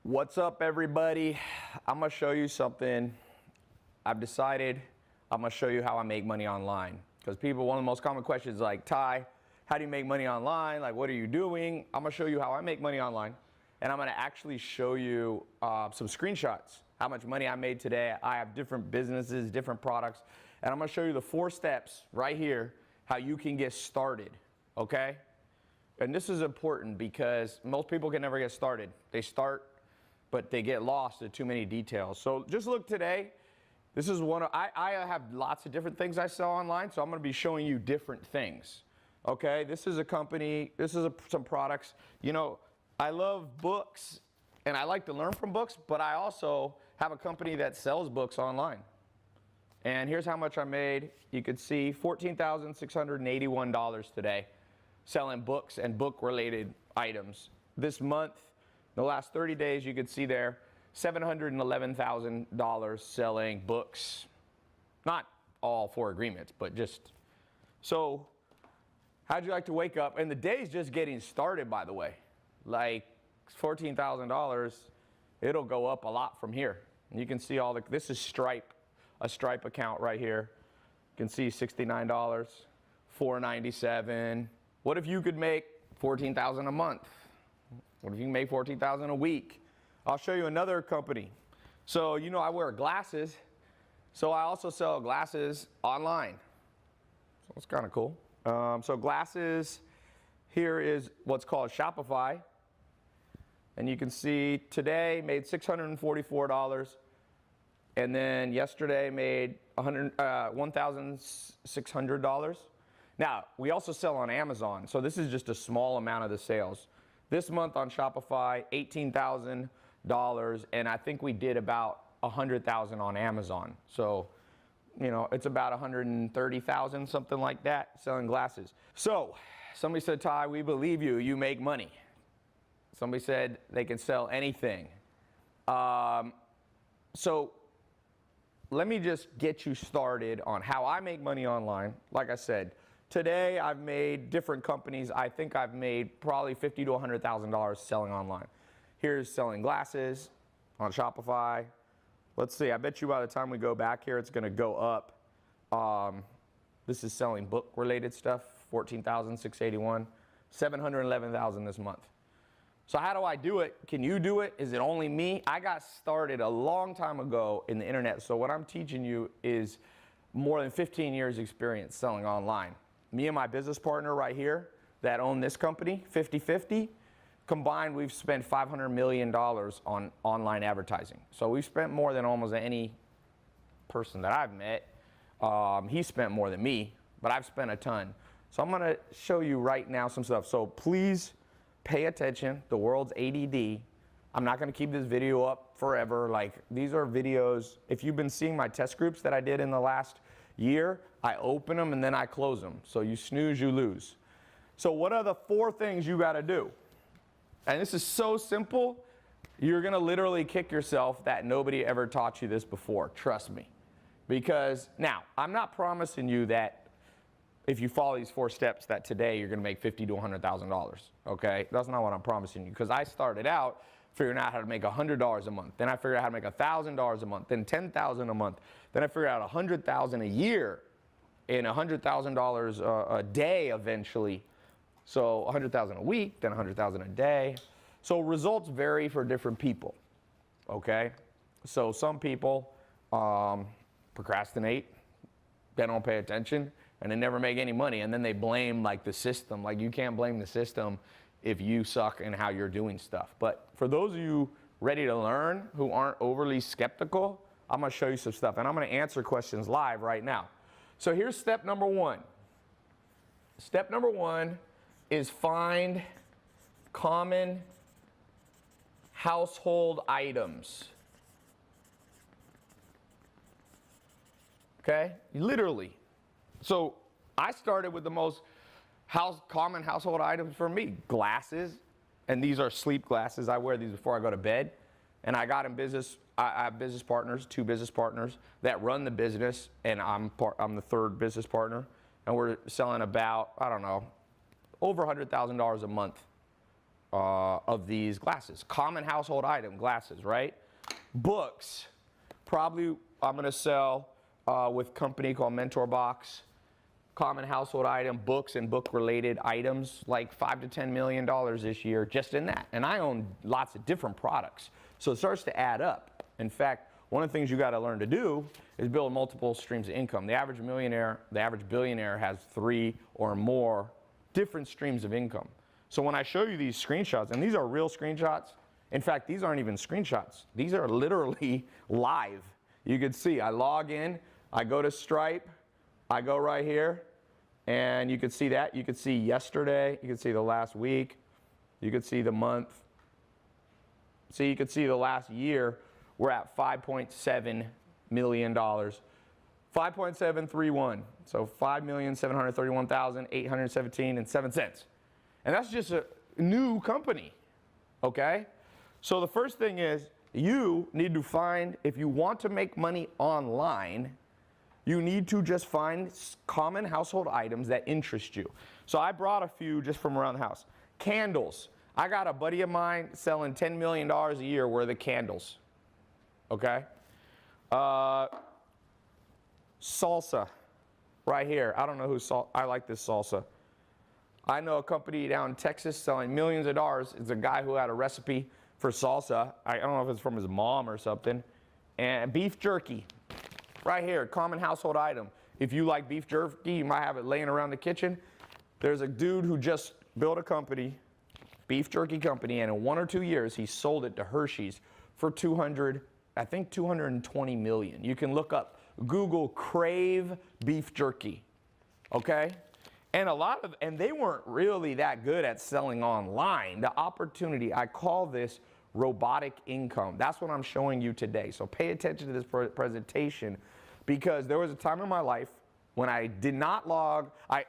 What's up, everybody? I'm gonna show you something. I've decided I'm gonna show you how I make money online. Because people, one of the most common questions is like, Tai, how do you make money online? Like, what are you doing? I'm gonna show you how I make money online. And I'm gonna actually show you some screenshots, how much money I made today. I have different businesses, different products. And I'm gonna show you the 4 steps right here, how you can get started, okay? And this is important because most people can never get started. They start, but they get lost in too many details. So just look today. This is one of, I have lots of different things I sell online, so I'm gonna be showing you different things. Okay, this is a company, this is some products. You know, I love books and I like to learn from books, but I also have a company that sells books online. And here's how much I made. You could see $14,681 today selling books and book-related items. This month, the last 30 days, you could see there, $711,000 selling books. Not all 4 agreements, but just. So, how'd you like to wake up? And the day's just getting started, by the way. Like $14,000, it'll go up a lot from here. And you can see all the, this is Stripe, a Stripe account right here. You can see $69, $497. What if you could make $14,000 a month? What if you can make $14,000 a week? I'll show you another company. So, you know, I wear glasses. So I also sell glasses online. So it's kind of cool. So glasses, here is what's called Shopify. And you can see today made $644. And then yesterday made $1,600. Now, we also sell on Amazon. So this is just a small amount of the sales. This month on Shopify, $18,000, and I think we did about $100,000 on Amazon. So, you know, it's about $130,000, something like that, selling glasses. So, somebody said, Tai, we believe you, you make money. Somebody said they can sell anything. So, let me just get you started on how I make money online. Like I said, today I've made different companies. I think I've made probably $50,000 to $100,000 selling online. Here's selling glasses on Shopify. Let's see, I bet you by the time we go back here, it's gonna go up. This is selling book-related stuff, $14,681, $711,000 this month. So how do I do it? Can you do it? Is it only me? I got started a long time ago in the internet, so what I'm teaching you is more than 15 years experience selling online. Me and my business partner right here that own this company, 50-50, combined we've spent $500 million on online advertising. So we've spent more than almost any person that I've met. He spent more than me, but I've spent a ton. So I'm gonna show you right now some stuff. So please pay attention, the world's ADD. I'm not gonna keep this video up forever. Like, these are videos, if you've been seeing my test groups that I did in the last year, I open them and then I close them. So you snooze, you lose. So what are the 4 things you gotta do? And this is so simple, you're gonna literally kick yourself that nobody ever taught you this before, trust me. Because now, I'm not promising you that if you follow these 4 steps that today you're gonna make $50,000 to $100,000, okay? That's not what I'm promising you, because I started out figuring out how to make $100 a month. Then I figured out how to make $1,000 a month, then $10,000 a month. Then I figured out $100,000 a year and $100,000 a day eventually. So $100,000 a week, then $100,000 a day. So results vary for different people, okay? So some people procrastinate, they don't pay attention, and they never make any money, and then they blame like the system. Like, you can't blame the system if you suck in how you're doing stuff. But for those of you ready to learn who aren't overly skeptical, I'm gonna show you some stuff, and I'm gonna answer questions live right now. So here's step number 1. Step number 1 is find common household items. Okay, literally. So I started with the most common household items for me, glasses, and these are sleep glasses. I wear these before I go to bed. And I got in business, I have business partners, 2 business partners that run the business, and I'm the 3rd business partner. And we're selling about, I don't know, over $100,000 a month of these glasses. Common household item glasses, right? Books, probably I'm gonna sell with a company called Mentor Box. Common household item, books and book-related items, like $5 to $10 million this year just in that. And I own lots of different products. So it starts to add up. In fact, one of the things you got to learn to do is build multiple streams of income. The average millionaire, the average billionaire has 3 or more different streams of income. So when I show you these screenshots, and these are real screenshots, in fact, these aren't even screenshots. These are literally live. You can see, I log in, I go to Stripe, I go right here, and you can see that. You can see yesterday, you can see the last week, you can see the month. See, you can see the last year, we're at $5.7 million. 5.731, so 5,731,817.07 cents. And that's just a new company, okay? So the first thing is you need to find, if you want to make money online, you need to just find common household items that interest you. So I brought a few just from around the house. Candles. I got a buddy of mine selling $10 million a year worth of candles, okay? Salsa, right here. I don't know who I like this salsa. I know a company down in Texas selling millions of dollars. It's a guy who had a recipe for salsa. I don't know if it's from his mom or something. And beef jerky. Right here, common household item. If you like beef jerky, you might have it laying around the kitchen. There's a dude who just built a company, beef jerky company, and in 1 or 2 years, he sold it to Hershey's for 220 million. You can look up, Google Crave beef jerky, okay? And and they weren't really that good at selling online. The opportunity, I call this robotic income. That's what I'm showing you today. So pay attention to this presentation, because there was a time in my life when I did not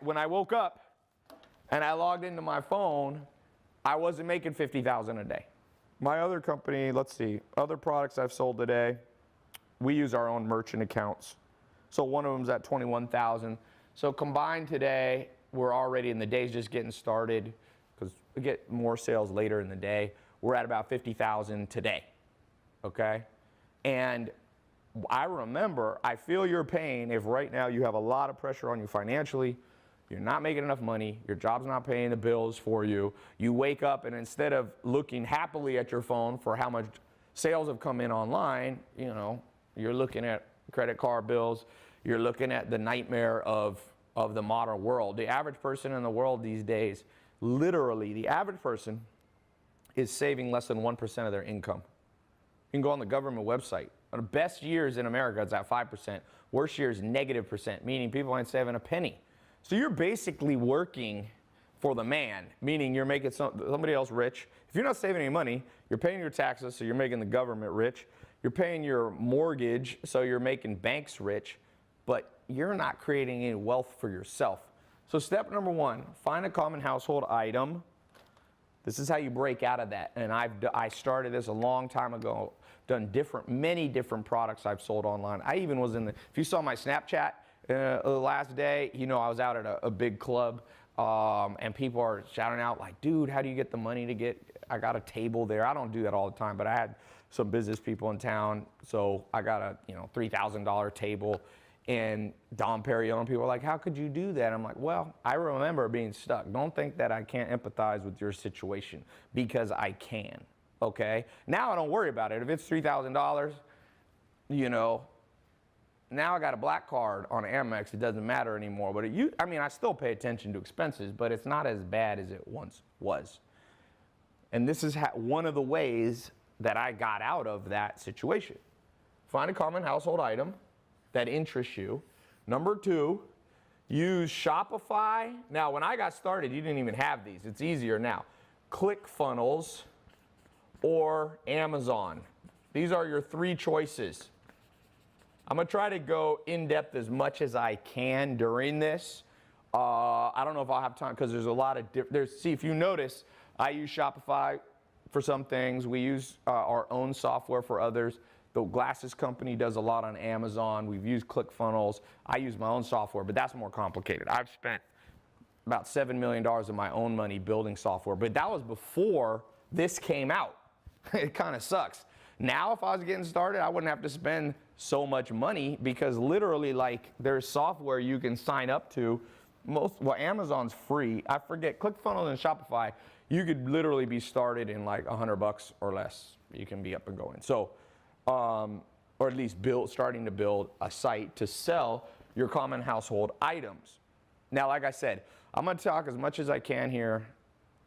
when I woke up and I logged into my phone, I wasn't making $50,000 a day. My other company, let's see, other products I've sold today, we use our own merchant accounts. So one of them's at 21,000. So combined today, we're already in the day's just getting started, because we get more sales later in the day. We're at about 50,000 today, okay? And I remember, I feel your pain if right now you have a lot of pressure on you financially, you're not making enough money, your job's not paying the bills for you, you wake up and instead of looking happily at your phone for how much sales have come in online, you know, you're looking at credit card bills, you're looking at the nightmare of the modern world. The average person in the world these days, literally, the average person is saving less than 1% of their income. You can go on the government website. The best years in America, it's at 5%. Worst years, -%, meaning people ain't saving a penny. So you're basically working for the man, meaning you're making somebody else rich. If you're not saving any money, you're paying your taxes, so you're making the government rich. You're paying your mortgage, so you're making banks rich, but you're not creating any wealth for yourself. So step number 1, find a common household item. This is how you break out of that. And I started this a long time ago, done many different products I've sold online. I even was if you saw my Snapchat the last day, you know, I was out at a big club, and people are shouting out like, dude, how do you get the money I got a table there. I don't do that all the time, but I had some business people in town, so I got a, $3,000 table. And Dom Perignon, people are like, how could you do that? I'm like, well, I remember being stuck. Don't think that I can't empathize with your situation, because I can, okay? Now I don't worry about it. If it's $3,000, now I got a black card on Amex, it doesn't matter anymore. But I still pay attention to expenses, but it's not as bad as it once was. And this is one of the ways that I got out of that situation. Find a common household item that interests you. Number 2, use Shopify. Now, when I got started, you didn't even have these. It's easier now. ClickFunnels or Amazon. These are your 3 choices. I'm gonna try to go in depth as much as I can during this. I don't know if I'll have time, because there's a lot of see, if you notice, I use Shopify for some things. We use our own software for others. The glasses company does a lot on Amazon. We've used ClickFunnels. I use my own software, but that's more complicated. I've spent about $7 million of my own money building software, but that was before this came out. It kind of sucks. Now, if I was getting started, I wouldn't have to spend so much money because literally, like, there's software you can sign up to. Amazon's free. I forget, ClickFunnels and Shopify, you could literally be started in like $100 or less. You can be up and going. So, or at least starting to build a site to sell your common household items. Now, like I said, I'm going to talk as much as I can here.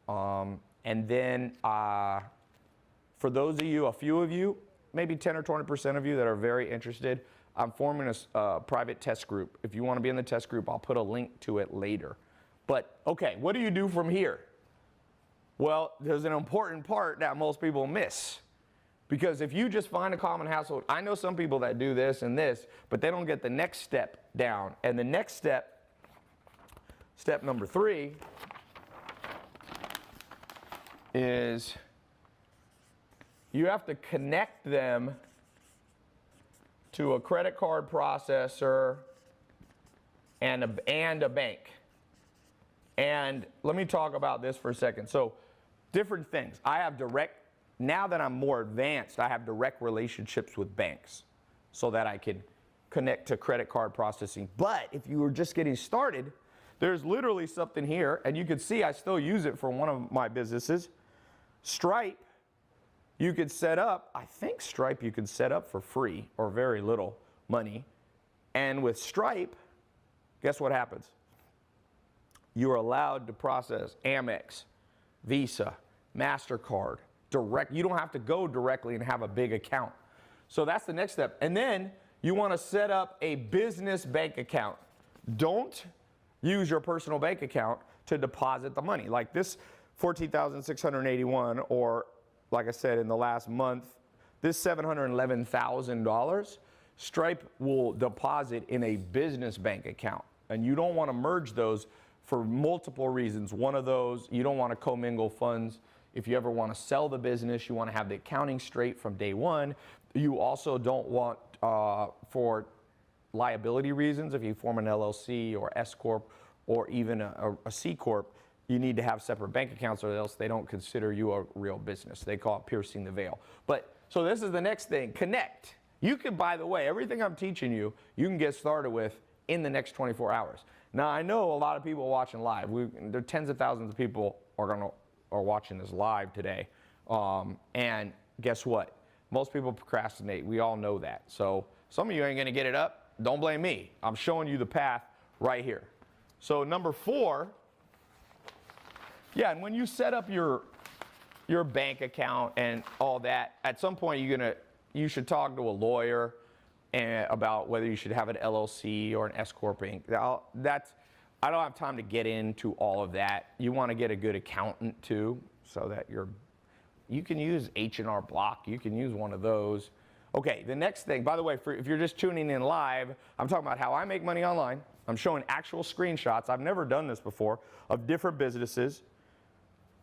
And then for those of you, a few of you, maybe 10 or 20% of you that are very interested, I'm forming a private test group. If you want to be in the test group, I'll put a link to it later. But, okay, what do you do from here? Well, there's an important part that most people miss. Because if you just find a common household, I know some people that do this and this, but they don't get the next step down. And the next step, step number 3, is you have to connect them to a credit card processor and a bank. And let me talk about this for a second. So, different things. Now that I'm more advanced, I have direct relationships with banks so that I can connect to credit card processing. But if you were just getting started, there's literally something here, and you can see I still use it for one of my businesses. Stripe, you could set up, I think Stripe you can set up for free or very little money. And with Stripe, guess what happens? You are allowed to process Amex, Visa, MasterCard, direct. You don't have to go directly and have a big account. So that's the next step. And then you want to set up a business bank account. Don't use your personal bank account to deposit the money. Like this $14,681, or like I said, in the last month, this $711,000, Stripe will deposit in a business bank account. And you don't want to merge those for multiple reasons. One of those, you don't want to commingle funds. If you ever want to sell the business, you want to have the accounting straight from day one. You also don't want, for liability reasons, if you form an LLC or S Corp or even a C Corp, you need to have separate bank accounts or else they don't consider you a real business. They call it piercing the veil. But, so this is the next thing, connect. You can, by the way, everything I'm teaching you, you can get started with in the next 24 hours. Now, I know a lot of people watching live. There are tens of thousands of people are watching this live today. And guess what? Most people procrastinate. We all know that. So some of you ain't going to get it up. Don't blame me. I'm showing you the path right here. So number 4, yeah, and when you set up your bank account and all that, at some point you should talk to a lawyer about whether you should have an LLC or an S Corp Inc. I don't have time to get into all of that. You want to get a good accountant too, so that you can use H&R Block. You can use one of those. Okay, the next thing, by the way, if you're just tuning in live, I'm talking about how I make money online. I'm showing actual screenshots. I've never done this before of different businesses.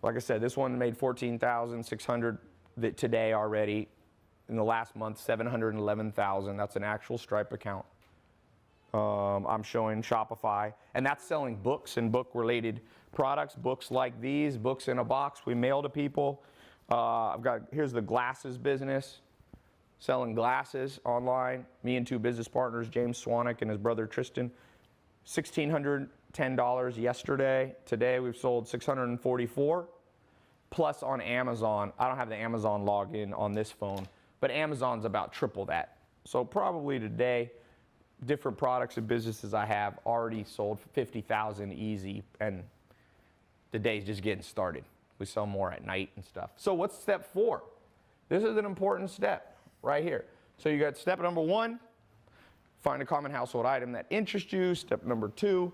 Like I said, this one made $14,600 today already. In the last month, $711,000. That's an actual Stripe account. I'm showing Shopify, and that's selling books and book-related products. Books like these, books in a box we mail to people. Here's the glasses business, selling glasses online. Me and 2 business partners, James Swanwick and his brother Tristan. $1,610 yesterday. Today we've sold $644. Plus on Amazon. I don't have the Amazon login on this phone, but Amazon's about triple that. So probably today, different products and businesses I have already sold 50,000 easy, and the day's just getting started. We sell more at night and stuff. So what's step 4? This is an important step right here. So you got step number 1, find a common household item that interests you. Step number 2,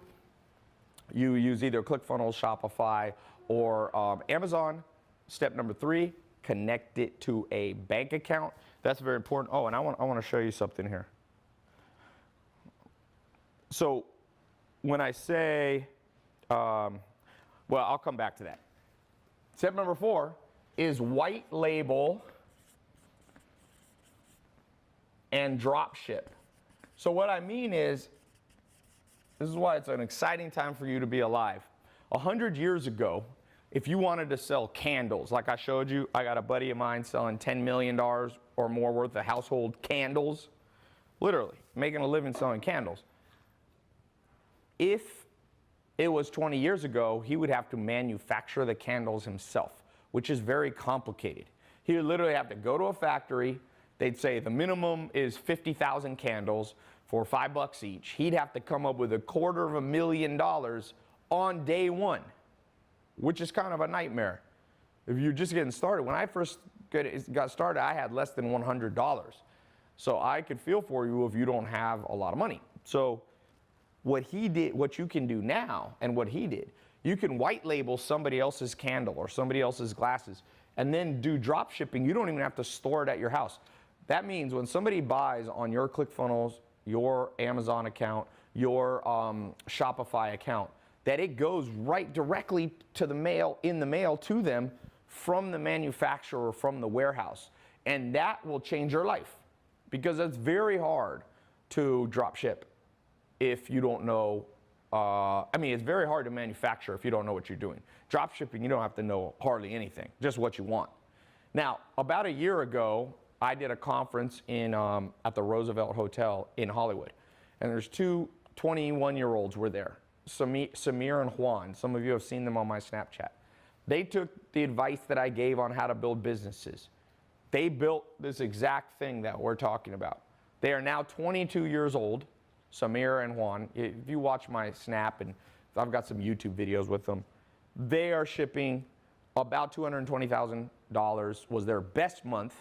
you use either ClickFunnels, Shopify, or Amazon. Step number 3, connect it to a bank account. That's very important. Oh, and I want to show you something here. So when I say, well, I'll come back to that. Step number 4 is white label and drop ship. So what I mean is, this is why it's an exciting time for you to be alive. 100 years ago, if you wanted to sell candles, like I showed you, I got a buddy of mine selling $10 million or more worth of household candles, literally making a living selling candles. If it was 20 years ago, he would have to manufacture the candles himself, which is very complicated. He would literally have to go to a factory. They'd say the minimum is 50,000 candles for $5 each. He'd have to come up with $250,000 on day one, which is kind of a nightmare if you're just getting started. When I first got started, I had less than $100. So I could feel for you if you don't have a lot of money. So what he did, what you can do now, and what he did, you can white label somebody else's candle or somebody else's glasses and then do drop shipping. You don't even have to store it at your house. That means when somebody buys on your ClickFunnels, your Amazon account, your Shopify account, that it goes right directly to the mail, in the mail to them from the manufacturer, from the warehouse. And that will change your life, because it's very hard to drop ship if you don't know. It's very hard to manufacture if you don't know what you're doing. Drop shipping, you don't have to know hardly anything, just what you want. Now, about a year ago, I did a conference at the Roosevelt Hotel in Hollywood. And there's two 21-year-olds were there, Samir and Juan. Some of you have seen them on my Snapchat. They took the advice that I gave on how to build businesses. They built this exact thing that we're talking about. They are now 22 years old, Samir and Juan. If you watch my Snap, and I've got some YouTube videos with them, they are shipping about $220,000 was their best month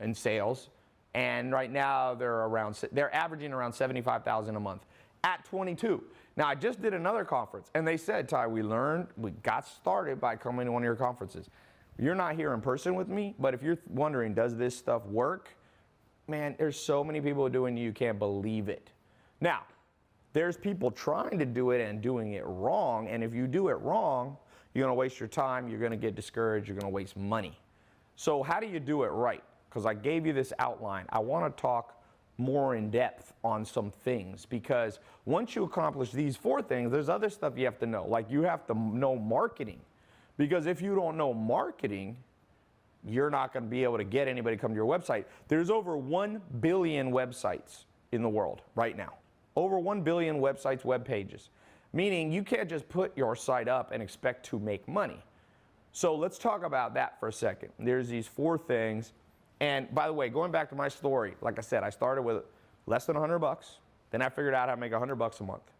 in sales. And right now they're averaging around $75,000 a month at 22. Now, I just did another conference, and they said, Tai, we got started by coming to one of your conferences. You're not here in person with me, but if you're wondering, does this stuff work? Man, there's so many people doing it, you can't believe it. Now, there's people trying to do it and doing it wrong, and if you do it wrong, you're gonna waste your time, you're gonna get discouraged, you're gonna waste money. So how do you do it right? Because I gave you this outline. I wanna talk more in depth on some things, because once you accomplish these 4 things, there's other stuff you have to know. Like, you have to know marketing, because if you don't know marketing, you're not going to be able to get anybody to come to your website. There's over 1 billion websites in the world right now. Over 1 billion websites, web pages. Meaning you can't just put your site up and expect to make money. So let's talk about that for a second. There's these 4 things. And by the way, going back to my story, like I said, I started with less than $100. Then I figured out how to make $100 a month.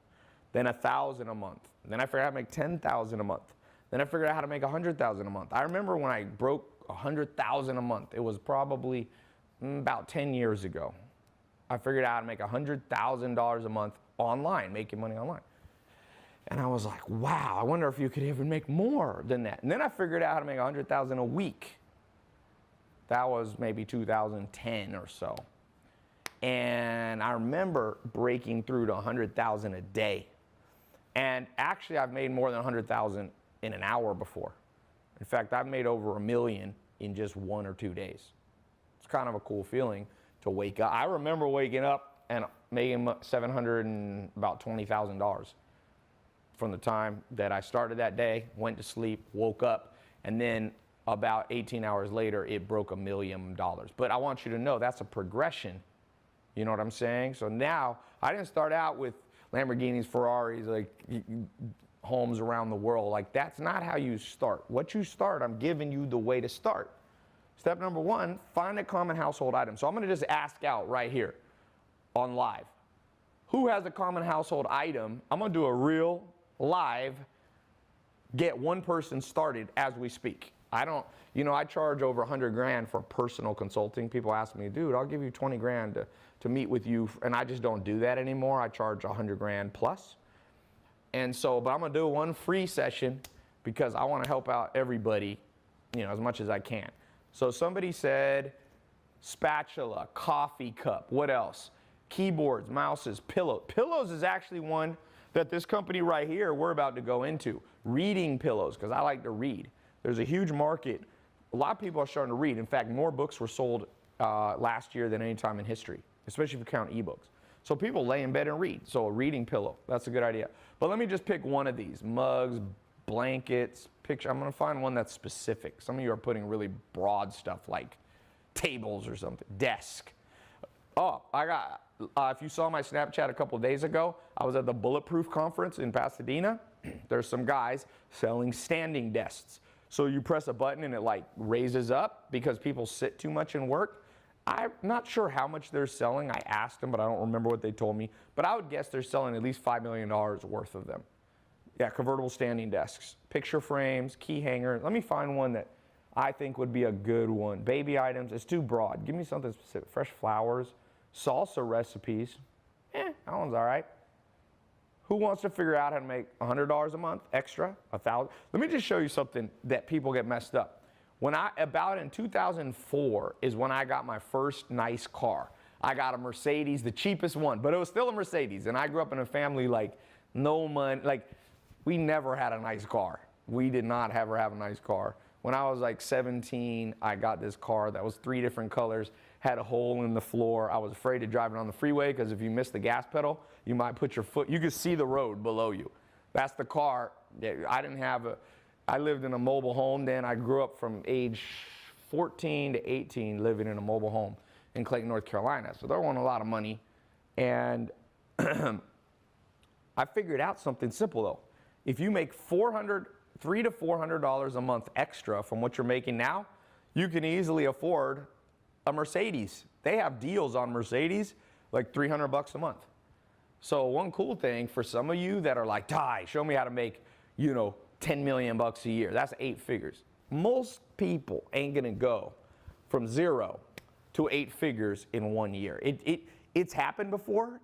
Then $1,000 a month. Then I figured out how to make $10,000 a month. Then I figured out how to make $100,000 a month. I remember when I broke $100,000 a month. It was probably about 10 years ago. I figured out how to make $100,000 a month online, making money online. And I was like, wow, I wonder if you could even make more than that. And then I figured out how to make $100,000 a week. That was maybe 2010 or so. And I remember breaking through to $100,000 a day. And actually, I've made more than $100,000 in an hour before. In fact, I've made over $1 million in just 1 or 2 days. It's kind of a cool feeling to wake up. I remember waking up and making $720,000 from the time that I started that day, went to sleep, woke up, and then about 18 hours later, it broke $1 million. But I want you to know that's a progression. You know what I'm saying? So now, I didn't start out with Lamborghinis, Ferraris, like homes around the world. Like, that's not how you start. What you start, I'm giving you the way to start. Step number 1, find a common household item. So I'm gonna just ask out right here on live. Who has a common household item? I'm gonna do a real live, get one person started as we speak. I charge over 100 grand for personal consulting. People ask me, dude, I'll give you 20 grand to meet with you. And I just don't do that anymore. I charge 100 grand plus. And so, but I'm gonna do one free session because I wanna help out everybody, as much as I can. So somebody said spatula, coffee cup, what else? Keyboards, mouses, pillows. Pillows is actually one that this company right here, we're about to go into. Reading pillows, because I like to read. There's a huge market. A lot of people are starting to read. In fact, more books were sold last year than any time in history, especially if you count ebooks. So people lay in bed and read. So a reading pillow, that's a good idea. But let me just pick one of these. Mugs, blankets, picture. I'm gonna find one that's specific. Some of you are putting really broad stuff like tables or something, desk. Oh, I got, if you saw my Snapchat a couple days ago, I was at the Bulletproof conference in Pasadena. There's some guys selling standing desks. So you press a button and it like raises up because people sit too much and work. I'm not sure how much they're selling. I asked them, but I don't remember what they told me. But I would guess they're selling at least $5 million worth of them. Yeah, convertible standing desks, picture frames, key hangers. Let me find one that I think would be a good one. Baby items, it's too broad. Give me something specific. Fresh flowers, salsa recipes. That one's all right. Who wants to figure out how to make $100 a month extra, $1,000? Let me just show you something that people get messed up. About in 2004 is when I got my first nice car. I got a Mercedes, the cheapest one, but it was still a Mercedes. And I grew up in a family like no money, like we never had a nice car. We did not ever have a nice car. When I was like 17, I got this car that was 3 different colors, had a hole in the floor. I was afraid to drive it on the freeway because if you miss the gas pedal, you might put your foot, you could see the road below you. That's the car. I lived in a mobile home then. I grew up from age 14 to 18 living in a mobile home in Clayton, North Carolina. So there wasn't a lot of money. And I figured out something simple though. If you make $300 to $400 a month extra from what you're making now, you can easily afford a Mercedes. They have deals on Mercedes, like $300 a month. So one cool thing for some of you that are like, Tai, show me how to make, 10 million bucks a year. That's 8 figures. Most people ain't gonna go from 0 to 8 figures in 1 year. It's happened before.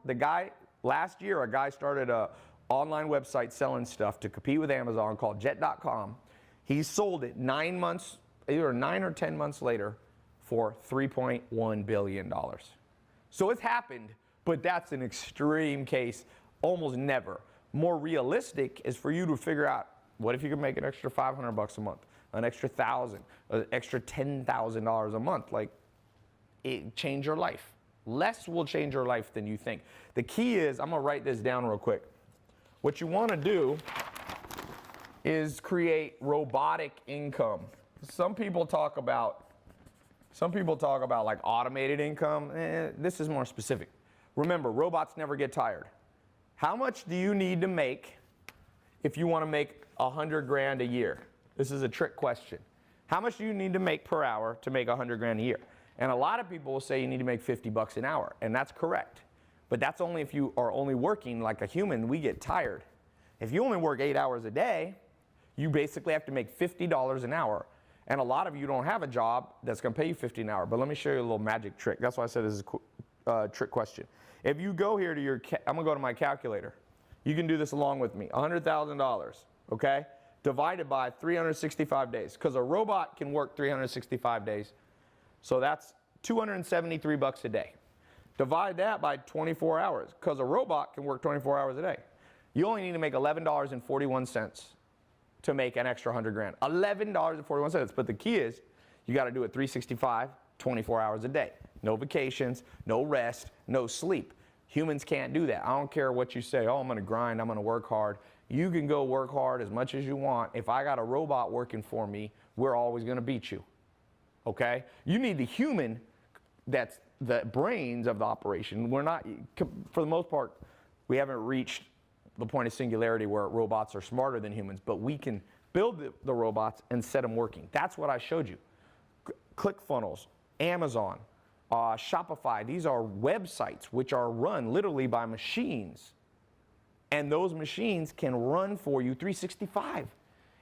Last year, a guy started a online website selling stuff to compete with Amazon called Jet.com. He sold it 9 months, either 9 or 10 months later for $3.1 billion. So it's happened, but that's an extreme case, almost never. More realistic is for you to figure out, what if you could make an extra $500 a month, an extra $1,000, an extra $10,000 a month? Like, it change your life. Less will change your life than you think. The key is, I'm gonna write this down real quick. What you wanna do is create robotic income. Some people talk about like automated income. This is more specific. Remember, robots never get tired. How much do you need to make if you want to make 100 grand a year? This is a trick question. How much do you need to make per hour to make 100 grand a year? And a lot of people will say you need to make 50 bucks an hour, and that's correct. But that's only if you are only working like a human. We get tired. If you only work 8 hours a day, you basically have to make $50 an hour. And a lot of you don't have a job that's going to pay you $50 an hour. But let me show you a little magic trick. That's why I said this is a trick question. If you go here to I'm going to go to my calculator. You can do this along with me. $100,000, okay? Divided by 365 days. Because a robot can work 365 days. So that's 273 bucks a day. Divide that by 24 hours. Because a robot can work 24 hours a day. You only need to make $11.41 to make an extra 100 grand. $11.41. But the key is, you got to do it 365, 24 hours a day. No vacations, no rest, no sleep. Humans can't do that. I don't care what you say. Oh, I'm going to grind. I'm going to work hard. You can go work hard as much as you want. If I got a robot working for me, we're always going to beat you. Okay? You need the human that's the brains of the operation. We're not, for the most part, we haven't reached the point of singularity where robots are smarter than humans, but we can build the robots and set them working. That's what I showed you. ClickFunnels, Amazon, Shopify, these are websites which are run literally by machines. And those machines can run for you 365.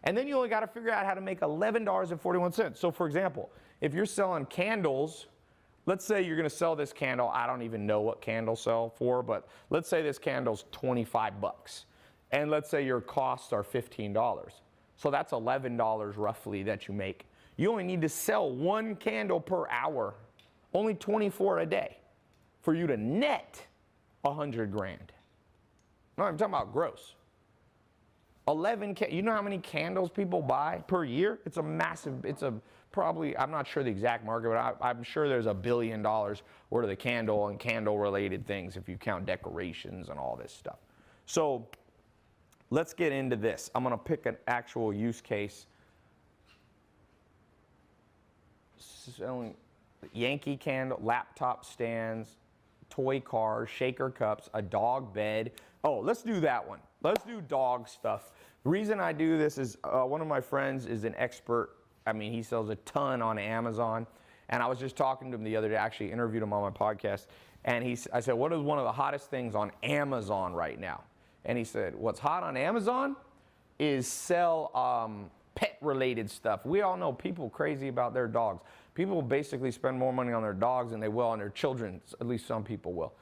And then you only got to figure out how to make $11.41. So for example, if you're selling candles, let's say you're going to sell this candle. I don't even know what candles sell for, but let's say this candle's 25 bucks. And let's say your costs are $15. So that's $11 roughly that you make. You only need to sell 1 candle per hour, only 24 a day, for you to net 100 grand. No, I'm talking about gross. You know how many candles people buy per year? It's a probably, I'm not sure the exact market, but I'm sure there's $1 billion worth of the candle and candle related things if you count decorations and all this stuff. So let's get into this. I'm going to pick an actual use case. Selling Yankee candle, laptop stands, toy cars, shaker cups, a dog bed. Oh, let's do that one. Let's do dog stuff. The reason I do this is one of my friends is an expert. I mean, he sells a ton on Amazon. And I was just talking to him the other day, actually interviewed him on my podcast. And I said, what is one of the hottest things on Amazon right now? And he said, what's hot on Amazon is sell pet-related stuff. We all know people crazy about their dogs. People basically spend more money on their dogs than they will on their children. At least some people will.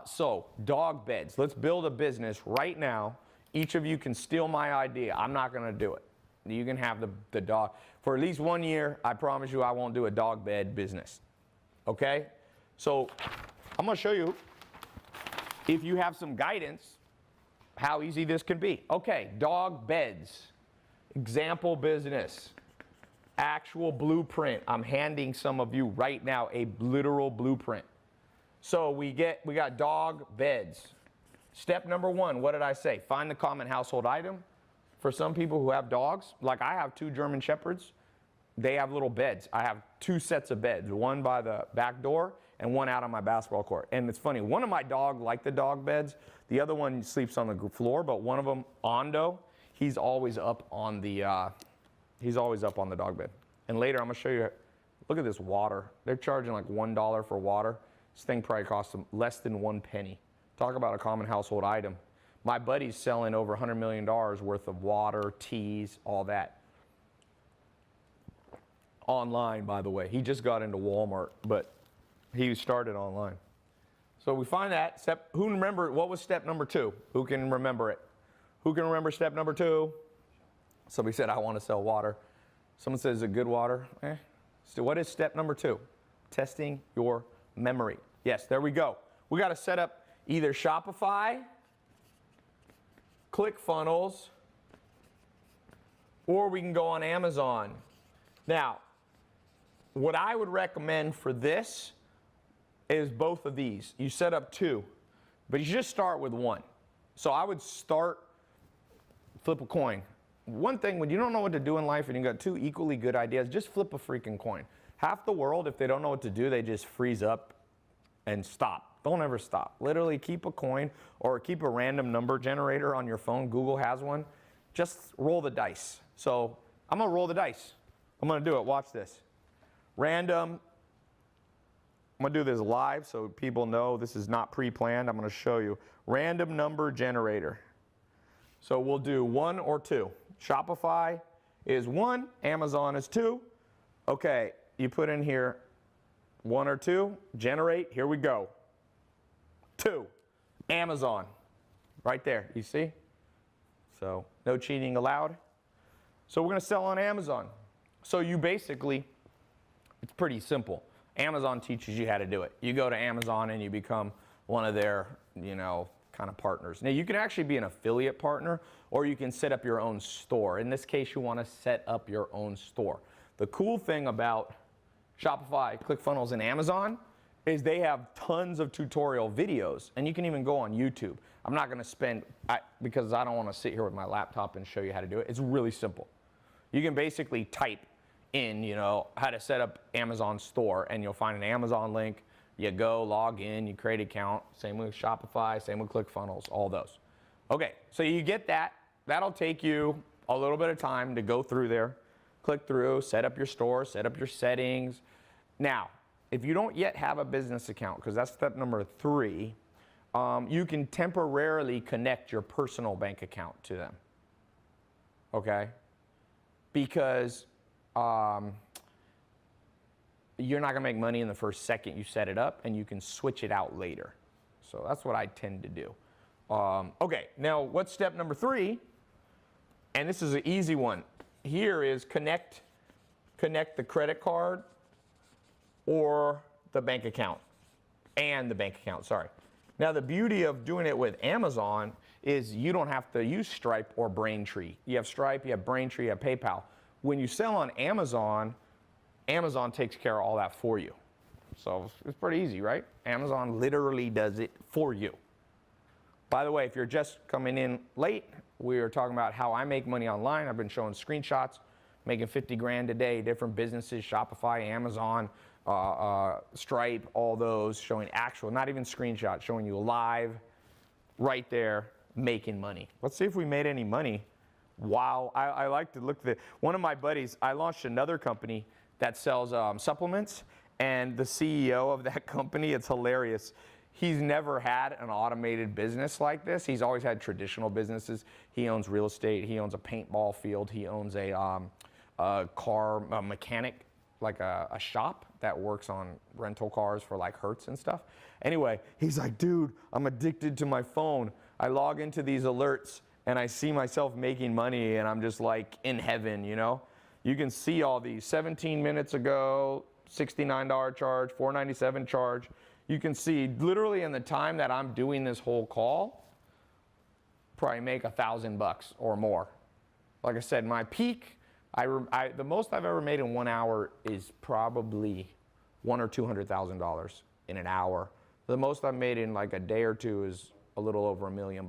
So dog beds. Let's build a business right now. Each of you can steal my idea. I'm not going to do it. You can have the dog. For at least 1 year, I promise you I won't do a dog bed business. Okay? So I'm going to show you, if you have some guidance, how easy this can be. Okay, dog beds. Example business. Actual blueprint. I'm handing some of you right now a literal blueprint. So we got dog beds. Step number 1, what did I say? Find the common household item. For some people who have dogs, like I have 2 German Shepherds, they have little beds. I have 2 sets of beds, one by the back door and one out on my basketball court. And it's funny, one of my dogs like the dog beds. The other one sleeps on the floor, but one of them, Ondo, he's always up on the dog bed. And later I'm gonna show you, look at this water. They're charging like $1 for water. This thing probably costs them less than 1 penny. Talk about a common household item. My buddy's selling over $100 million worth of water, teas, all that. Online, by the way. He just got into Walmart, but he started online. So we find that. Who remember, what was step number 2? Who can remember it? Who can remember step number 2? Somebody said, I want to sell water. Someone says, is it good water? So what is step number 2? Testing your memory. Yes, there we go. We got to set up either Shopify, ClickFunnels, or we can go on Amazon. Now, what I would recommend for this is both of these. You set up 2, but you just start with 1. So I would start, flip a coin. One thing, when you don't know what to do in life and you got 2 equally good ideas, just flip a freaking coin. Half the world, if they don't know what to do, they just freeze up and stop. Don't ever stop. Literally keep a coin or keep a random number generator on your phone. Google has one. Just roll the dice. So I'm going to roll the dice. I'm going to do it. Watch this. Random. I'm going to do this live so people know this is not pre-planned. I'm going to show you. Random number generator. So we'll do 1 or 2. Shopify is 1. Amazon is 2. Okay, you put in here 1 or 2. Generate. Here we go. 2. Amazon. Right there. You see? So no cheating allowed. So we're going to sell on Amazon. So you basically, it's pretty simple. Amazon teaches you how to do it. You go to Amazon and you become one of their, kind of partners. Now you can actually be an affiliate partner or you can set up your own store. In this case, you want to set up your own store. The cool thing about Shopify, ClickFunnels, and Amazon is they have tons of tutorial videos, and you can even go on YouTube. I'm not going to spend, because I don't want to sit here with my laptop and show you how to do it. It's really simple. You can basically type in, how to set up Amazon store, and you'll find an Amazon link. You go, log in, you create an account. Same with Shopify, same with ClickFunnels, all those. Okay, so you get that. That'll take you a little bit of time to go through there, click through, set up your store, set up your settings. Now, if you don't yet have a business account, because that's step number 3, you can temporarily connect your personal bank account to them. Okay? Because you're not going to make money in the first second you set it up, and you can switch it out later. So that's what I tend to do. Okay, now what's step number 3? And this is an easy one. Here is connect the credit card or the bank account, and the bank account, sorry. Now the beauty of doing it with Amazon is you don't have to use Stripe or Braintree. You have Stripe, you have Braintree, you have PayPal. When you sell on Amazon, Amazon takes care of all that for you. So it's pretty easy, right? Amazon literally does it for you. By the way, if you're just coming in late, we are talking about how I make money online. I've been showing screenshots, making 50 grand a day, different businesses, Shopify, Amazon, Stripe, all those, showing actual, not even screenshots, showing you live, right there, making money. Let's see if we made any money. Wow, I like to look at one of my buddies, I launched another company that sells supplements, and the CEO of that company, it's hilarious. He's never had an automated business like this. He's always had traditional businesses. He owns real estate. He owns a paintball field. He owns a car mechanic, like a shop that works on rental cars for like Hertz and stuff. Anyway, he's like, dude, I'm addicted to my phone. I log into these alerts and I see myself making money and I'm just like in heaven, you know? You can see all these 17 minutes ago, $69 charge, $497 charge. You can see literally in the time that I'm doing this whole call, probably make $1,000 or more. Like I said, my peak, the most I've ever made in 1 hour is probably $100,000 or $200,000 in an hour. The most I've made in like a day or two is a little over $1 million.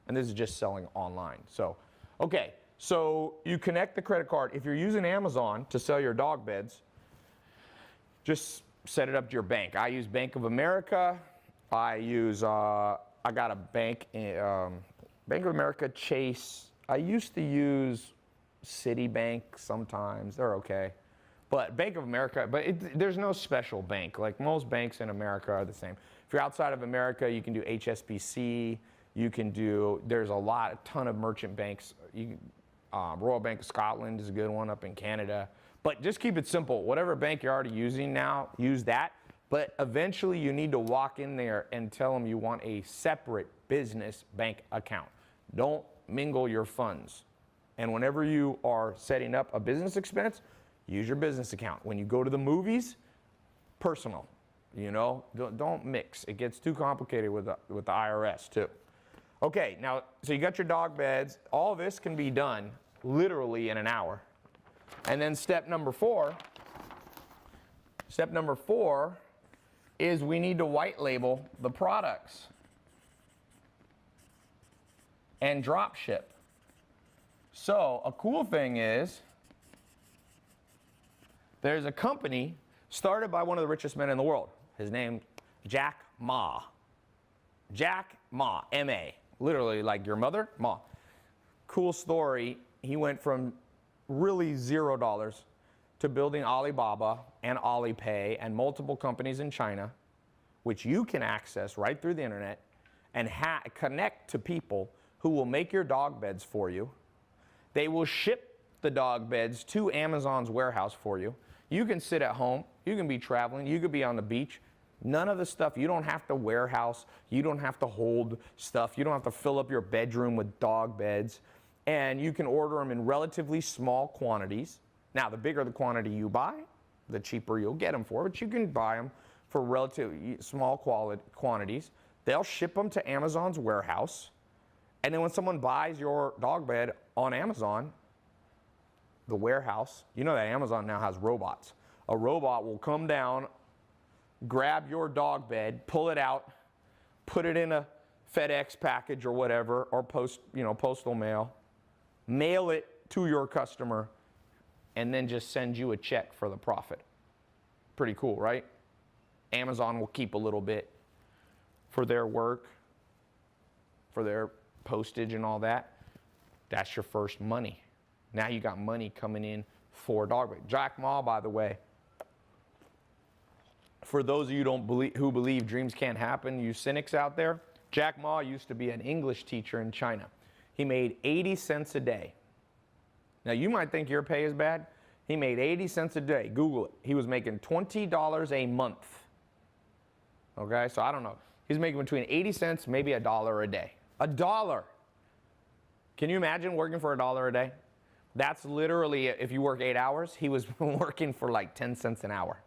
And this is just selling online. So, okay, so you connect the credit card. If you're using Amazon to sell your dog beds, just set it up to your bank. I use Bank of America. I got a bank, Bank of America, Chase. I used to use Citibank sometimes. They're okay. But Bank of America, there's no special bank. Like most banks in America are the same. If you're outside of America, you can do HSBC. You can do, there's a ton of merchant banks. Royal Bank of Scotland is a good one up in Canada. But just keep it simple. Whatever bank you're already using now, use that. But eventually you need to walk in there and tell them you want a separate business bank account. Don't mingle your funds. And whenever you are setting up a business expense, use your business account. When you go to the movies, personal. You know, don't mix. It gets too complicated with the IRS too. Okay, now, so you got your dog beds. All this can be done literally in an hour. And then step number four is we need to white label the products and drop ship. So a cool thing is there's a company started by one of the richest men in the world. His name, Jack Ma. Jack Ma, M-A. Literally like your mother, Ma. Cool story. He went from really $0 to building Alibaba and Alipay and multiple companies in China, which you can access right through the internet and connect to people who will make your dog beds for you. They will ship the dog beds to Amazon's warehouse for you. You can sit at home, you can be traveling, you could be on the beach. None of the stuff, you don't have to warehouse, you don't have to hold stuff, you don't have to fill up your bedroom with dog beds. And you can order them in relatively small quantities. Now, the bigger the quantity you buy, the cheaper you'll get them for, but you can buy them for relatively small quantities. They'll ship them to Amazon's warehouse. And then when someone buys your dog bed on Amazon, the warehouse, you know that Amazon now has robots. A robot will come down, grab your dog bed, pull it out, put it in a FedEx package or whatever, or postal mail, mail it to your customer, and then just send you a check for the profit. Pretty cool, right? Amazon will keep a little bit for their work, for their postage and all that. That's your first money. Now you got money coming in for dog bed. Jack Ma, by the way, for those of you who believe dreams can't happen, you cynics out there, Jack Ma used to be an English teacher in China. He made 80 cents a day. Now you might think your pay is bad. He made 80 cents a day. Google it. He was making $20 a month. Okay, so I don't know. He's making between 80 cents, maybe $1 a day. $1. Can you imagine working for $1 a day? That's literally, if you work 8 hours, he was working for like 10 cents an hour.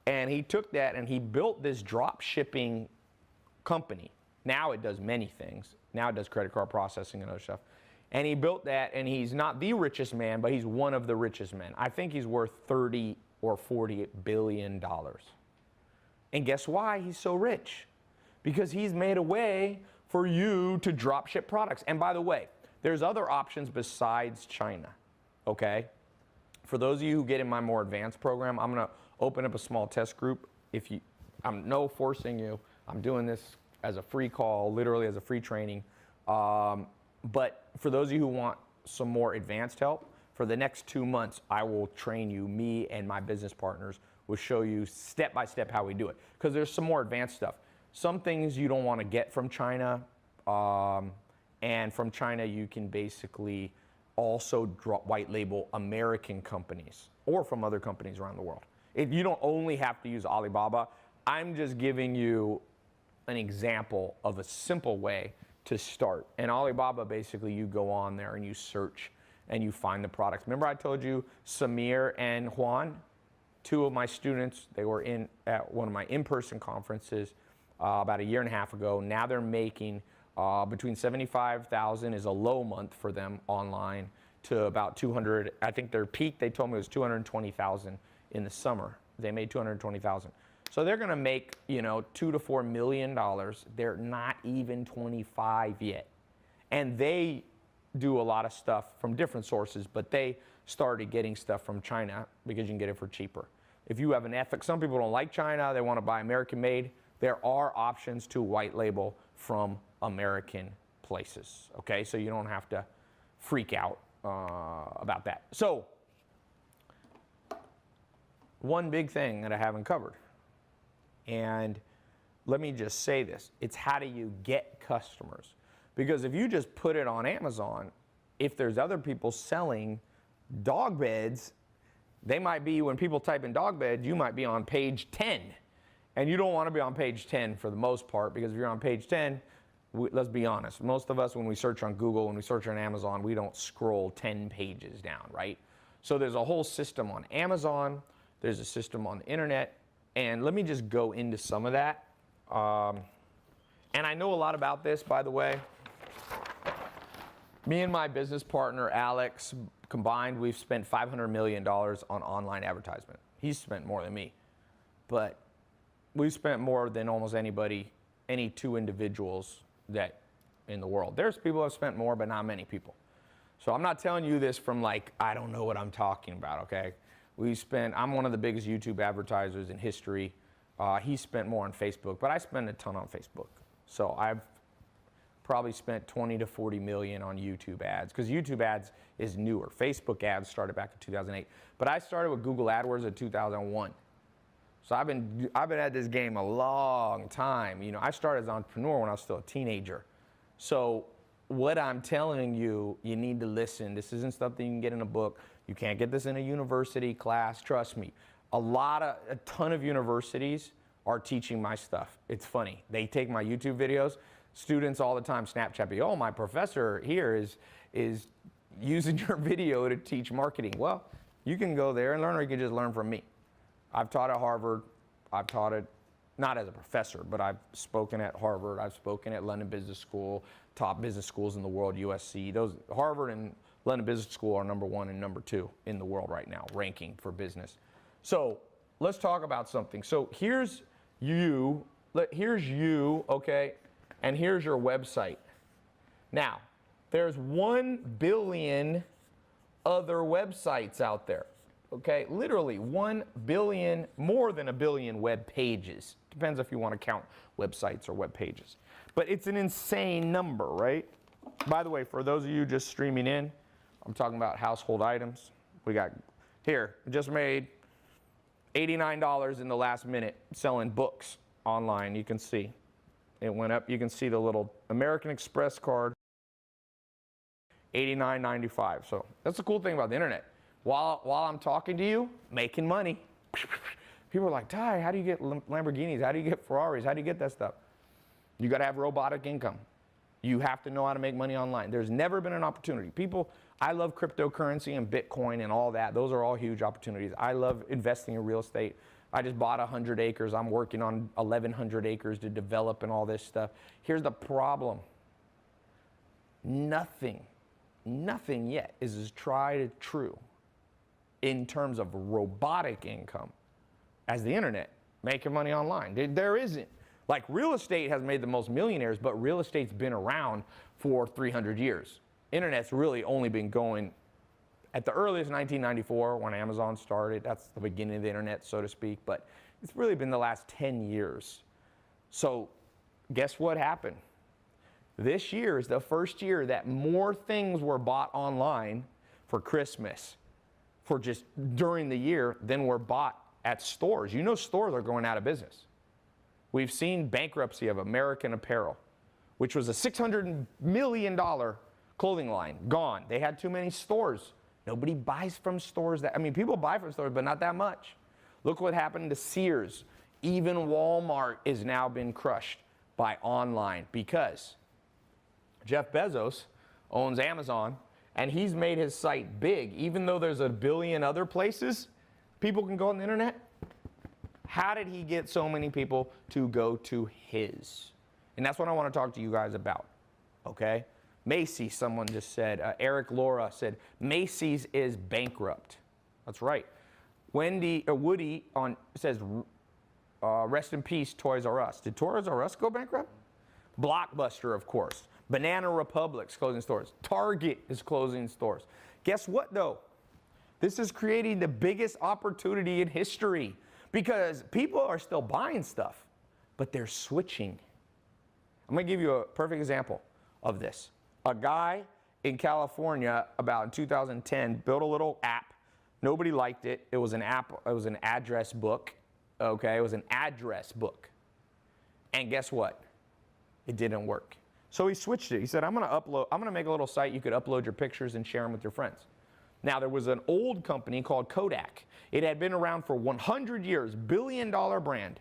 And he took that and he built this drop shipping company. Now it does many things. Now it does credit card processing and other stuff. And he built that, and he's not the richest man, but he's one of the richest men. I think he's worth $30 or $40 billion. And guess why he's so rich? Because he's made a way for you to drop ship products. And by the way, there's other options besides China, okay? For those of you who get in my more advanced program, I'm gonna open up a small test group. I'm no forcing you. I'm doing this as a free call, literally as a free training. But for those of you who want some more advanced help, for the next 2 months, I will train you. Me and my business partners will show you step by step how we do it. Because there's some more advanced stuff. Some things you don't want to get from China. And from China, you can basically also white label American companies or from other companies around the world. You don't only have to use Alibaba. I'm just giving you an example of a simple way to start. And Alibaba, basically, you go on there and you search and you find the products. Remember I told you Samir and Juan, 2 of my students, they were at one of my in-person conferences about 1.5 years ago. Now they're making between 75,000 is a low month for them online to about 200. I think their peak, they told me, was 220,000 in the summer. They made 220,000. So they're going to make, $2 to $4 million. They're not even 25 yet. And they do a lot of stuff from different sources, but they started getting stuff from China because you can get it for cheaper. If you have an ethic, some people don't like China, they want to buy American made. There are options to white label from American places, okay? So you don't have to freak out about that. So, one big thing that I haven't covered, and let me just say this, it's how do you get customers? Because if you just put it on Amazon, if there's other people selling dog beds, they might be, when people type in dog bed, you might be on page 10. And you don't want to be on page 10 for the most part, because if you're on page 10, let's be honest, most of us, when we search on Google, when we search on Amazon, we don't scroll 10 pages down, right? So there's a whole system on Amazon, there's a system on the internet, and let me just go into some of that. And I know a lot about this, by the way. Me and my business partner, Alex, combined, we've spent $500 million on online advertisement. He's spent more than me. But we've spent more than almost anybody, any 2 individuals that in the world. There's people who have spent more, but not many people. So I'm not telling you this from like, I don't know what I'm talking about, okay? I'm one of the biggest YouTube advertisers in history. He spent more on Facebook, but I spend a ton on Facebook. So I've probably spent 20 to 40 million on YouTube ads, because YouTube ads is newer. Facebook ads started back in 2008. But I started with Google AdWords in 2001. So I've been at this game a long time. I started as an entrepreneur when I was still a teenager. So what I'm telling you, you need to listen. This isn't stuff that you can get in a book. You can't get this in a university class, trust me. A ton of universities are teaching my stuff. It's funny. They take my YouTube videos. Students all the time Snapchat me, oh, my professor here is using your video to teach marketing. Well, you can go there and learn, or you can just learn from me. I've taught at Harvard. I've taught it, not as a professor, but I've spoken at Harvard. I've spoken at London Business School, top business schools in the world, USC. Harvard and London Business School are #1 and #2 in the world right now, ranking for business. So let's talk about something. So here's you, okay, and here's your website. Now, there's 1 billion other websites out there. Okay, literally 1 billion, more than 1 billion web pages. Depends if you want to count websites or web pages. But it's an insane number, right? By the way, for those of you just streaming in, I'm talking about household items. We got here, just made $89 in the last minute selling books online. You can see it went up. You can see the little American Express card, $89.95. So that's the cool thing about the internet. While I'm talking to you, making money. People are like, Tai, how do you get Lamborghinis? How do you get Ferraris? How do you get that stuff? You got to have robotic income. You have to know how to make money online. There's never been an opportunity. I love cryptocurrency and Bitcoin and all that. Those are all huge opportunities. I love investing in real estate. I just bought 100 acres. I'm working on 1,100 acres to develop and all this stuff. Here's the problem. Nothing yet is as tried and true in terms of robotic income as the internet, making money online. There isn't. Like real estate has made the most millionaires, but real estate's been around for 300 years. Internet's really only been going at the earliest 1994 when Amazon started. That's the beginning of the internet, so to speak, but it's really been the last 10 years. So guess what happened? This year is the first year that more things were bought online for Christmas, for just during the year, than were bought at stores. You know stores are going out of business. We've seen bankruptcy of American Apparel, which was a $600 million clothing line, gone. They had too many stores. Nobody buys from stores. People buy from stores, but not that much. Look what happened to Sears. Even Walmart is now been crushed by online because Jeff Bezos owns Amazon, and he's made his site big. Even though there's a billion other places people can go on the internet, how did he get so many people to go to his? And that's what I want to talk to you guys about, okay? Macy's, someone just said, Eric Laura said, Macy's is bankrupt. That's right. Woody says, rest in peace, Toys R Us. Did Toys R Us go bankrupt? Blockbuster, of course. Banana Republic's closing stores. Target is closing stores. Guess what, though? This is creating the biggest opportunity in history because people are still buying stuff, but they're switching. I'm going to give you a perfect example of this. A guy in California about in 2010 built a little app. Nobody liked it. It was an app. It was an address book. Okay, it was an address book. And guess what? It didn't work. So he switched it. He said, I'm going to make a little site you could upload your pictures and share them with your friends. Now, there was an old company called Kodak. It had been around for 100 years, billion-dollar brand.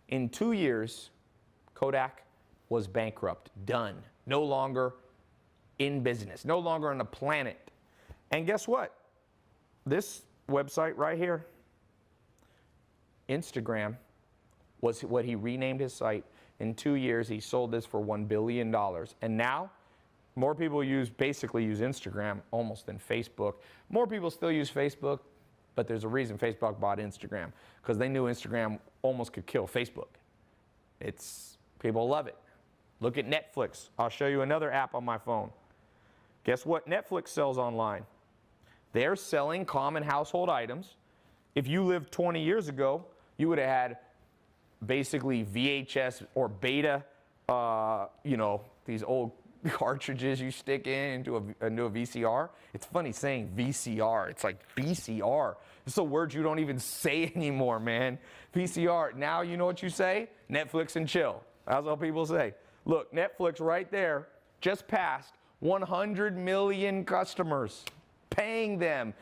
In 2 years, Kodak was bankrupt, done, no longer in business, no longer on the planet. And guess what? This website right here, Instagram, was what he renamed his site. In 2 years, he sold this for $1 billion. And now, more people basically use Instagram almost than Facebook. More people still use Facebook, but there's a reason Facebook bought Instagram, because they knew Instagram almost could kill Facebook. People love it. Look at Netflix. I'll show you another app on my phone. Guess what Netflix sells online? They're selling common household items. If you lived 20 years ago, you would have had basically VHS or beta, these old cartridges you stick into a VCR. It's funny saying VCR. It's like VCR. It's a word you don't even say anymore, man. VCR. Now you know what you say? Netflix and chill. That's what people say. Look, Netflix right there just passed 100 million customers, paying them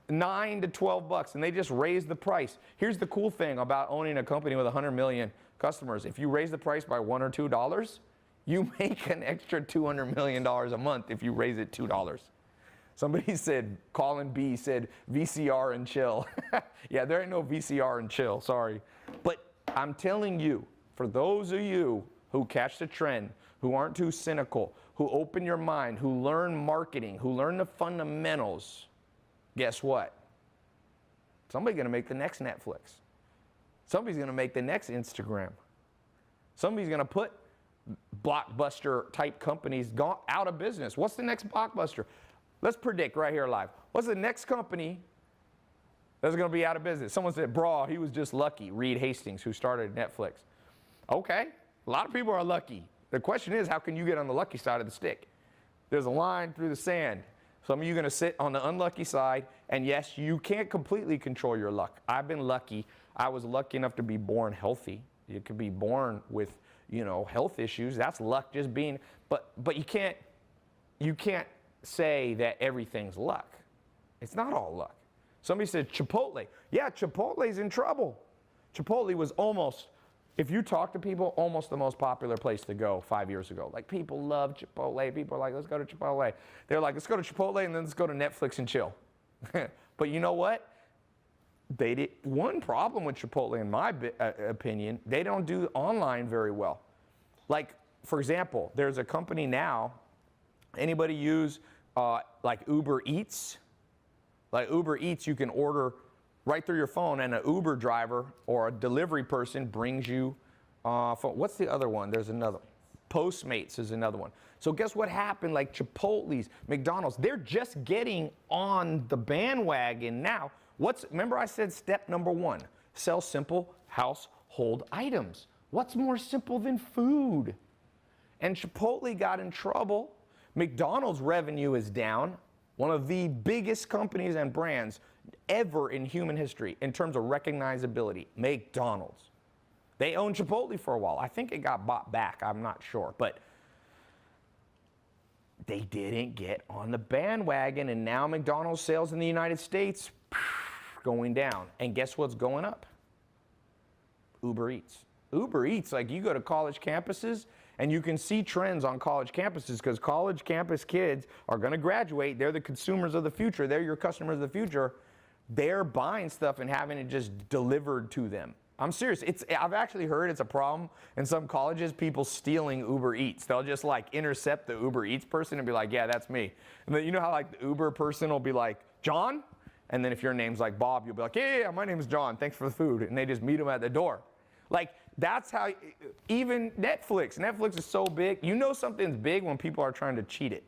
$9 to $12, and they just raised the price. Here's the cool thing about owning a company with 100 million customers. If you raise the price by $1 or $2, you make an extra $200 million a month if you raise it $2. Somebody said, Colin B said, VCR and chill. Yeah, there ain't no VCR and chill, sorry. But I'm telling you, for those of you who catch the trend, who aren't too cynical, who open your mind, who learn marketing, who learn the fundamentals, guess what? Somebody's going to make the next Netflix. Somebody's going to make the next Instagram. Somebody's going to put blockbuster type companies out of business. What's the next blockbuster? Let's predict right here live. What's the next company that's going to be out of business? Someone said, he was just lucky. Reed Hastings, who started Netflix. Okay, a lot of people are lucky. The question is, how can you get on the lucky side of the stick? There's a line through the sand. Some of you are going to sit on the unlucky side, and yes, you can't completely control your luck. I've been lucky. I was lucky enough to be born healthy. You could be born with, health issues. That's luck just being, but you can't say that everything's luck. It's not all luck. Somebody said Chipotle. Yeah, Chipotle's in trouble. Chipotle was almost, if you talk to people, almost the most popular place to go 5 years ago. Like, people love Chipotle. People are like, let's go to Chipotle. They're like, let's go to Chipotle and then let's go to Netflix and chill. But you know what? One problem with Chipotle, in my opinion, they don't do online very well. Like, for example, there's a company now, anybody use like Uber Eats? Like Uber Eats, you can order right through your phone, and an Uber driver or a delivery person brings you, what's the other one? There's another. Postmates is another one. So guess what happened? Like Chipotle's, McDonald's, they're just getting on the bandwagon now. Remember I said step number 1, sell simple household items. What's more simple than food? And Chipotle got in trouble. McDonald's revenue is down, one of the biggest companies and brands ever in human history in terms of recognizability, McDonald's. They owned Chipotle for a while. I think it got bought back, I'm not sure, but they didn't get on the bandwagon, and now McDonald's sales in the United States going down. And guess what's going up? Uber Eats. Uber Eats, like you go to college campuses and you can see trends on college campuses because college campus kids are going to graduate. They're the consumers of the future. They're your customers of the future. They're buying stuff and having it just delivered to them. I'm serious. I've actually heard it's a problem in some colleges, people stealing Uber Eats. They'll just like intercept the Uber Eats person and be like, yeah, that's me. And then you know how like the Uber person will be like, John? And then if your name's like Bob, you'll be like, yeah, my name is John. Thanks for the food. And they just meet them at the door. Like, that's how, even Netflix is so big. You know something's big when people are trying to cheat it.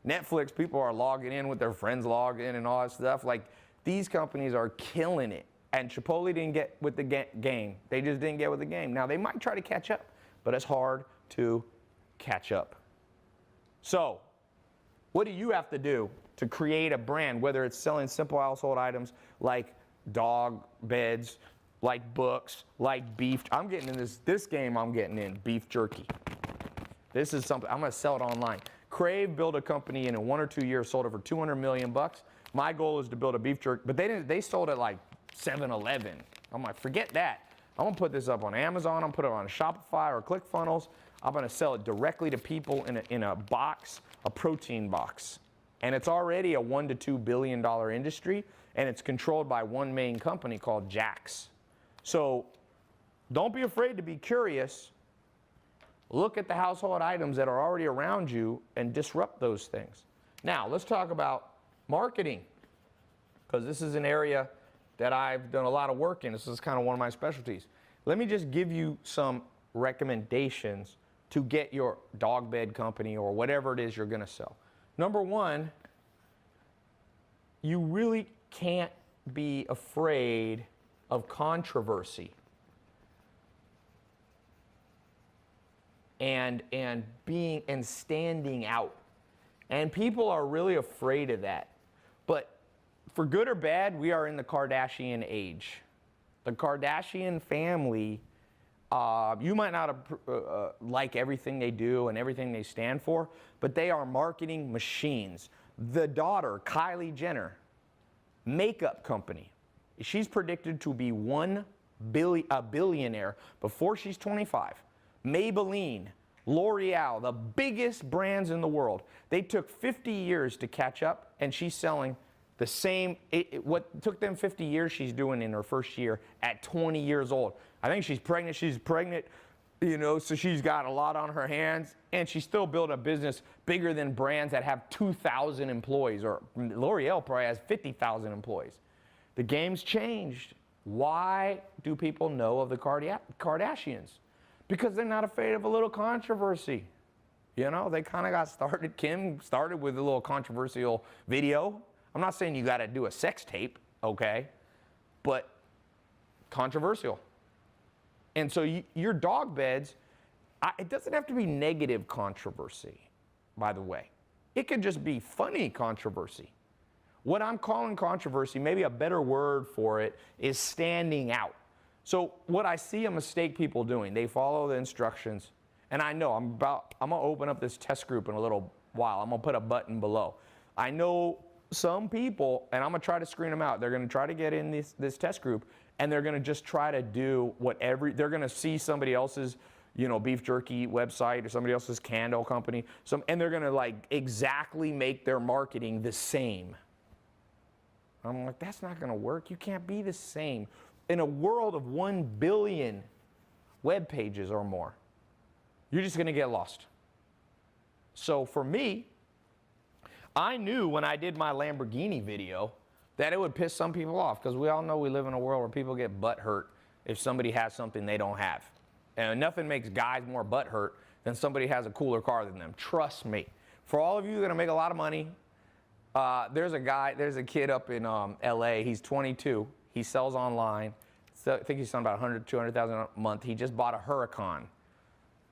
Netflix, people are logging in with their friends logged in and all that stuff. Like, these companies are killing it. And Chipotle didn't get with the game. They just didn't get with the game. Now, they might try to catch up, but it's hard to catch up. So, what do you have to do to create a brand, whether it's selling simple household items like dog beds, like books, like beef? I'm getting in this game I'm getting in, beef jerky. This is something, I'm gonna sell it online. Crave built a company and in 1 or 2 years sold it for $200 million. My goal is to build a beef jerky, but they sold it like 7-Eleven. I'm like, forget that. I'm gonna put this up on Amazon, I'm gonna put it on Shopify or ClickFunnels. I'm gonna sell it directly to people in a box, a protein box. And it's already a $1 to $2 billion industry, and it's controlled by one main company called Jax. So don't be afraid to be curious. Look at the household items that are already around you and disrupt those things. Now, let's talk about marketing, because this is an area that I've done a lot of work in. This is kind of one of my specialties. Let me just give you some recommendations to get your dog bed company or whatever it is you're going to sell. Number 1, you really can't be afraid of controversy and standing out. And people are really afraid of that. But for good or bad, we are in the Kardashian age. The Kardashian family, you might not like everything they do and everything they stand for, but they are marketing machines. The daughter, Kylie Jenner, makeup company. She's predicted to be a billionaire before she's 25. Maybelline, L'Oreal, the biggest brands in the world. They took 50 years to catch up, and she's selling the same, what took them 50 years, she's doing in her first year at 20 years old. I think she's pregnant, you know, so she's got a lot on her hands, and she's still built a business bigger than brands that have 2,000 employees, or L'Oreal probably has 50,000 employees. The game's changed. Why do people know of the Kardashians? Because they're not afraid of a little controversy. You know, they kind of got started. Kim started with a little controversial video. I'm not saying you got to do a sex tape, okay? But controversial. And so your dog beds, it doesn't have to be negative controversy, by the way. It could just be funny controversy. What I'm calling controversy, maybe a better word for it, is standing out. So what I see a mistake people doing, they follow the instructions, and I know I'm gonna open up this test group in a little while. I'm gonna put a button below. I know some people, and I'm gonna try to screen them out. They're gonna try to get in this test group, and they're gonna just try to do they're gonna see somebody else's, you know, beef jerky website or somebody else's candle company, and they're gonna like exactly make their marketing the same. I'm like, that's not gonna work. You can't be the same. In a world of 1 billion web pages or more, you're just gonna get lost. So for me, I knew when I did my Lamborghini video that it would piss some people off, because we all know we live in a world where people get butt hurt if somebody has something they don't have. And nothing makes guys more butt hurt than somebody has a cooler car than them. Trust me. For all of you that are make a lot of money, there's a kid up in LA. He's 22. He sells online. So I think he's selling about 100, 200,000 a month. He just bought a Huracan.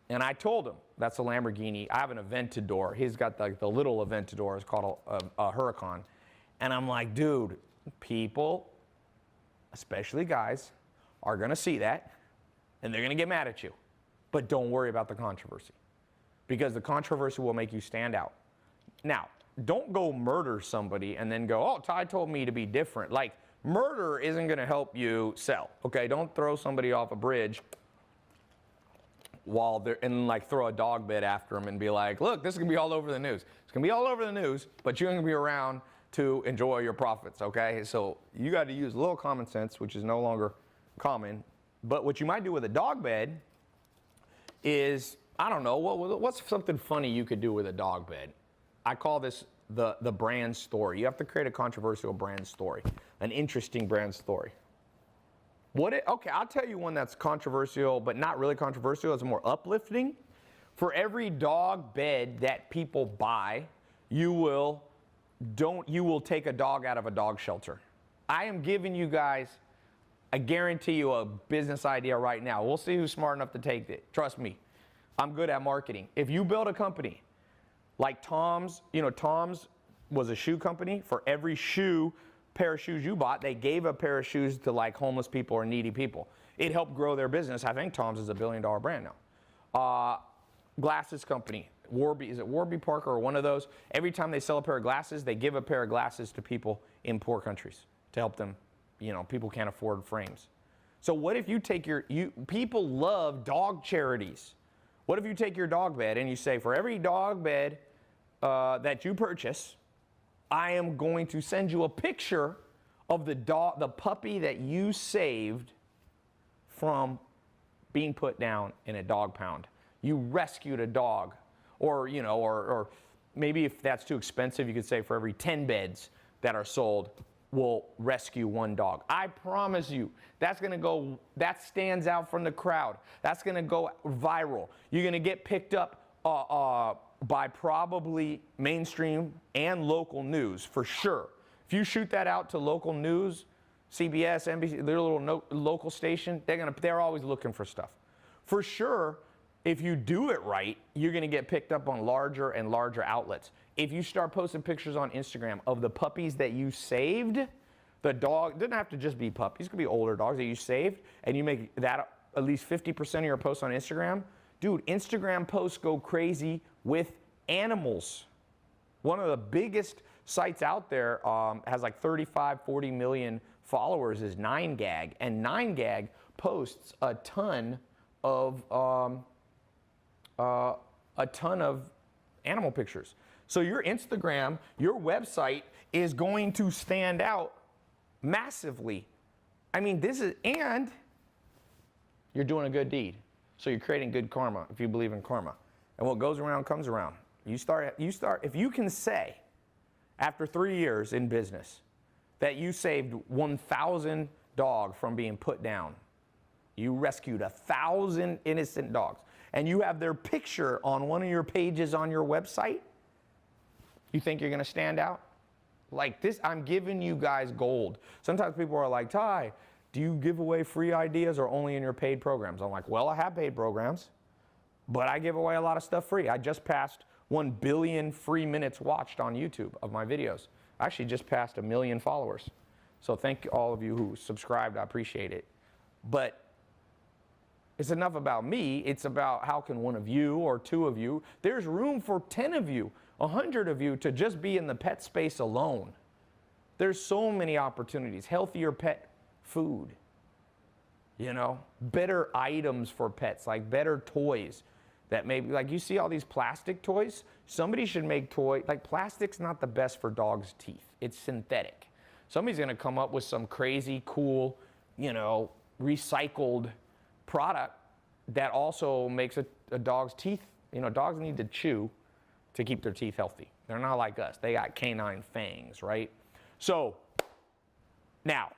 And I told him, that's a Lamborghini. I have an Aventador. He's got the little Aventador. It's called a Huracan. And I'm like, dude, people, especially guys, are going to see that, and they're going to get mad at you. But don't worry about the controversy, because the controversy will make you stand out. Now, don't go murder somebody and then go, oh, Tai told me to be different. Like, murder isn't going to help you sell, okay? Don't throw somebody off a bridge while they're, and like throw a dog bed after them and be like, look, this is going to be all over the news. It's going to be all over the news, but you're going to be around to enjoy your profits, okay? So you got to use a little common sense, which is no longer common. But what you might do with a dog bed is, I don't know, what's something funny you could do with a dog bed? I call this the brand story. You have to create a controversial brand story, an interesting brand story. Okay, I'll tell you one that's controversial, but not really controversial. It's more uplifting. For every dog bed that people buy, you will take a dog out of a dog shelter. I am giving you guys, I guarantee you, a business idea right now. We'll see who's smart enough to take it. Trust me, I'm good at marketing. If you build a company like Tom's, Tom's was a shoe company. For every pair of shoes you bought, they gave a pair of shoes to like homeless people or needy people. It helped grow their business. I think Tom's is a $1 billion brand now. Glasses company, is it Warby Parker or one of those? Every time they sell a pair of glasses, they give a pair of glasses to people in poor countries to help them. People can't afford frames. So what if you take people love dog charities. What if you take your dog bed and you say, for every dog bed that you purchase, I am going to send you a picture of the puppy that you saved from being put down in a dog pound. You rescued a dog. Or maybe if that's too expensive, you could say for every 10 beds that are sold, we'll rescue one dog. I promise you, that stands out from the crowd. That's gonna go viral. You're gonna get picked up by probably mainstream and local news, for sure. If you shoot that out to local news, CBS, NBC, their little local station, they're always looking for stuff. For sure, if you do it right, you're gonna get picked up on larger and larger outlets. If you start posting pictures on Instagram of the puppies that you saved, the dog, doesn't have to just be puppies, it could be older dogs that you saved, and you make that at least 50% of your posts on Instagram, dude, Instagram posts go crazy with animals. One of the biggest sites out there has like 35, 40 million followers is 9gag, and 9gag posts a ton of animal pictures. So your Instagram, your website is going to stand out massively. I mean, and you're doing a good deed. So you're creating good karma if you believe in karma. And what goes around comes around. If you can say, after 3 years in business, that you saved 1,000 dogs from being put down, you rescued 1,000 innocent dogs, and you have their picture on one of your pages on your website, you think you're gonna stand out? Like this, I'm giving you guys gold. Sometimes people are like, Tai, do you give away free ideas or only in your paid programs? I'm like, well, I have paid programs, but I give away a lot of stuff free. I just passed 1 billion free minutes watched on YouTube of my videos. I actually just passed 1 million followers. So thank all of you who subscribed, I appreciate it. But it's enough about me, it's about how can one of you or 2 of you, there's room for 10 of you, 100 of you to just be in the pet space alone. There's so many opportunities, healthier pet food, better items for pets, like better toys that maybe, like you see all these plastic toys, somebody should make toys, like plastic's not the best for dogs' teeth, it's synthetic. Somebody's gonna come up with some crazy, cool, recycled product that also makes a dog's teeth, dogs need to chew to keep their teeth healthy. They're not like us. They got canine fangs, right? So Now,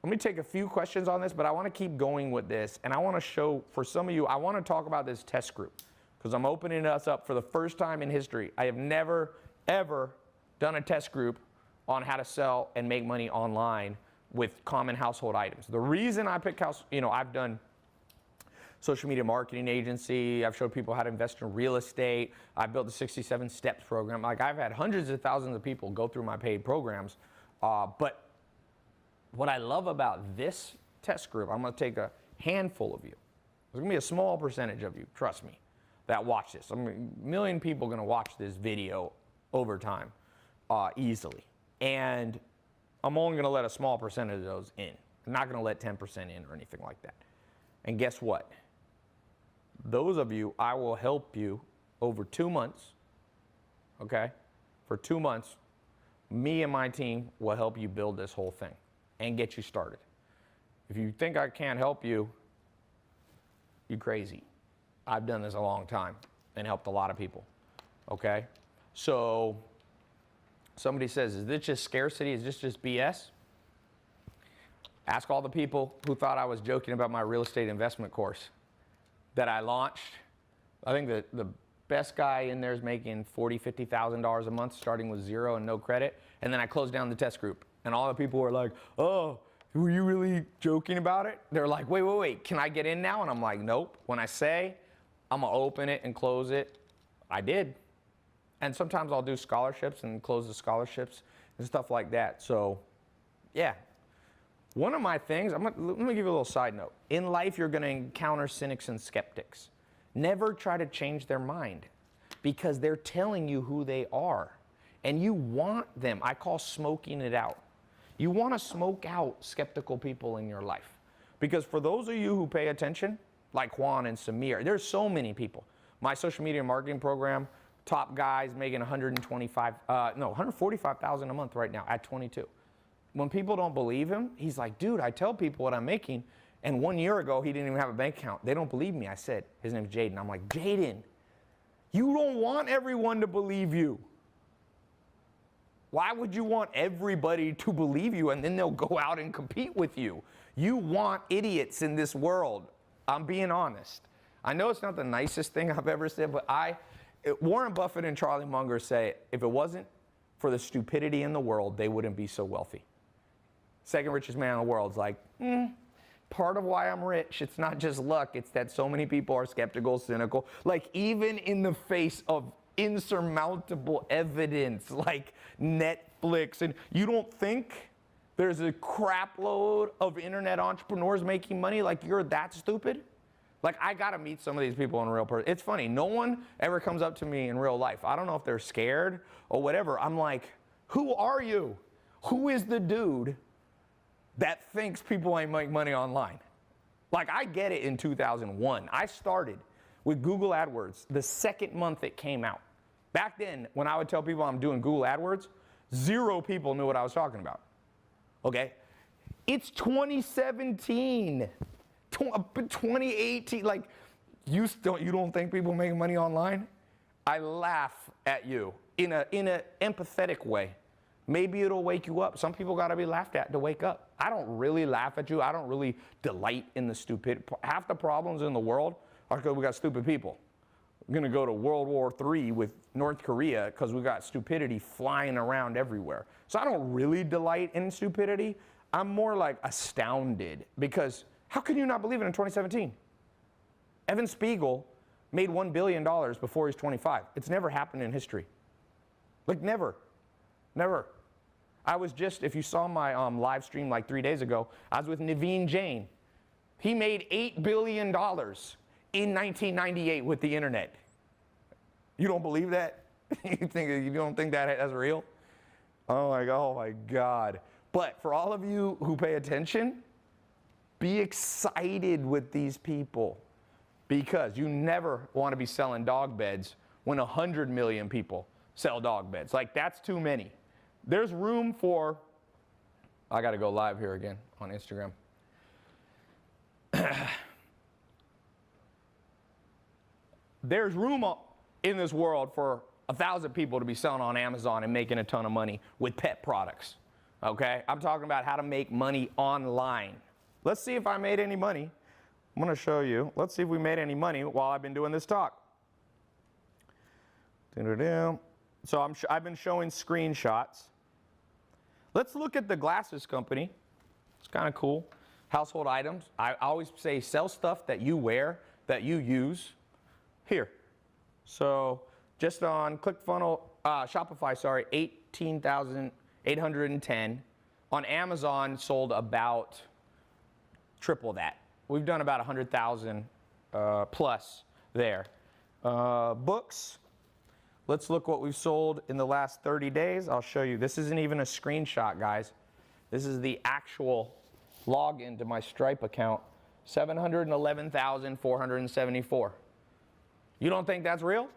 let me take a few questions on this, but I want to keep going with this. And I want to show, for some of you, I want to talk about this test group because I'm opening us up for the first time in history. I have never, ever done a test group on how to sell and make money online with common household items. The reason I pick I've done social media marketing agency, I've showed people how to invest in real estate, I've built the 67 steps program. Like, I've had hundreds of thousands of people go through my paid programs. But what I love about this test group, I'm going to take a handful of you. There's going to be a small percentage of you, trust me, that watch this. I mean, a million people are going to watch this video over time easily. And I'm only going to let a small percentage of those in. I'm not going to let 10% in or anything like that. And guess what? Those of you, I will help you over 2 months, okay? For 2 months, me and my team will help you build this whole thing and get you started. If you think I can't help you, you're crazy. I've done this a long time and helped a lot of people, okay? So somebody says, is this just scarcity? Is this just BS? Ask all the people who thought I was joking about my real estate investment course that I launched. I think the best guy in there is making $40,000, $50,000 a month starting with zero and no credit. And then I closed down the test group. And all the people were like, oh, were you really joking about it? They're like, wait, can I get in now? And I'm like, nope. When I say I'm gonna open it and close it, I did. And sometimes I'll do scholarships and close the scholarships and stuff like that. So yeah. One of my things, let me give you a little side note. In life, you're going to encounter cynics and skeptics. Never try to change their mind because they're telling you who they are. And you want them. I call smoking it out. You want to smoke out skeptical people in your life. Because for those of you who pay attention, like Juan and Samir, there's so many people. My social media marketing program, top guys making $145,000 a month right now at 22. When people don't believe him, he's like, dude, I tell people what I'm making. And 1 year ago, he didn't even have a bank account. They don't believe me. I said, his name's Jaden. I'm like, Jaden, you don't want everyone to believe you. Why would you want everybody to believe you and then they'll go out and compete with you? You want idiots in this world. I'm being honest. I know it's not the nicest thing I've ever said, but Warren Buffett and Charlie Munger say, if it wasn't for the stupidity in the world, they wouldn't be so wealthy. Second richest man in the world is like, part of why I'm rich, it's not just luck, it's that so many people are skeptical, cynical. Like, even in the face of insurmountable evidence like Netflix, and you don't think there's a crap load of internet entrepreneurs making money, like you're that stupid? Like, I gotta meet some of these people in real person. It's funny, no one ever comes up to me in real life. I don't know if they're scared or whatever. I'm like, who are you? Who is the dude that thinks people ain't make money online? Like, I get it in 2001. I started with Google AdWords the second month it came out. Back then, when I would tell people I'm doing Google AdWords, 0 people knew what I was talking about. Okay? It's 2017. 2018, like, you don't think people making money online? I laugh at you in a empathetic way. Maybe it'll wake you up. Some people got to be laughed at to wake up. I don't really laugh at you. I don't really delight in the stupid. Half the problems in the world are because we got stupid people. We're going to go to World War III with North Korea because we got stupidity flying around everywhere. So I don't really delight in stupidity. I'm more like astounded because how can you not believe it in 2017? Evan Spiegel made $1 billion before he's 25. It's never happened in history. Like, never. Never. I was just, if you saw my live stream like 3 days ago, I was with Naveen Jain. He made $8 billion in 1998 with the internet. You don't believe that? You don't think that's real? Oh my God. But for all of you who pay attention, be excited with these people because you never want to be selling dog beds when 100 million people sell dog beds. Like, that's too many. There's room for, I got to go live here again on Instagram. There's room in this world for 1,000 people to be selling on Amazon and making a ton of money with pet products. okay? I'm talking about how to make money online. Let's see if I made any money. I'm gonna show you. Let's see if we made any money while I've been doing this talk. So I've been showing screenshots. Let's look at the glasses company. It's kind of cool. Household items. I always say sell stuff that you wear, that you use. Here. So just on ClickFunnels, Shopify, sorry, 18,810. On Amazon, sold about triple that. We've done about 100,000 plus there. Books. Let's look what we've sold in the last 30 days. I'll show you. This isn't even a screenshot, guys. This is the actual login to my Stripe account. 711,474. You don't think that's real?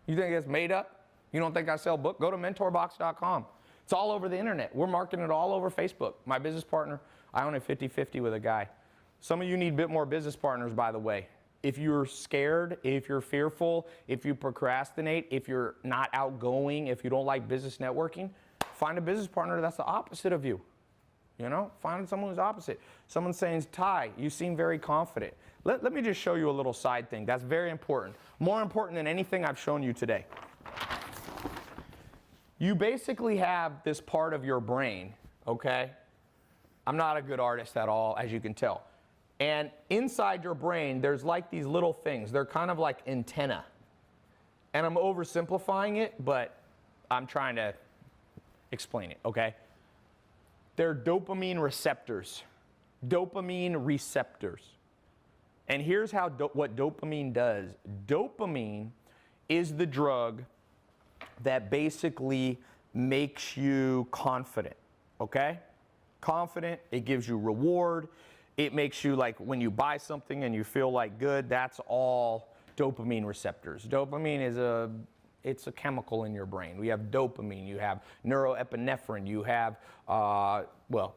You think it's made up? You don't think I sell books? Go to mentorbox.com. It's all over the internet. We're marketing it all over Facebook. My business partner, I own a 50-50 with a guy. Some of you need a bit more business partners, by the way. If you're scared, if you're fearful, if you procrastinate, if you're not outgoing, if you don't like business networking, find a business partner that's the opposite of you. You know, find someone who's opposite. Someone saying, Tai, you seem very confident. Let me just show you a little side thing. That's very important. More important than anything I've shown you today. You basically have this part of your brain, okay? I'm not a good artist at all, as you can tell. And inside your brain, there's like these little things. They're kind of like antenna. And I'm oversimplifying it, but I'm trying to explain it, okay? They're dopamine receptors. Dopamine receptors. And here's how what dopamine does. Dopamine is the drug that basically makes you confident, okay? Confident, it gives you reward. It makes you like when you buy something and you feel like good, that's all dopamine receptors. Dopamine is it's a chemical in your brain. We have dopamine, you have neuroepinephrine, you have,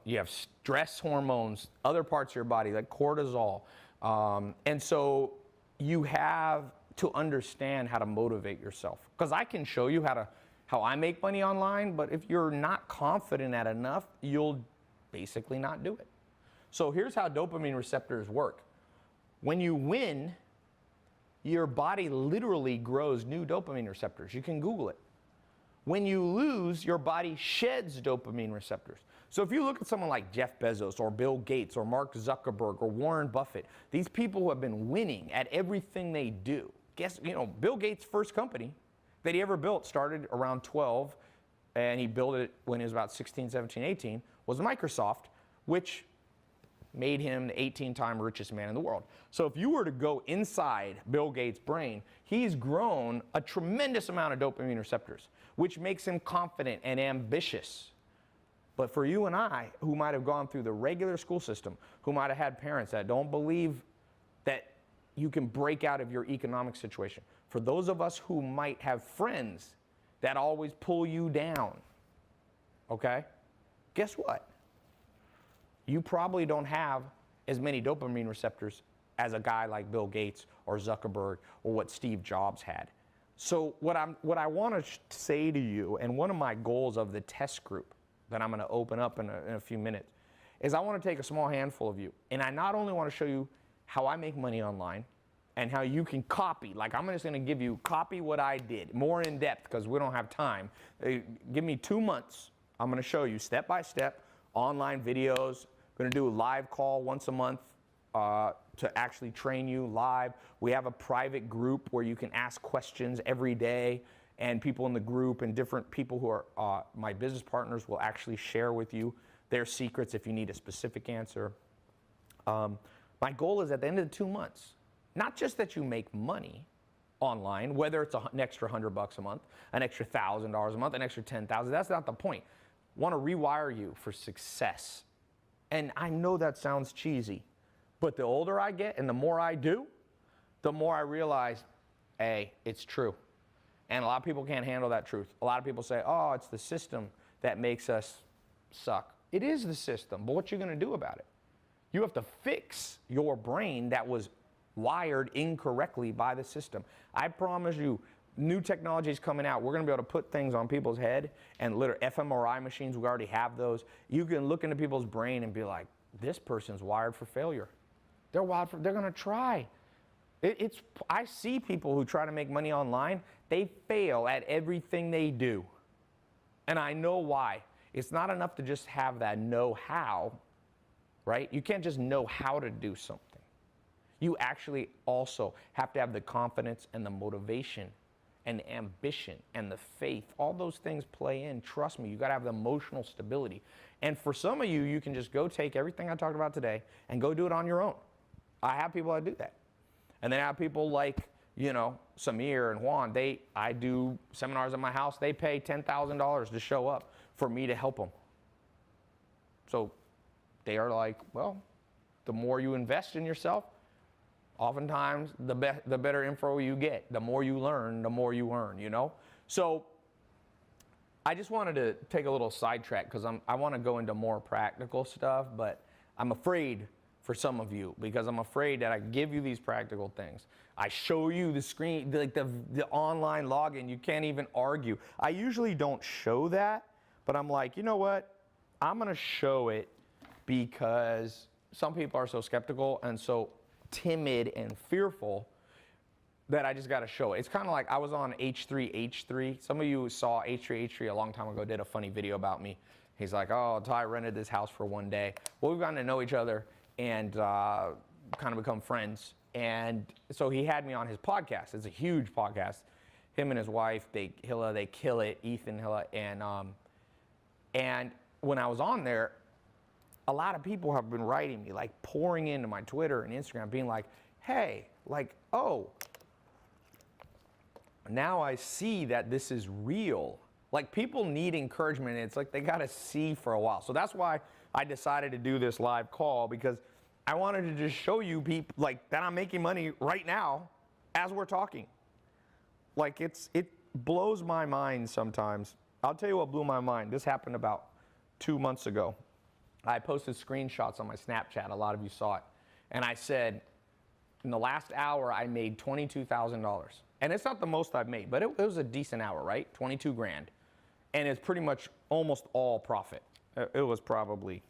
you have stress hormones, other parts of your body like cortisol. And so you have to understand how to motivate yourself. Because I can show you how I make money online, but if you're not confident at enough, you'll basically not do it. So here's how dopamine receptors work. When you win, your body literally grows new dopamine receptors. You can Google it. When you lose, your body sheds dopamine receptors. So if you look at someone like Jeff Bezos or Bill Gates or Mark Zuckerberg or Warren Buffett, these people who have been winning at everything they do. Guess, Bill Gates' first company that he ever built started around 12, and he built it when he was about 16, 17, 18, was Microsoft, which made him the 18-time richest man in the world. So if you were to go inside Bill Gates' brain, he's grown a tremendous amount of dopamine receptors, which makes him confident and ambitious. But for you and I, who might have gone through the regular school system, who might have had parents that don't believe that you can break out of your economic situation, for those of us who might have friends that always pull you down, okay, guess what? You probably don't have as many dopamine receptors as a guy like Bill Gates or Zuckerberg or what Steve Jobs had. So what I want to say to you, and one of my goals of the test group that I'm going to open up in a few minutes, is I want to take a small handful of you, and I not only want to show you how I make money online and how you can copy, like I'm just going to give you, copy what I did, more in depth because we don't have time. Give me 2 months. I'm going to show you step by step, online videos. Going to do a live call once a month to actually train you live. We have a private group where you can ask questions every day, and people in the group and different people who are my business partners will actually share with you their secrets if you need a specific answer. My goal is at the end of the 2 months, not just that you make money online, whether it's an extra $100 a month, an extra $1,000 a month, an extra $10,000. That's not the point. I want to rewire you for success. And I know that sounds cheesy, but the older I get and the more I do, the more I realize, hey, it's true. And a lot of people can't handle that truth. A lot of people say, oh, it's the system that makes us suck. It is the system, but what you going to do about it? You have to fix your brain that was wired incorrectly by the system. I promise you, new technology is coming out. We're going to be able to put things on people's head, and literally fMRI machines, we already have those. You can look into people's brain and be like, this person's wired for failure. They're going to try. I see people who try to make money online, they fail at everything they do. And I know why. It's not enough to just have that know-how, right? You can't just know how to do something. You actually also have to have the confidence and the motivation and the ambition and the faith. All those things play in. Trust me, you got to have the emotional stability. And for some of you, you can just go take everything I talked about today and go do it on your own. I have people that do that. And then I have people like, you know, Samir and Juan. I do seminars at my house. They pay $10,000 to show up for me to help them. So they are like, well, the more you invest in yourself, oftentimes the better info you get. The more you learn, the more you earn, you know? So I just wanted to take a little sidetrack because I want to go into more practical stuff, but I'm afraid for some of you because I'm afraid that I give you these practical things. I show you the screen, like the online login. You can't even argue. I usually don't show that, but I'm like, you know what? I'm going to show it because some people are so skeptical and so timid and fearful that I just got to show it. It's kind of like I was on H3H3. Some of you saw H3H3 a long time ago, did a funny video about me. He's like, oh, Tai rented this house for one day. Well, we've gotten to know each other and kind of become friends. And so he had me on his podcast. It's a huge podcast. Him and his wife, Hilla, they kill it, Ethan, Hilla. And when I was on there, a lot of people have been writing me, like pouring into my Twitter and Instagram, being like, hey, like, oh, now I see that this is real. Like, people need encouragement. It's like they got to see for a while. So that's why I decided to do this live call, because I wanted to just show you people like that I'm making money right now as we're talking. Like, it blows my mind sometimes. I'll tell you what blew my mind. This happened about 2 months ago. I posted screenshots on my Snapchat. A lot of you saw it. And I said, in the last hour, I made $22,000. And it's not the most I've made, but it was a decent hour, right? 22 grand. And it's pretty much almost all profit. It was probably,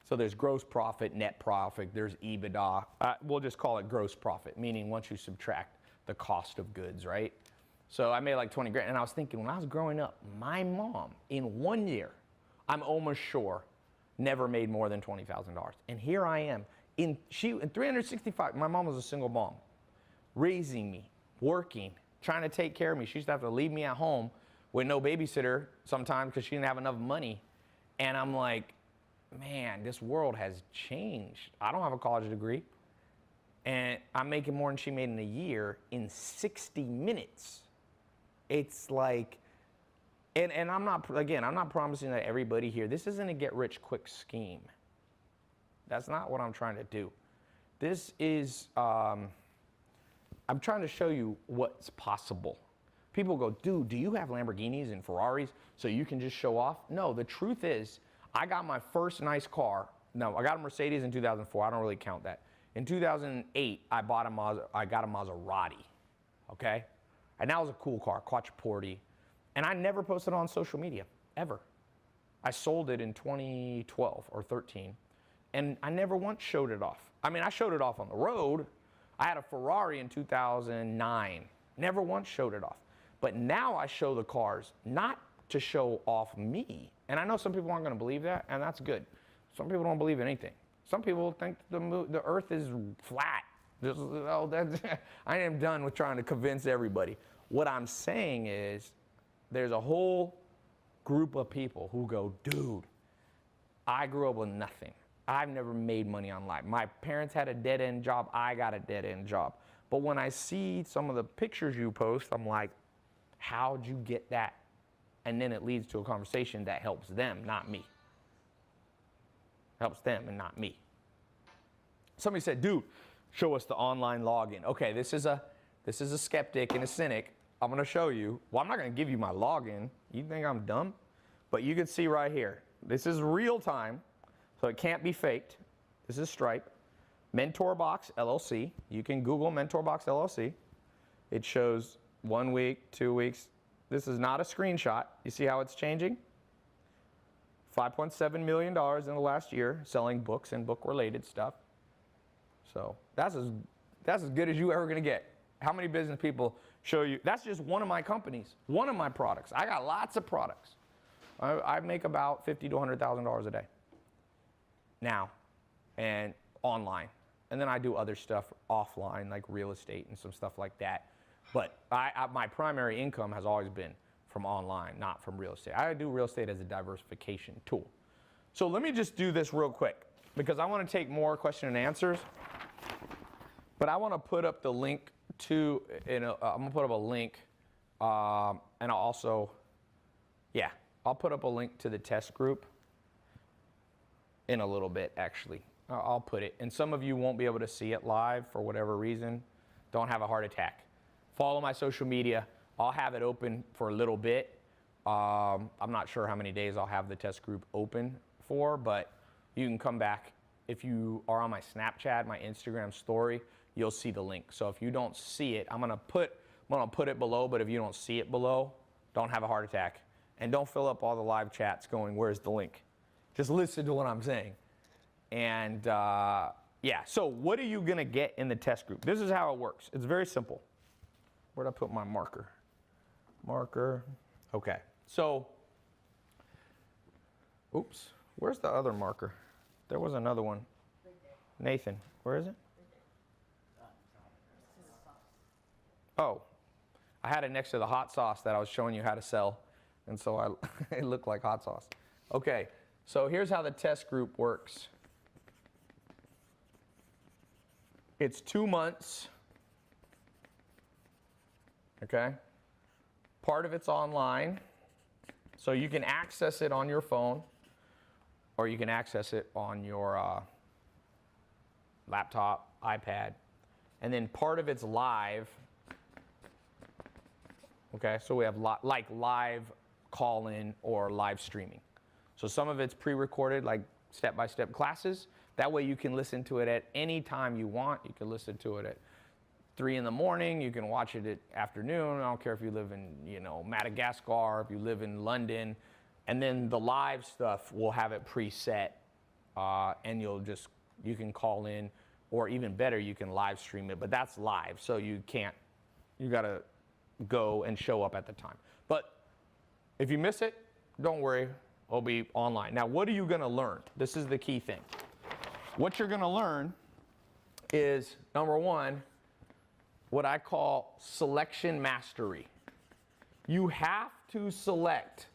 so there's gross profit, net profit, there's EBITDA. We'll just call it gross profit, meaning once you subtract the cost of goods, right? So I made like 20 grand. And I was thinking, when I was growing up, my mom, in 1 year, I'm almost sure, never made more than $20,000. And here I am, in 365, my mom was a single mom, raising me, working, trying to take care of me. She used to have to leave me at home with no babysitter sometimes because she didn't have enough money. And I'm like, man, this world has changed. I don't have a college degree. And I'm making more than she made in a year in 60 minutes. It's like, and I'm not promising that everybody here, this isn't a get rich quick scheme. That's not what I'm trying to do. This is, I'm trying to show you what's possible. People go, dude, do you have Lamborghinis and Ferraris so you can just show off? No, the truth is, I got my first nice car. No, I got a Mercedes in 2004. I don't really count that. In 2008, I got a Maserati, okay? And that was a cool car, Quattroporte. And I never posted it on social media, ever. I sold it in 2012 or 13, and I never once showed it off. I mean, I showed it off on the road. I had a Ferrari in 2009. Never once showed it off. But now I show the cars not to show off me. And I know some people aren't going to believe that, and that's good. Some people don't believe anything. Some people think the earth is flat. I am done with trying to convince everybody. What I'm saying is there's a whole group of people who go, dude, I grew up with nothing. I've never made money online. My parents had a dead-end job. I got a dead-end job. But when I see some of the pictures you post, I'm like, how'd you get that? And then it leads to a conversation that helps them, not me. Helps them and not me. Somebody said, dude, show us the online login. Okay, this is a skeptic and a cynic. I'm going to show you. Well, I'm not going to give you my login. You think I'm dumb? But you can see right here. This is real time, so it can't be faked. This is Stripe. MentorBox LLC. You can Google MentorBox LLC. It shows 1 week, 2 weeks. This is not a screenshot. You see how it's changing? $5.7 million in the last year selling books and book-related stuff. So that's as good as you ever going to get. How many business people show you? That's just one of my companies, one of my products. I got lots of products. I make about $50,000 to $100,000 a day now and online. And then I do other stuff offline, like real estate and some stuff like that. But my primary income has always been from online, not from real estate. I do real estate as a diversification tool. So let me just do this real quick because I want to take more question and answers. But I want to put up the link to, I'm going to put up a link and I'll also, I'll put up a link to the test group in a little bit, actually. I'll put it. And some of you won't be able to see it live for whatever reason. Don't have a heart attack. Follow my social media. I'll have it open for a little bit. I'm not sure how many days I'll have the test group open for, but you can come back. If you are on my Snapchat, my Instagram story, you'll see the link. So if you don't see it, I'm gonna put it below, but if you don't see it below, don't have a heart attack. And don't fill up all the live chats going, where's the link? Just listen to what I'm saying. And so what are you gonna get in the test group? This is how it works. It's very simple. Where'd I put my marker? Okay. So, oops, where's the other marker? There was another one. Nathan, where is it? Oh, I had it next to the hot sauce that I was showing you how to sell. And so it looked like hot sauce. Okay, so here's how the test group works. It's 2 months. Okay? Part of it's online. So you can access it on your phone or you can access it on your laptop, iPad. And then part of it's live. Okay, so we have like live call-in or live streaming. So some of it's pre-recorded, like step-by-step classes. That way you can listen to it at any time you want. You can listen to it at 3 in the morning. You can watch it at afternoon. I don't care if you live in, Madagascar, if you live in London. And then the live stuff, we'll have it preset, and you can call in, or even better, you can live stream it. But that's live, so you gotta go and show up at the time. But if you miss it, don't worry, it'll be online. Now, what are you gonna learn? This is the key thing. What you're gonna learn is, number one, what I call selection mastery. You have to select.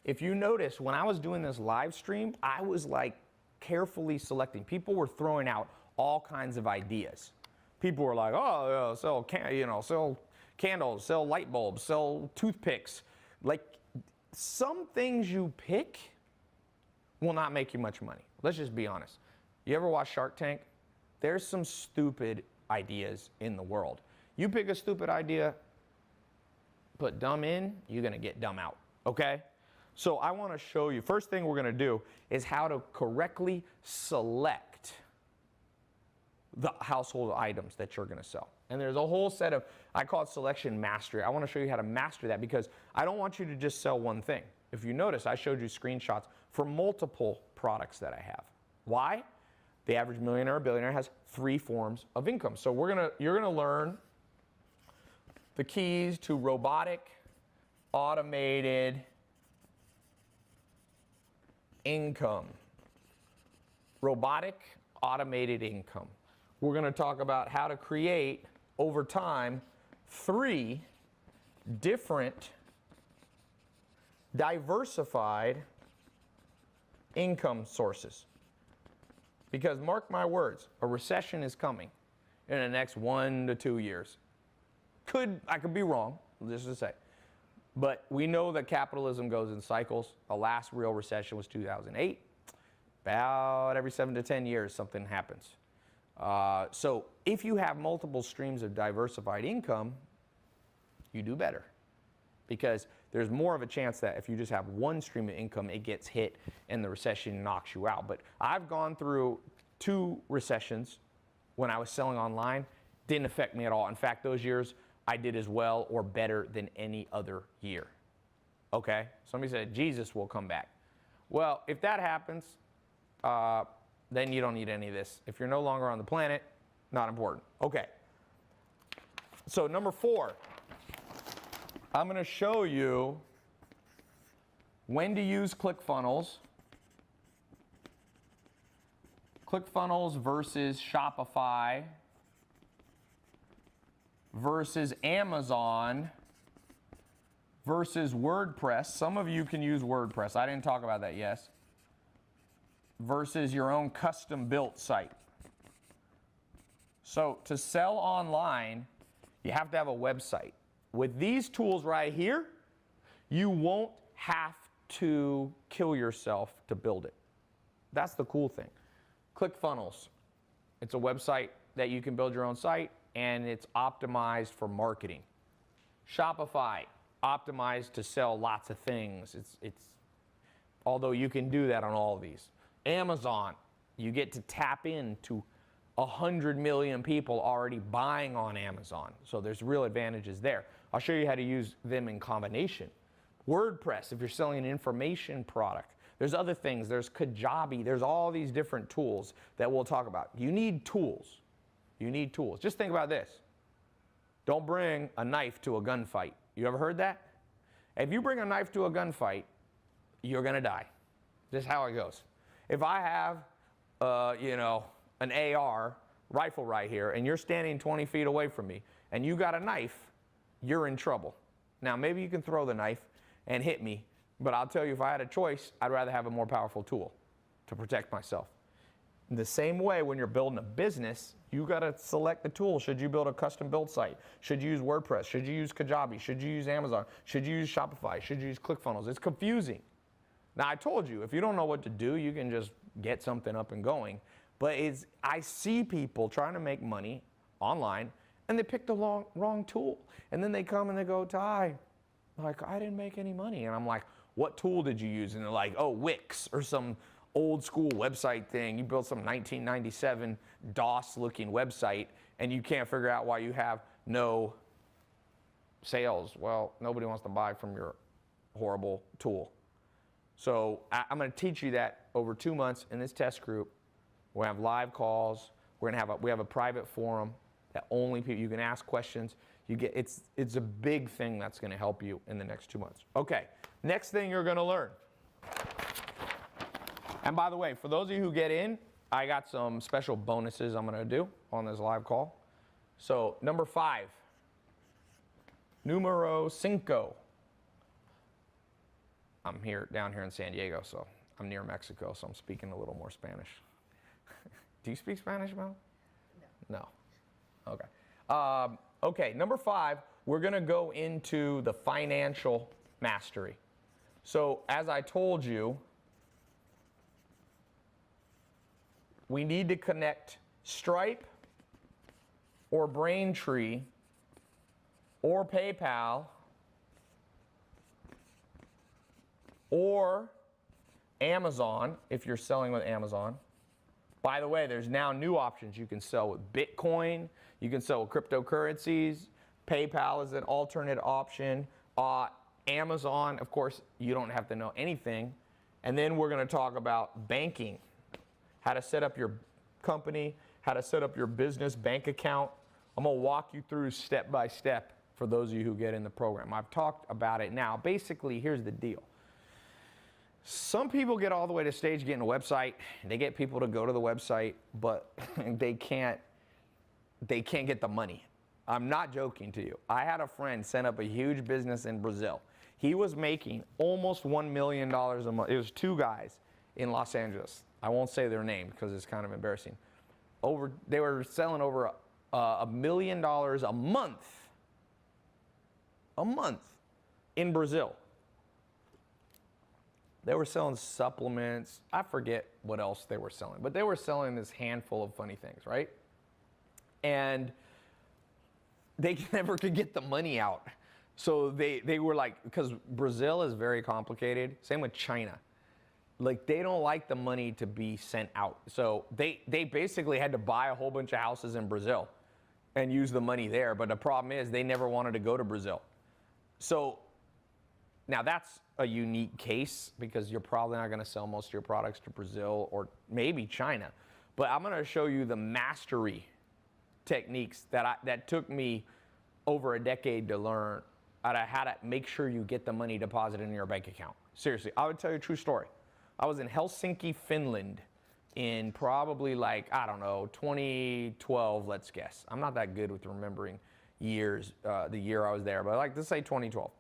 If you notice, when I was doing this live stream, I was like carefully selecting. People were throwing out all kinds of ideas. People were like, oh, sell candles, sell light bulbs, sell toothpicks. Like, some things you pick will not make you much money. Let's just be honest. You ever watch Shark Tank? There's some stupid ideas in the world. You pick a stupid idea, put dumb in, you're gonna get dumb out, okay? So I wanna show you, first thing we're gonna do is how to correctly select the household items that you're gonna sell. And there's a whole set of, I call it selection mastery. I wanna show you how to master that because I don't want you to just sell one thing. If you notice, I showed you screenshots for multiple products that I have. Why? The average millionaire or billionaire has 3 forms of income. So you're gonna learn the keys to robotic, automated income. Robotic, automated income. We're gonna talk about how to create, over time, 3 different diversified income sources. Because mark my words, a recession is coming in the next 1 to 2 years. I could be wrong, just to say. But we know that capitalism goes in cycles. The last real recession was 2008. About every 7 to 10 years, something happens. So if you have multiple streams of diversified income, you do better. Because there's more of a chance that if you just have one stream of income, it gets hit and the recession knocks you out. But I've gone through 2 recessions when I was selling online. Didn't affect me at all. In fact, those years, I did as well or better than any other year. Okay? Somebody said, Jesus will come back. Well, if that happens, then you don't need any of this. If you're no longer on the planet, not important. Okay. So number 4, I'm going to show you when to use ClickFunnels. ClickFunnels versus Shopify versus Amazon versus WordPress. Some of you can use WordPress. I didn't talk about that yet. Versus your own custom built site. So to sell online, you have to have a website. With these tools right here, you won't have to kill yourself to build it. That's the cool thing. ClickFunnels. It's a website that you can build your own site, and it's optimized for marketing. Shopify, optimized to sell lots of things. Although you can do that on all of these. Amazon, you get to tap into 100 million people already buying on Amazon. So there's real advantages there. I'll show you how to use them in combination. WordPress, if you're selling an information product. There's other things. There's Kajabi. There's all these different tools that we'll talk about. You need tools. You need tools. Just think about this. Don't bring a knife to a gunfight. You ever heard that? If you bring a knife to a gunfight, you're going to die. This is how it goes. If I have, an AR rifle right here, and you're standing 20 feet away from me, and you got a knife, you're in trouble. Now, maybe you can throw the knife and hit me, but I'll tell you, if I had a choice, I'd rather have a more powerful tool to protect myself. In the same way, when you're building a business, you got to select the tool. Should you build a custom build site? Should you use WordPress? Should you use Kajabi? Should you use Amazon? Should you use Shopify? Should you use ClickFunnels? It's confusing. Now, I told you, if you don't know what to do, you can just get something up and going. But I see people trying to make money online, and they pick the wrong tool. And then they come and they go, Tai, like, I didn't make any money. And I'm like, what tool did you use? And they're like, oh, Wix or some old school website thing. You built some 1997 DOS-looking website, and you can't figure out why you have no sales. Well, nobody wants to buy from your horrible tool. So I'm going to teach you that over 2 months in this test group. We're going to have live calls. We have a private forum that only people, you can ask questions. It's a big thing that's going to help you in the next 2 months. Okay, next thing you're going to learn. And by the way, for those of you who get in, I got some special bonuses I'm going to do on this live call. So number 5, numero 5. I'm down here in San Diego, so I'm near Mexico, so I'm speaking a little more Spanish. Do you speak Spanish, Mel? No. No. Okay. Okay, number 5, we're going to go into the financial mastery. So as I told you, we need to connect Stripe or Braintree or PayPal or Amazon if you're selling with Amazon. By the way, there's now new options. You can sell with Bitcoin. You can sell with cryptocurrencies. PayPal is an alternate option. Amazon, of course, you don't have to know anything. And then we're going to talk about banking, how to set up your company, how to set up your business bank account. I'm going to walk you through step by step for those of you who get in the program. I've talked about it now. Basically, here's the deal. Some people get all the way to stage getting a website. They get people to go to the website, but they can't get the money. I'm not joking to you. I had a friend set up a huge business in Brazil. He was making almost $1 million a month. It was 2 guys in Los Angeles. I won't say their name because it's kind of embarrassing. They were selling over $1 million a month. A month in Brazil. They were selling supplements. I forget what else they were selling, but they were selling this handful of funny things, right? And they never could get the money out. So they were like, because Brazil is very complicated. Same with China. Like, they don't like the money to be sent out. So they basically had to buy a whole bunch of houses in Brazil and use the money there. But the problem is they never wanted to go to Brazil. So now that's a unique case because you're probably not going to sell most of your products to Brazil or maybe China. But I'm going to show you the mastery techniques that took me over a decade to learn how to make sure you get the money deposited in your bank account. Seriously, I would tell you a true story. I was in Helsinki, Finland in probably like, I don't know, 2012, let's guess. I'm not that good with remembering years, the year I was there, but like, let's say 2012.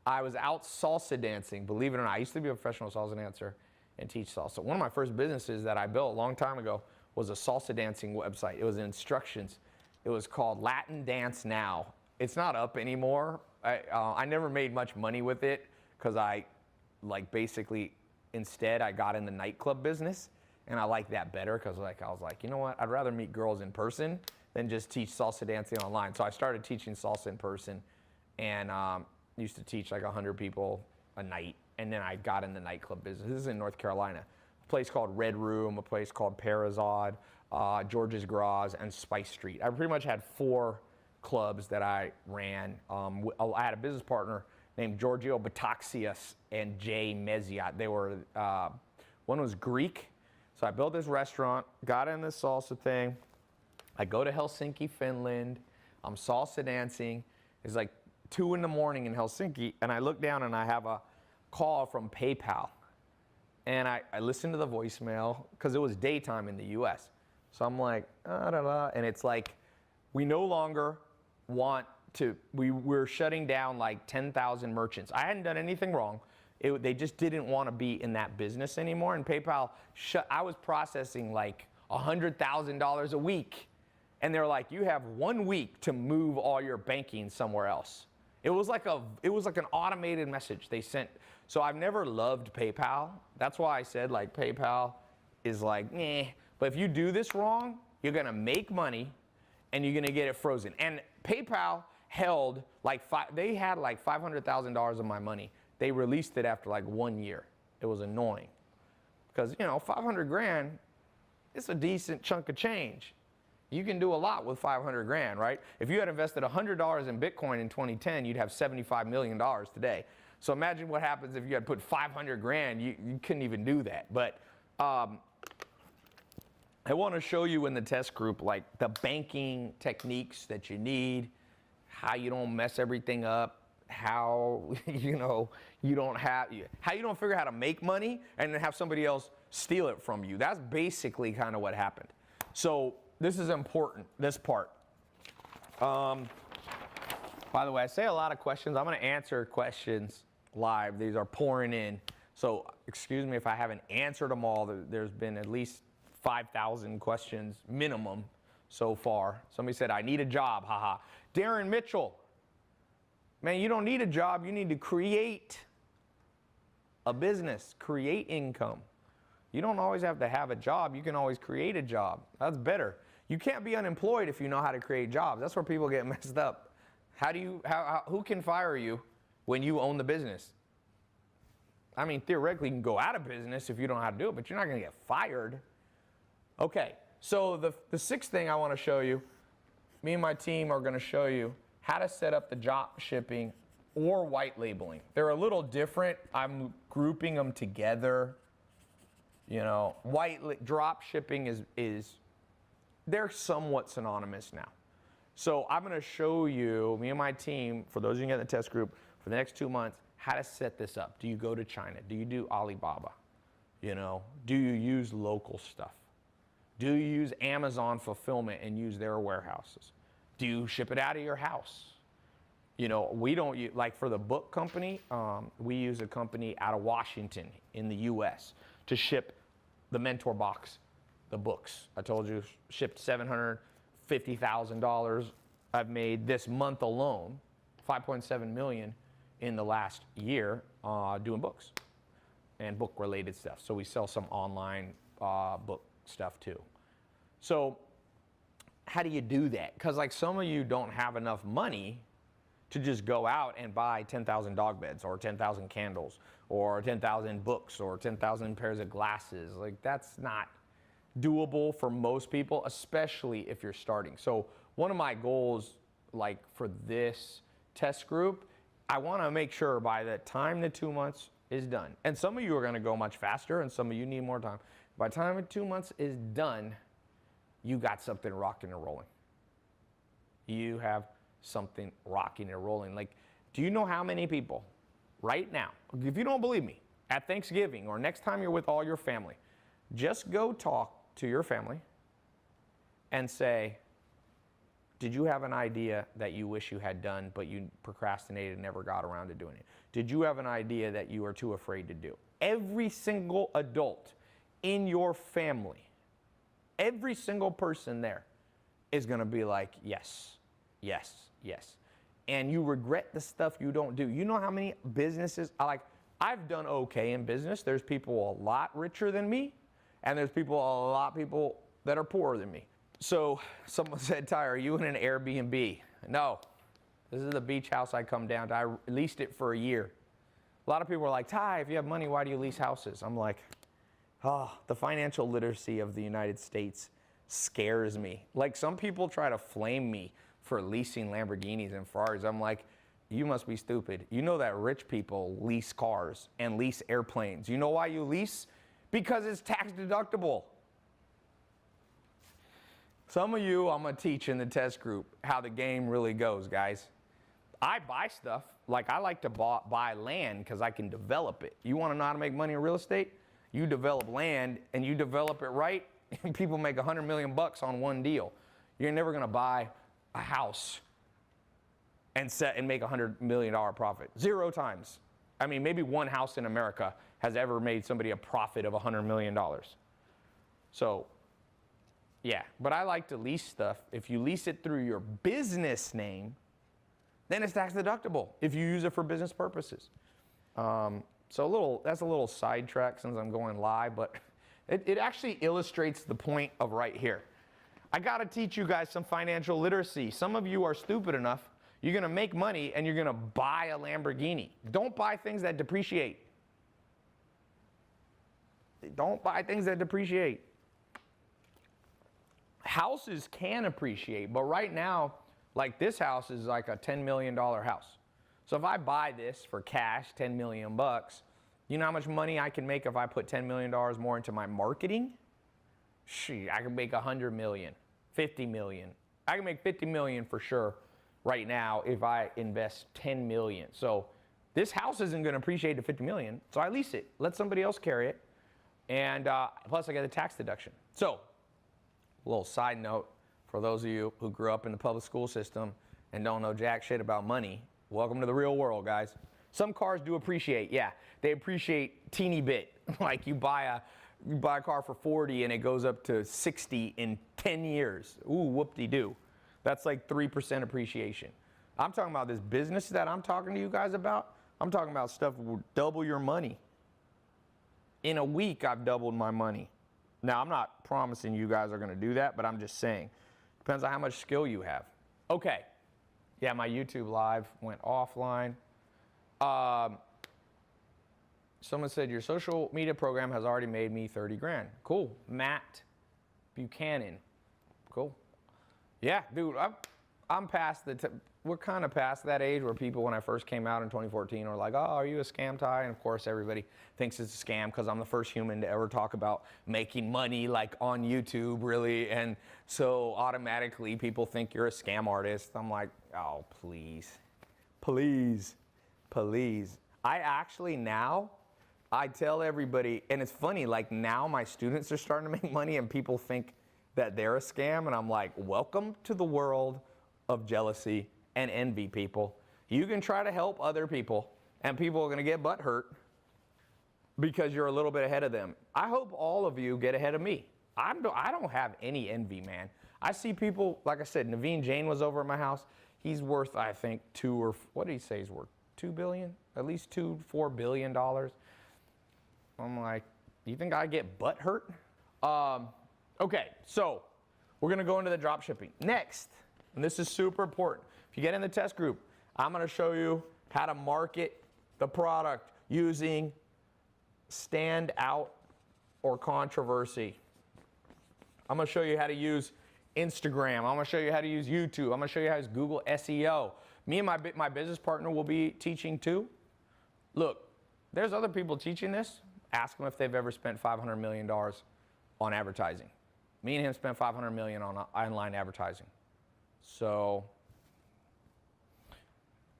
I was out salsa dancing, believe it or not. I used to be a professional salsa dancer and teach salsa. One of my first businesses that I built a long time ago was a salsa dancing website. It was instructions. It was called Latin Dance Now. It's not up anymore. I never made much money with it because instead I got in the nightclub business, and I like that better because I was like, you know what? I'd rather meet girls in person than just teach salsa dancing online. So I started teaching salsa in person, and used to teach like 100 people a night, and then I got in the nightclub business. This is in North Carolina. A place called Red Room, a place called Parazod, George's Graz, and Spice Street. I pretty much had 4 clubs that I ran. I had a business partner named Giorgio Bataxias and Jay Meziat. They were, one was Greek. So I built this restaurant, got in this salsa thing. I go to Helsinki, Finland. I'm salsa dancing. It's like 2 in the morning in Helsinki, and I look down and I have a call from PayPal. And I listened to the voicemail because it was daytime in the US. So I'm like, and it's like, we no longer want to, we're shutting down like 10,000 merchants. I hadn't done anything wrong. They just didn't want to be in that business anymore. And PayPal I was processing like $100,000 a week. And they're like, you have 1 week to move all your banking somewhere else. It was like an automated message they sent. So I've never loved PayPal. That's why I said like PayPal is like, meh. But if you do this wrong, you're gonna make money and you're gonna get it frozen. And PayPal held like, they had like $500,000 of my money. They released it after like 1 year. It was annoying because, you know, 500 grand, it's a decent chunk of change. You can do a lot with 500 grand, right? If you had invested $100 in Bitcoin in 2010, you'd have $75 million today. So imagine what happens if you had put 500 grand, you couldn't even do that. But I want to show you in the test group, like the banking techniques that you need, how you don't mess everything up, how, you don't figure out how to make money and then have somebody else steal it from you. That's basically kind of what happened. So this is important, this part. By the way, I say a lot of questions. I'm going to answer questions live. These are pouring in. So excuse me if I haven't answered them all. There's been at least 5,000 questions minimum so far. Somebody said, I need a job, haha. Darren Mitchell, man, you don't need a job. You need to create a business, create income. You don't always have to have a job. You can always create a job. That's better. You can't be unemployed if you know how to create jobs. That's where people get messed up. Who can fire you when you own the business? I mean, theoretically, you can go out of business if you don't know how to do it, but you're not going to get fired. Okay, so the sixth thing I want to show you, me and my team are going to show you how to set up the drop shipping or white labeling. They're a little different. I'm grouping them together. You know, drop shipping is they're somewhat synonymous now. So I'm going to show you, me and my team, for those of you in the test group, for the next 2 months, how to set this up. Do you go to China? Do you do Alibaba? You know, do you use local stuff? Do you use Amazon fulfillment and use their warehouses? Do you ship it out of your house? You know, we don't use, like for the book company, we use a company out of Washington in the US to ship the Mentor box, the books. I told you, shipped $750,000. I've made this month alone, 5.7 million in the last year doing books and book related stuff. So we sell some online book stuff too. So how do you do that? Because like some of you don't have enough money to just go out and buy 10,000 dog beds or 10,000 candles or 10,000 books or 10,000 pairs of glasses. Like that's not doable for most people, especially if you're starting. So one of my goals, like for this test group, I want to make sure by the time the 2 months is done, and some of you are going to go much faster and some of you need more time. By the time the 2 months is done, you got something rocking and rolling. You have something rocking and rolling. Like, do you know how many people right now, if you don't believe me, at Thanksgiving or next time you're with all your family, just go talk to your family and say, did you have an idea that you wish you had done, but you procrastinated and never got around to doing it? Did you have an idea that you were too afraid to do? Every single adult in your family, every single person there is going to be like, yes, yes, yes. And you regret the stuff you don't do. You know how many businesses, I've done okay in business. There's people a lot richer than me, and there's a lot of people that are poorer than me. So someone said, Tai, are you in an Airbnb? No, this is the beach house I come down to. I leased it for a year. A lot of people are like, Tai, if you have money, why do you lease houses? I'm like, the financial literacy of the United States scares me. Like, some people try to flame me for leasing Lamborghinis and Ferraris. I'm like, you must be stupid. You know that rich people lease cars and lease airplanes. You know why you lease? Because it's tax deductible. Some of you, I'm going to teach in the test group how the game really goes, guys. I buy stuff. Like, I like to buy land because I can develop it. You want to know how to make money in real estate? You develop land and you develop it right, and people make $100 million on one deal. You're never going to buy a house and make $100 million profit. 0 times. I mean, maybe one house in America has ever made somebody a profit of $100 million. So, yeah, but I like to lease stuff. If you lease it through your business name, then it's tax deductible if you use it for business purposes. So that's a little sidetrack since I'm going live, but it actually illustrates the point of right here. I got to teach you guys some financial literacy. Some of you are stupid enough, you're going to make money and you're going to buy a Lamborghini. Don't buy things that depreciate. Don't buy things that depreciate. Houses can appreciate, but right now, like, this house is like a $10 million house. So if I buy this for cash, 10 million bucks, you know how much money I can make if I put $10 million more into my marketing? Shit, I can make 100 million, 50 million. I can make 50 million for sure right now if I invest 10 million. So this house isn't going to appreciate to 50 million, so I lease it, let somebody else carry it, and plus I get a tax deduction. So, a little side note for those of you who grew up in the public school system and don't know jack shit about money, welcome to the real world, guys. Some cars do appreciate, yeah. They appreciate teeny bit. Like, you buy a car for 40 and it goes up to 60 in 10 years. Ooh, whoop-de-doo. That's like 3% appreciation. I'm talking about this business that I'm talking to you guys about. I'm talking about stuff that will double your money. In a week, I've doubled my money. Now, I'm not promising you guys are going to do that, but I'm just saying. Depends on how much skill you have. Okay. Yeah, my YouTube live went offline. Someone said, your social media program has already made me 30 grand. Cool. Matt Buchanan. Cool. Yeah, dude, I'm past we're kind of past that age where people, when I first came out in 2014, were like, oh, are you a scam, Tai? And of course, everybody thinks it's a scam because I'm the first human to ever talk about making money, like, on YouTube, really. And so automatically people think you're a scam artist. I'm like, oh, please, please, please. I actually now, I tell everybody, and it's funny, like, now my students are starting to make money and people think that they're a scam. And I'm like, welcome to the world of jealousy and envy, people. You can try to help other people, and people are going to get butt hurt because you're a little bit ahead of them. I hope all of you get ahead of me. I don't have any envy, man. I see people, like I said, Naveen Jain was over at my house. He's worth, I think, what did he say he's worth? $2 billion? At least $4 billion. I'm like, you think I get butt hurt? Okay, so we're going to go into the drop shipping. Next, and this is super important. If you get in the test group, I'm going to show you how to market the product using stand out or controversy. I'm going to show you how to use Instagram. I'm gonna show you how to use YouTube. I'm gonna show you how to use Google SEO. Me and my business partner will be teaching too. Look, there's other people teaching this. Ask them if they've ever spent $500 million on advertising. Me and him spent $500 million on online advertising. So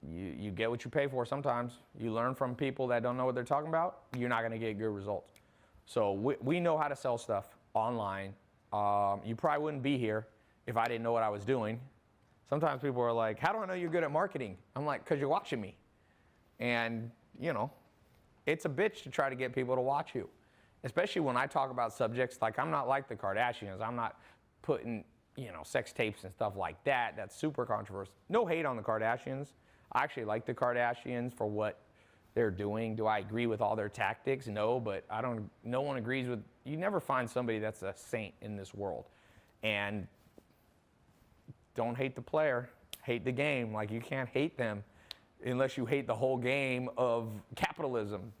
you get what you pay for sometimes. You learn from people that don't know what they're talking about, you're not gonna get good results. So we know how to sell stuff online. You probably wouldn't be here if I didn't know what I was doing. Sometimes people are like, how do I know you're good at marketing? I'm like, because you're watching me. And, you know, it's a bitch to try to get people to watch you. Especially when I talk about subjects like, I'm not like the Kardashians. I'm not putting, you know, sex tapes and stuff like that. That's super controversial. No hate on the Kardashians. I actually like the Kardashians for what they're doing. Do I agree with all their tactics? No, but no one agrees with, you never find somebody that's a saint in this world. And don't hate the player, hate the game. Like, you can't hate them unless you hate the whole game of capitalism.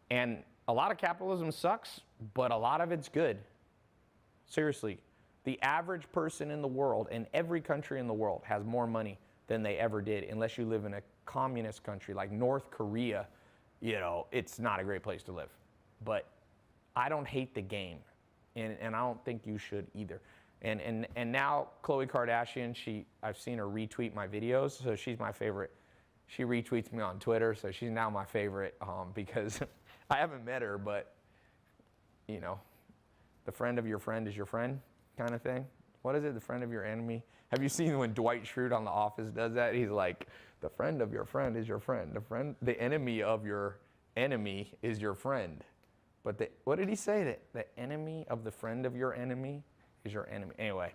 And a lot of capitalism sucks, but a lot of it's good. Seriously, the average person in the world, in every country in the world, has more money than they ever did, unless you live in a communist country like North Korea. You know, it's not a great place to live. But I don't hate the game, and I don't think you should either. And now Khloe Kardashian, I've seen her retweet my videos, so she's my favorite. She retweets me on Twitter, so she's now my favorite because I haven't met her, but, you know, the friend of your friend is your friend kind of thing. What is it? The friend of your enemy? Have you seen when Dwight Schrute on The Office does that? He's like, the friend of your friend is your friend. The enemy of your enemy is your friend. But what did he say? The enemy of the friend of your enemy is your enemy. Anyway,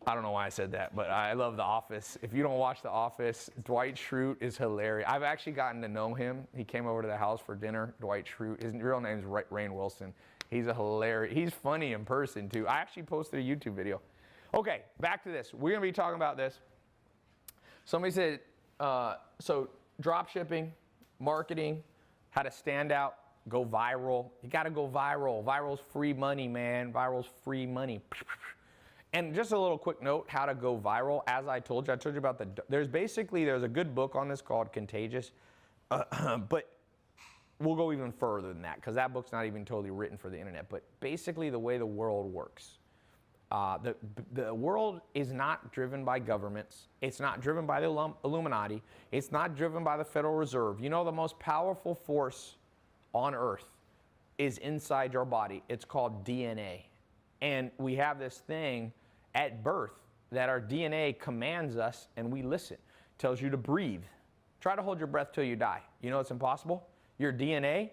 I don't know why I said that, but I love The Office. If you don't watch The Office, Dwight Schrute is hilarious. I've actually gotten to know him. He came over to the house for dinner, Dwight Schrute. His real name is Rainn Wilson. He's he's funny in person too. I actually posted a YouTube video. Okay, back to this. We're gonna be talking about this. Somebody said, so drop shipping, marketing, how to stand out, go viral. You gotta go viral. Viral's free money, man. Viral's free money. And just a little quick note, how to go viral. As I told you about there's a good book on this called Contagious, but we'll go even further than that, because that book's not even totally written for the internet. But basically the way the world works, the world is not driven by governments. It's not driven by the Illuminati. It's not driven by the Federal Reserve. You know, the most powerful force on earth is inside your body. It's called DNA. And we have this thing at birth that our DNA commands us, and we listen. Tells you to breathe. Try to hold your breath till you die. You know it's impossible? Your DNA,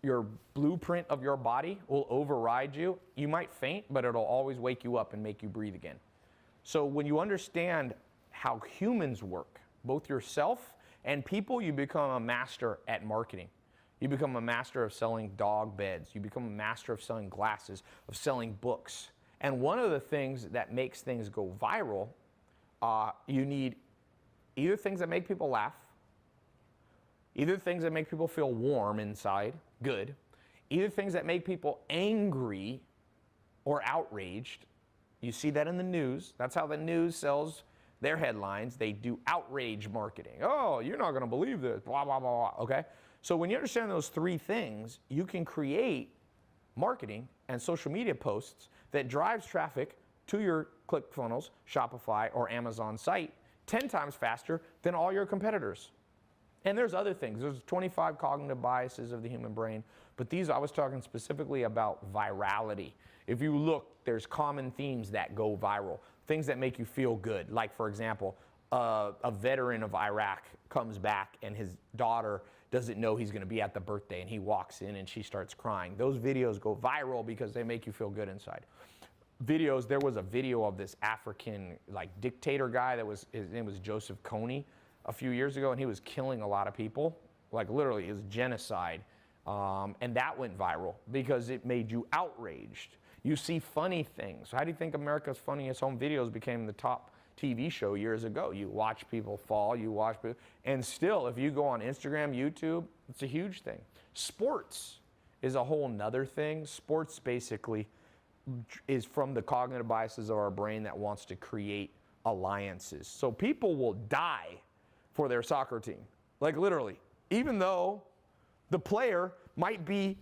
your blueprint of your body will override you. You might faint, but it'll always wake you up and make you breathe again. So when you understand how humans work, both yourself and people, you become a master at marketing. You become a master of selling dog beds. You become a master of selling glasses, of selling books. And one of the things that makes things go viral, you need either things that make people laugh, either things that make people feel warm inside, good, either things that make people angry or outraged. You see that in the news. That's how the news sells their headlines. They do outrage marketing. Oh, you're not going to believe this, blah, blah, blah, blah, okay? So when you understand those three things, you can create marketing and social media posts that drives traffic to your ClickFunnels, Shopify, or Amazon site 10 times faster than all your competitors. And there's other things. There's 25 cognitive biases of the human brain, but these, I was talking specifically about virality. If you look, there's common themes that go viral, things that make you feel good. Like, for example, a veteran of Iraq comes back and his daughter doesn't know he's going to be at the birthday, and he walks in and she starts crying. Those videos go viral because they make you feel good inside. Videos, there was a video of this African dictator guy his name was Joseph Kony a few years ago, and he was killing a lot of people, like literally, it was genocide. And that went viral because it made you outraged. You see funny things. How do you think America's Funniest Home Videos became the top TV show years ago? You watch people fall, you watch people, and still, if you go on Instagram, YouTube, it's a huge thing. Sports is a whole nother thing. Sports basically, is from the cognitive biases of our brain that wants to create alliances. So people will die for their soccer team, like literally, even though the player might be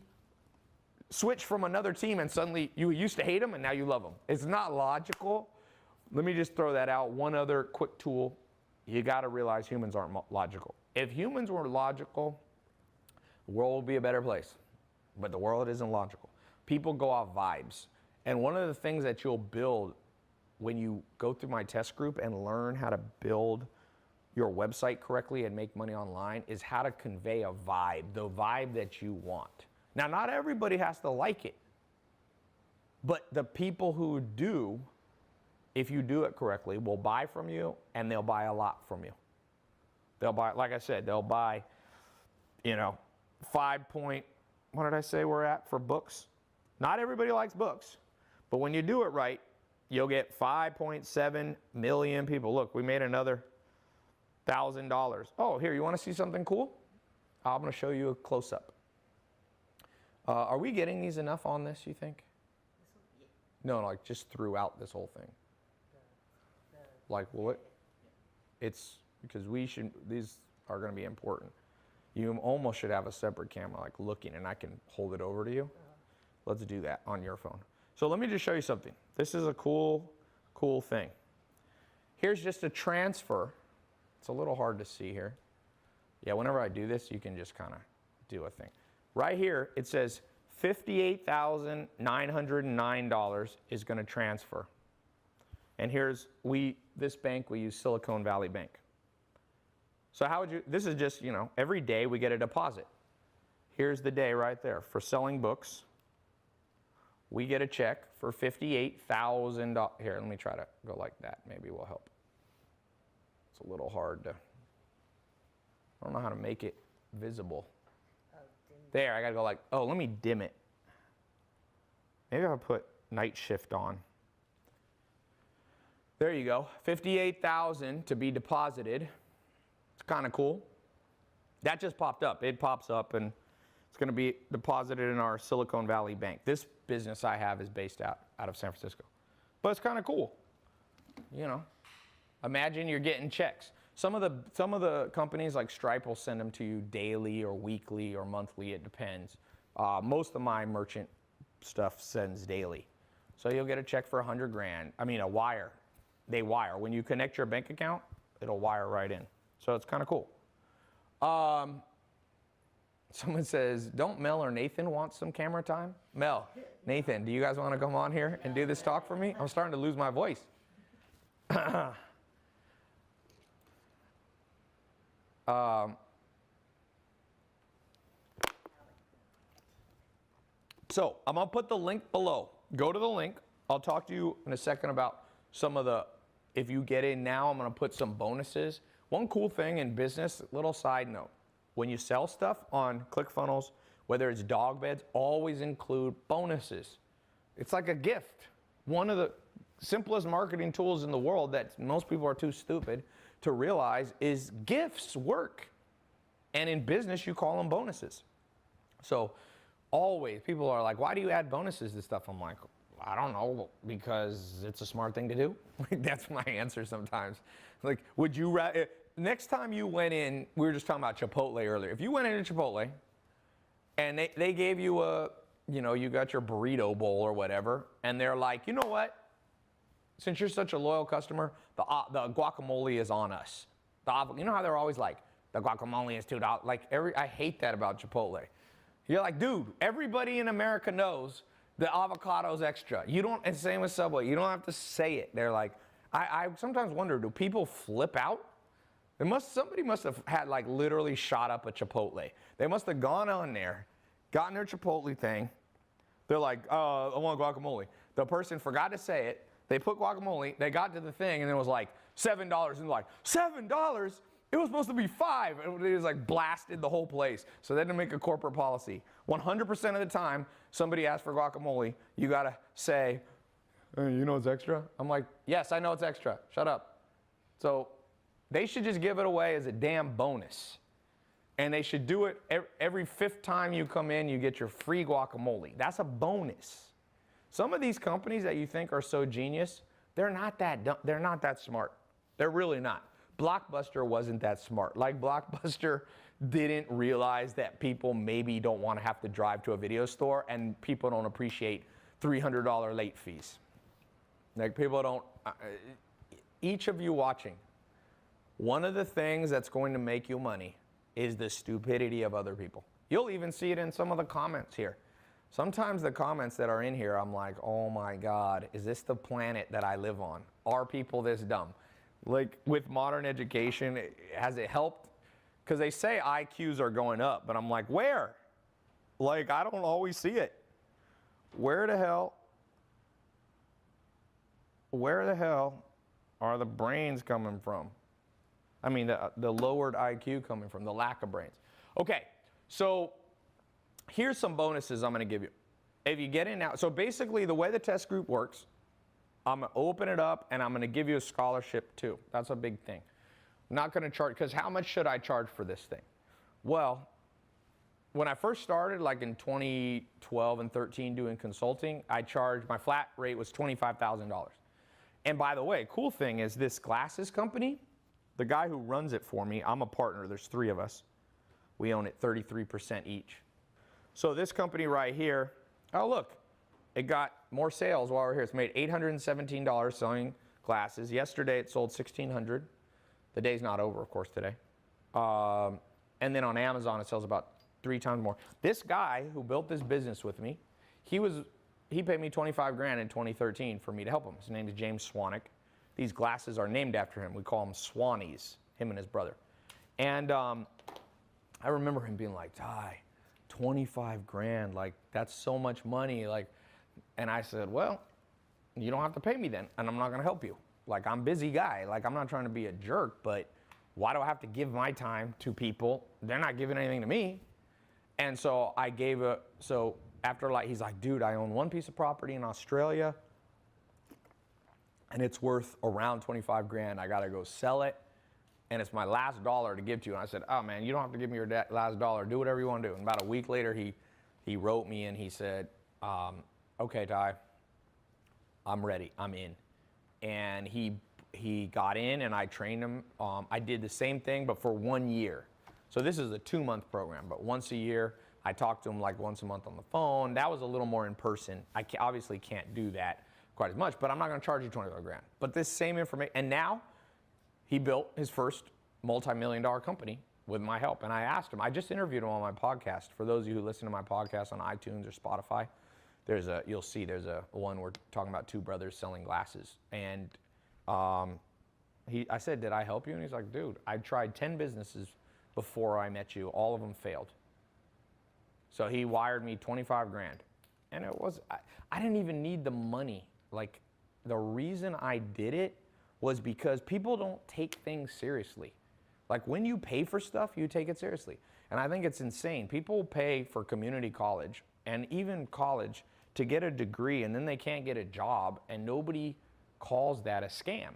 switched from another team and suddenly you used to hate them and now you love them. It's not logical. Let me just throw that out. One other quick tool. You got to realize humans aren't logical. If humans were logical, the world would be a better place. But the world isn't logical. People go off vibes. And one of the things that you'll build when you go through my test group and learn how to build your website correctly and make money online is how to convey a vibe, the vibe that you want. Now, not everybody has to like it. But the people who do, if you do it correctly, will buy from you, and they'll buy a lot from you. They'll buy, like I said, they'll buy, you know, what did I say we're at for books? Not everybody likes books, but when you do it right, you'll get 5.7 million people. Look, we made another $1,000. Oh, here, you want to see something cool? I'm going to show you a close-up. Are we getting these enough on this, you think? No, like just throughout this whole thing. Like what? It's because these are going to be important. You almost should have a separate camera like looking, and I can hold it over to you. Let's do that on your phone. So let me just show you something. This is a cool thing. Here's just a transfer. It's a little hard to see here. Yeah, whenever I do this, you can just kind of do a thing. Right here, it says $58,909 is going to transfer. And here's, this bank, we use Silicon Valley Bank. So how would you, this is just, you know, every day we get a deposit. Here's the day right there. For selling books, we get a check for $58,000. Here, let me try to go like that. Maybe it will help. It's a little hard to, I don't know how to make it visible. There, I gotta go like, oh, let me dim it. Maybe I'll put night shift on. There you go, 58,000 to be deposited. It's kind of cool. That just popped up. It pops up and it's gonna be deposited in our Silicon Valley Bank. This business I have is based out of San Francisco. But it's kind of cool, you know. Imagine you're getting checks. Some of the companies like Stripe will send them to you daily or weekly or monthly, it depends. Most of my merchant stuff sends daily. So you'll get a check for 100 grand. I mean, a wire. They wire. When you connect your bank account, it'll wire right in. So it's kind of cool. Someone says, don't Mel or Nathan want some camera time? Mel, Nathan, do you guys want to come on here and do this talk for me? I'm starting to lose my voice. So I'm going to put the link below. Go to the link. I'll talk to you in a second about some of the, if you get in now, I'm going to put some bonuses. One cool thing in business, little side note, when you sell stuff on ClickFunnels, whether it's dog beds, always include bonuses. It's like a gift. One of the simplest marketing tools in the world that most people are too stupid to realize is gifts work. And in business, you call them bonuses. So always, people are like, why do you add bonuses to stuff? I'm like, I don't know, because it's a smart thing to do. That's my answer sometimes. Like, would you rather, next time you went in, we were just talking about Chipotle earlier. If you went into Chipotle and they gave you a, you know, you got your burrito bowl or whatever, and they're like, you know what? Since you're such a loyal customer, the guacamole is on us. You know how they're always like, the guacamole is $2. Like I hate that about Chipotle. You're like, dude, everybody in America knows the avocado's extra. You don't, and same with Subway, you don't have to say it. They're like, I sometimes wonder, do people flip out? Somebody must have had like literally shot up a Chipotle. They must have gone on there, gotten their Chipotle thing. They're like, I want guacamole. The person forgot to say it. They put guacamole, they got to the thing, and it was like $7, and like, $7? It was supposed to be $5. It was like blasted the whole place. So they had to make a corporate policy. 100% of the time, somebody asks for guacamole, you gotta say, hey, you know it's extra? I'm like, yes, I know it's extra, shut up. So they should just give it away as a damn bonus. And they should do it every 5th time you come in, you get your free guacamole. That's a bonus. Some of these companies that you think are so genius, they're not that dumb, they're not that smart. They're really not. Blockbuster wasn't that smart. Like Blockbuster didn't realize that people maybe don't want to have to drive to a video store, and people don't appreciate $300 late fees. Like people don't, each of you watching, one of the things that's going to make you money is the stupidity of other people. You'll even see it in some of the comments here. Sometimes the comments that are in here, I'm like, oh my God, is this the planet that I live on? Are people this dumb? Like with modern education, has it helped? Because they say IQs are going up, but I'm like, where? Like, I don't always see it. Where the hell are the brains coming from? I mean, the lowered IQ coming from, the lack of brains. Okay, so here's some bonuses I'm going to give you. If you get in now, so basically the way the test group works, I'm going to open it up and I'm going to give you a scholarship too. That's a big thing. I'm not going to charge, because how much should I charge for this thing? Well, when I first started, like in 2012 and 13 doing consulting, I charged, my flat rate was $25,000. And by the way, cool thing is this glasses company, the guy who runs it for me, I'm a partner, there's 3 of us. We own it 33% each. So this company right here, oh look, it got more sales while we're here. It's made $817 selling glasses. Yesterday it sold $1,600. The day's not over, of course, today. And then on Amazon it sells about 3 times more. This guy who built this business with me, he paid me $25,000 in 2013 for me to help him. His name is James Swanick. These glasses are named after him. We call them Swannies, him and his brother. And I remember him being like, Tai, $25,000, like that's so much money. Like, and I said, well, you don't have to pay me then, and I'm not gonna help you. Like, I'm a busy guy. Like, I'm not trying to be a jerk, but why do I have to give my time to people? They're not giving anything to me. And so I gave so after like, he's like, dude, I own one piece of property in Australia and it's worth around $25,000. I gotta go sell it, and it's my last dollar to give to you. And I said, oh man, you don't have to give me your last dollar. Do whatever you want to do. And about a week later, he wrote me and he said, okay, Tai, I'm ready. I'm in. And he got in and I trained him. I did the same thing, but for 1 year. So this is a 2-month program, but once a year, I talked to him like once a month on the phone. That was a little more in person. I obviously can't do that quite as much, but I'm not gonna charge you $25,000. But this same information, and now he built his first multi-million-dollar company with my help. And I asked him, I just interviewed him on my podcast. For those of you who listen to my podcast on iTunes or Spotify, you'll see there's a one we're talking about 2 brothers selling glasses. And I said, did I help you? And he's like, dude, I tried 10 businesses before I met you. All of them failed. So he wired me $25,000. And I didn't even need the money. Like, the reason I did it was because people don't take things seriously. Like, when you pay for stuff, you take it seriously. And I think it's insane. People pay for community college and even college to get a degree, and then they can't get a job, and nobody calls that a scam.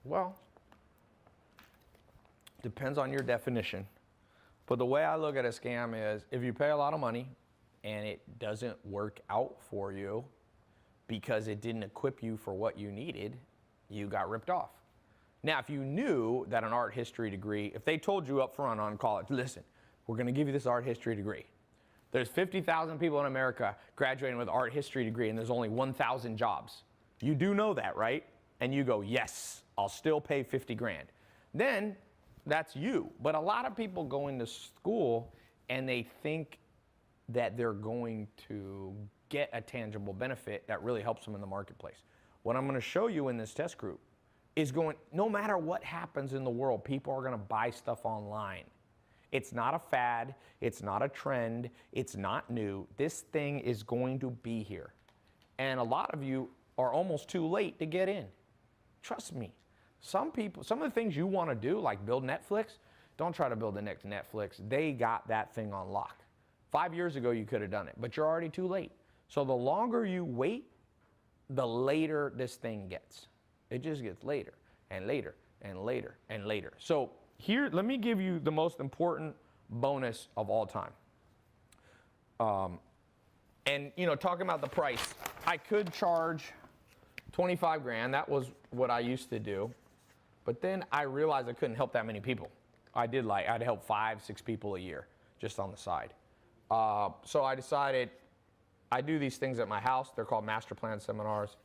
Well, depends on your definition. But the way I look at a scam is, if you pay a lot of money and it doesn't work out for you because it didn't equip you for what you needed, you got ripped off. Now, if you knew that an art history degree, if they told you up front on college, listen, we're gonna give you this art history degree. There's 50,000 people in America graduating with art history degree and there's only 1,000 jobs. You do know that, right? And you go, yes, I'll still pay $50,000. Then that's you. But a lot of people go into school and they think that they're going to get a tangible benefit that really helps them in the marketplace. What I'm going to show you in this test group is no matter what happens in the world, people are going to buy stuff online. It's not a fad. It's not a trend. It's not new. This thing is going to be here. And a lot of you are almost too late to get in. Trust me. Some of the things you want to do, like build Netflix, don't try to build the next Netflix. They got that thing on lock. 5 years ago, you could have done it, but you're already too late. So the longer you wait, the later this thing gets. It just gets later and later and later and later. So here, let me give you the most important bonus of all time. And, you know, talking about the price, I could charge 25 grand. That was what I used to do. But then I realized I couldn't help that many people. I'd help 5, 6 people a year just on the side. So I decided I do these things at my house. They're called master plan seminars.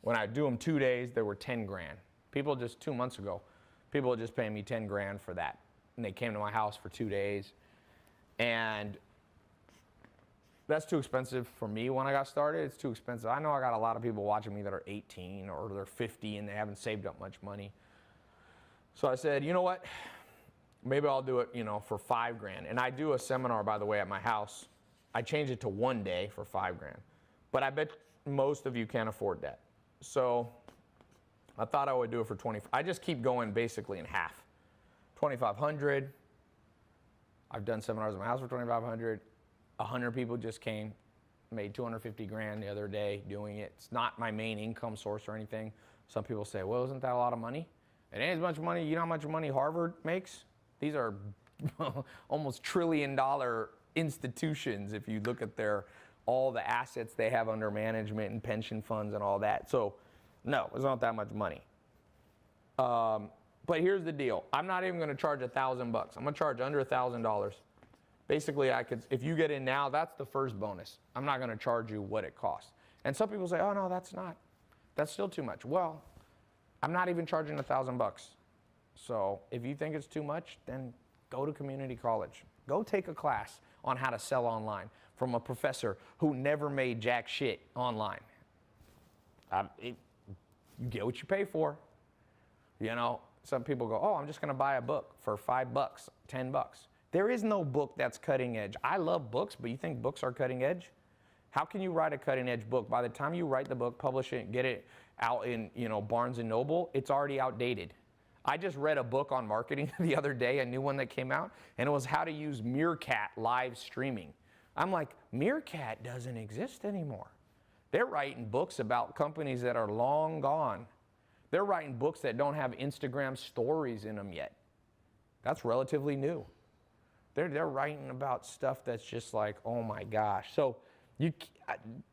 When I do them 2 days, they were 10 grand. People just 2 months ago, people were just paying me 10 grand for that. And they came to my house for 2 days. And that's too expensive for me when I got started. It's too expensive. I know I got a lot of people watching me that are 18 or they're 50 and they haven't saved up much money. So I said, you know what? Maybe I'll do it, for 5 grand. And I do a seminar, by the way, at my house. I changed it to 1 day for 5 grand. But I bet most of you can't afford that. So I thought I would do it for 20. I just keep going basically in half. 2,500. I've done seminars at my house for 2,500. 100 people just came, made 250 grand the other day doing it. It's not my main income source or anything. Some people say, well, isn't that a lot of money? It ain't as much money. You know how much money Harvard makes? These are almost $1 trillion institutions if you look at all the assets they have under management and pension funds and all that. So no, it's not that much money. But here's the deal. I'm not even going to charge $1,000. I'm going to charge under $1,000. Basically, if you get in now, that's the first bonus. I'm not going to charge you what it costs. And some people say, oh no, that's still too much. Well, I'm not even charging $1,000. So if you think it's too much, then go to community college. Go take a class on how to sell online from a professor who never made jack shit online. You get what you pay for. Some people go, oh, I'm just going to buy a book for $5, $10. There is no book that's cutting edge. I love books, but you think books are cutting edge? How can you write a cutting edge book? By the time you write the book, publish it, get it out in Barnes and Noble, it's already outdated. I just read a book on marketing the other day, a new one that came out, and it was how to use Meerkat live streaming. I'm like, Meerkat doesn't exist anymore. They're writing books about companies that are long gone. They're writing books that don't have Instagram stories in them yet. That's relatively new. They're writing about stuff that's just like, oh my gosh. So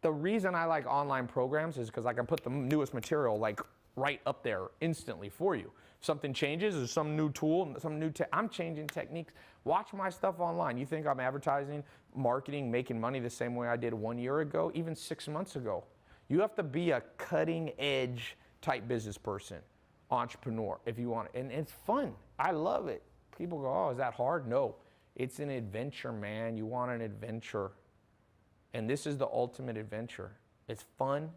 the reason I like online programs is because I can put the newest material like right up there instantly for you. If something changes, there's some new tool, I'm changing techniques. Watch my stuff online. You think I'm advertising, marketing, making money the same way I did 1 year ago, even 6 months ago? You have to be a cutting edge type business person, entrepreneur, if you want it. And it's fun. I love it. People go, oh, is that hard? No. It's an adventure, man. You want an adventure. And this is the ultimate adventure. It's fun.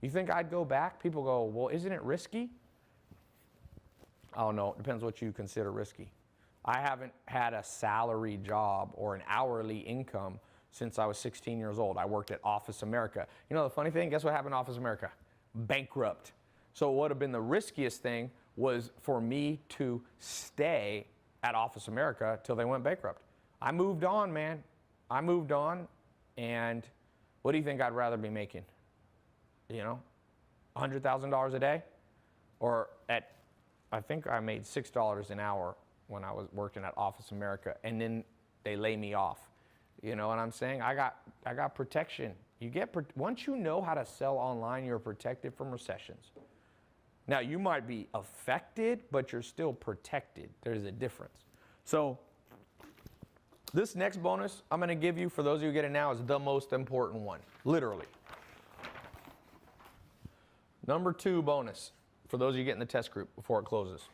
You think I'd go back? People go, well, isn't it risky? Oh, no. It depends what you consider risky. I haven't had a salary job or an hourly income since I was 16 years old. I worked at Office America. You know the funny thing? Guess what happened to Office America? Bankrupt. So what would have been the riskiest thing was for me to stay at Office America till they went bankrupt. I moved on, man. I moved on, and what do you think I'd rather be making? $100,000 a day? Or I think I made $6 an hour when I was working at Office America, and then they lay me off. You know what I'm saying? I got protection. Once you know how to sell online, you're protected from recessions. Now, you might be affected, but you're still protected. There's a difference. So this next bonus I'm going to give you, for those of you who get it now, is the most important one, literally. Number 2 bonus, for those of you getting the test group before it closes.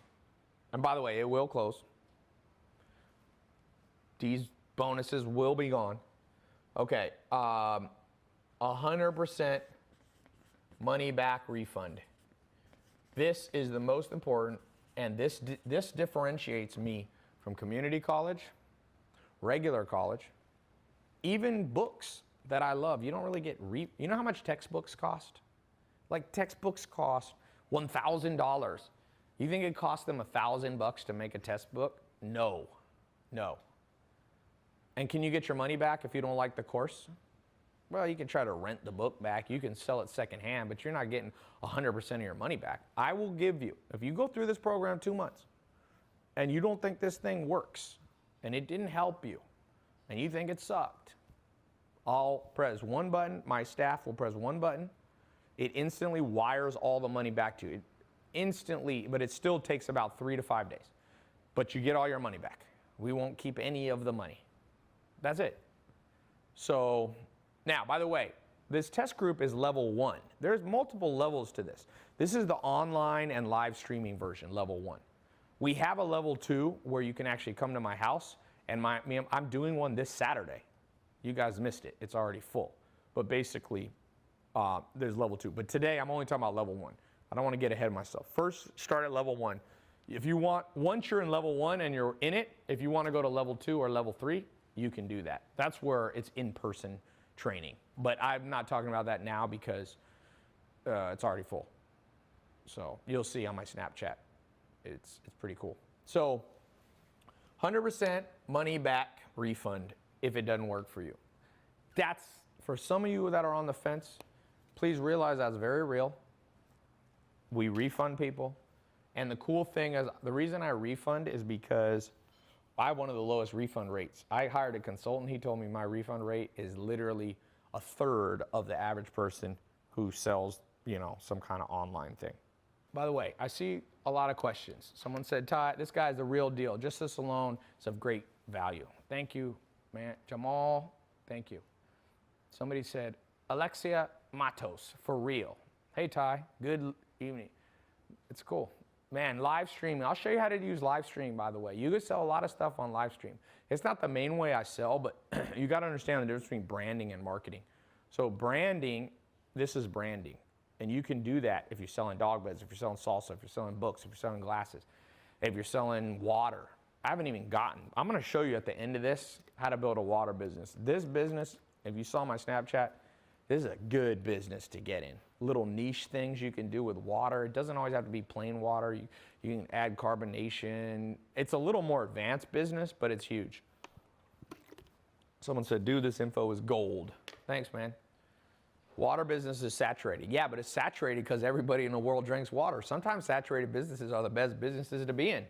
And by the way, it will close. These bonuses will be gone. Okay, 100% money back refund. This is the most important, and this differentiates me from community college, regular college, even books that I love. You don't really get, you know how much textbooks cost? Like textbooks cost $1,000. You think it cost them $1,000 to make a test book? No, no. And can you get your money back if you don't like the course? Well, you can try to rent the book back. You can sell it secondhand, but you're not getting 100% of your money back. I will give you, if you go through this program 2 months and you don't think this thing works and it didn't help you and you think it sucked, I'll press one button. My staff will press one button It instantly wires all the money back to you. Instantly, but it still takes about 3 to 5 days. But you get all your money back. We won't keep any of the money. That's it. So now, by the way, this test group is level 1. There's multiple levels to this. This is the online and live streaming version, level 1. We have a level 2 where you can actually come to my house, and I'm doing one this Saturday. You guys missed it. It's already full. But basically, there's level 2. But today, I'm only talking about level 1. I don't want to get ahead of myself. First, start at level 1. If you want, once you're in level 1 and you're in it, if you want to go to level 2 or level 3, you can do that. That's where it's in-person training. But I'm not talking about that now because it's already full. So you'll see on my Snapchat. It's pretty cool. So 100% money back refund if it doesn't work for you. That's, for some of you that are on the fence, please realize that's very real. We refund people. And the cool thing is, the reason I refund is because I have one of the lowest refund rates. I hired a consultant. He told me my refund rate is literally a third of the average person who sells, you know, some kind of online thing. By the way, I see a lot of questions. Someone said, Tai, this guy's the real deal. Just this alone is of great value. Thank you, man. Jamal, thank you. Somebody said, Alexia Matos, for real. Hey, Tai, good evening. It's cool. Man, live streaming. I'll show you how to use live stream, by the way. You can sell a lot of stuff on live stream. It's not the main way I sell, but you got to understand the difference between branding and marketing. So branding, this is branding. And you can do that if you're selling dog beds, if you're selling salsa, if you're selling books, if you're selling glasses, if you're selling water. I haven't even gotten. I'm going to show you at the end of this how to build a water business. This business, if you saw my Snapchat, this is a good business to get in. Little niche things you can do with water. It doesn't always have to be plain water. You can add carbonation. It's a little more advanced business, but it's huge. Someone said, dude, this info is gold. Thanks, man. Water business is saturated. Yeah, but it's saturated because everybody in the world drinks water. Sometimes saturated businesses are the best businesses to be in.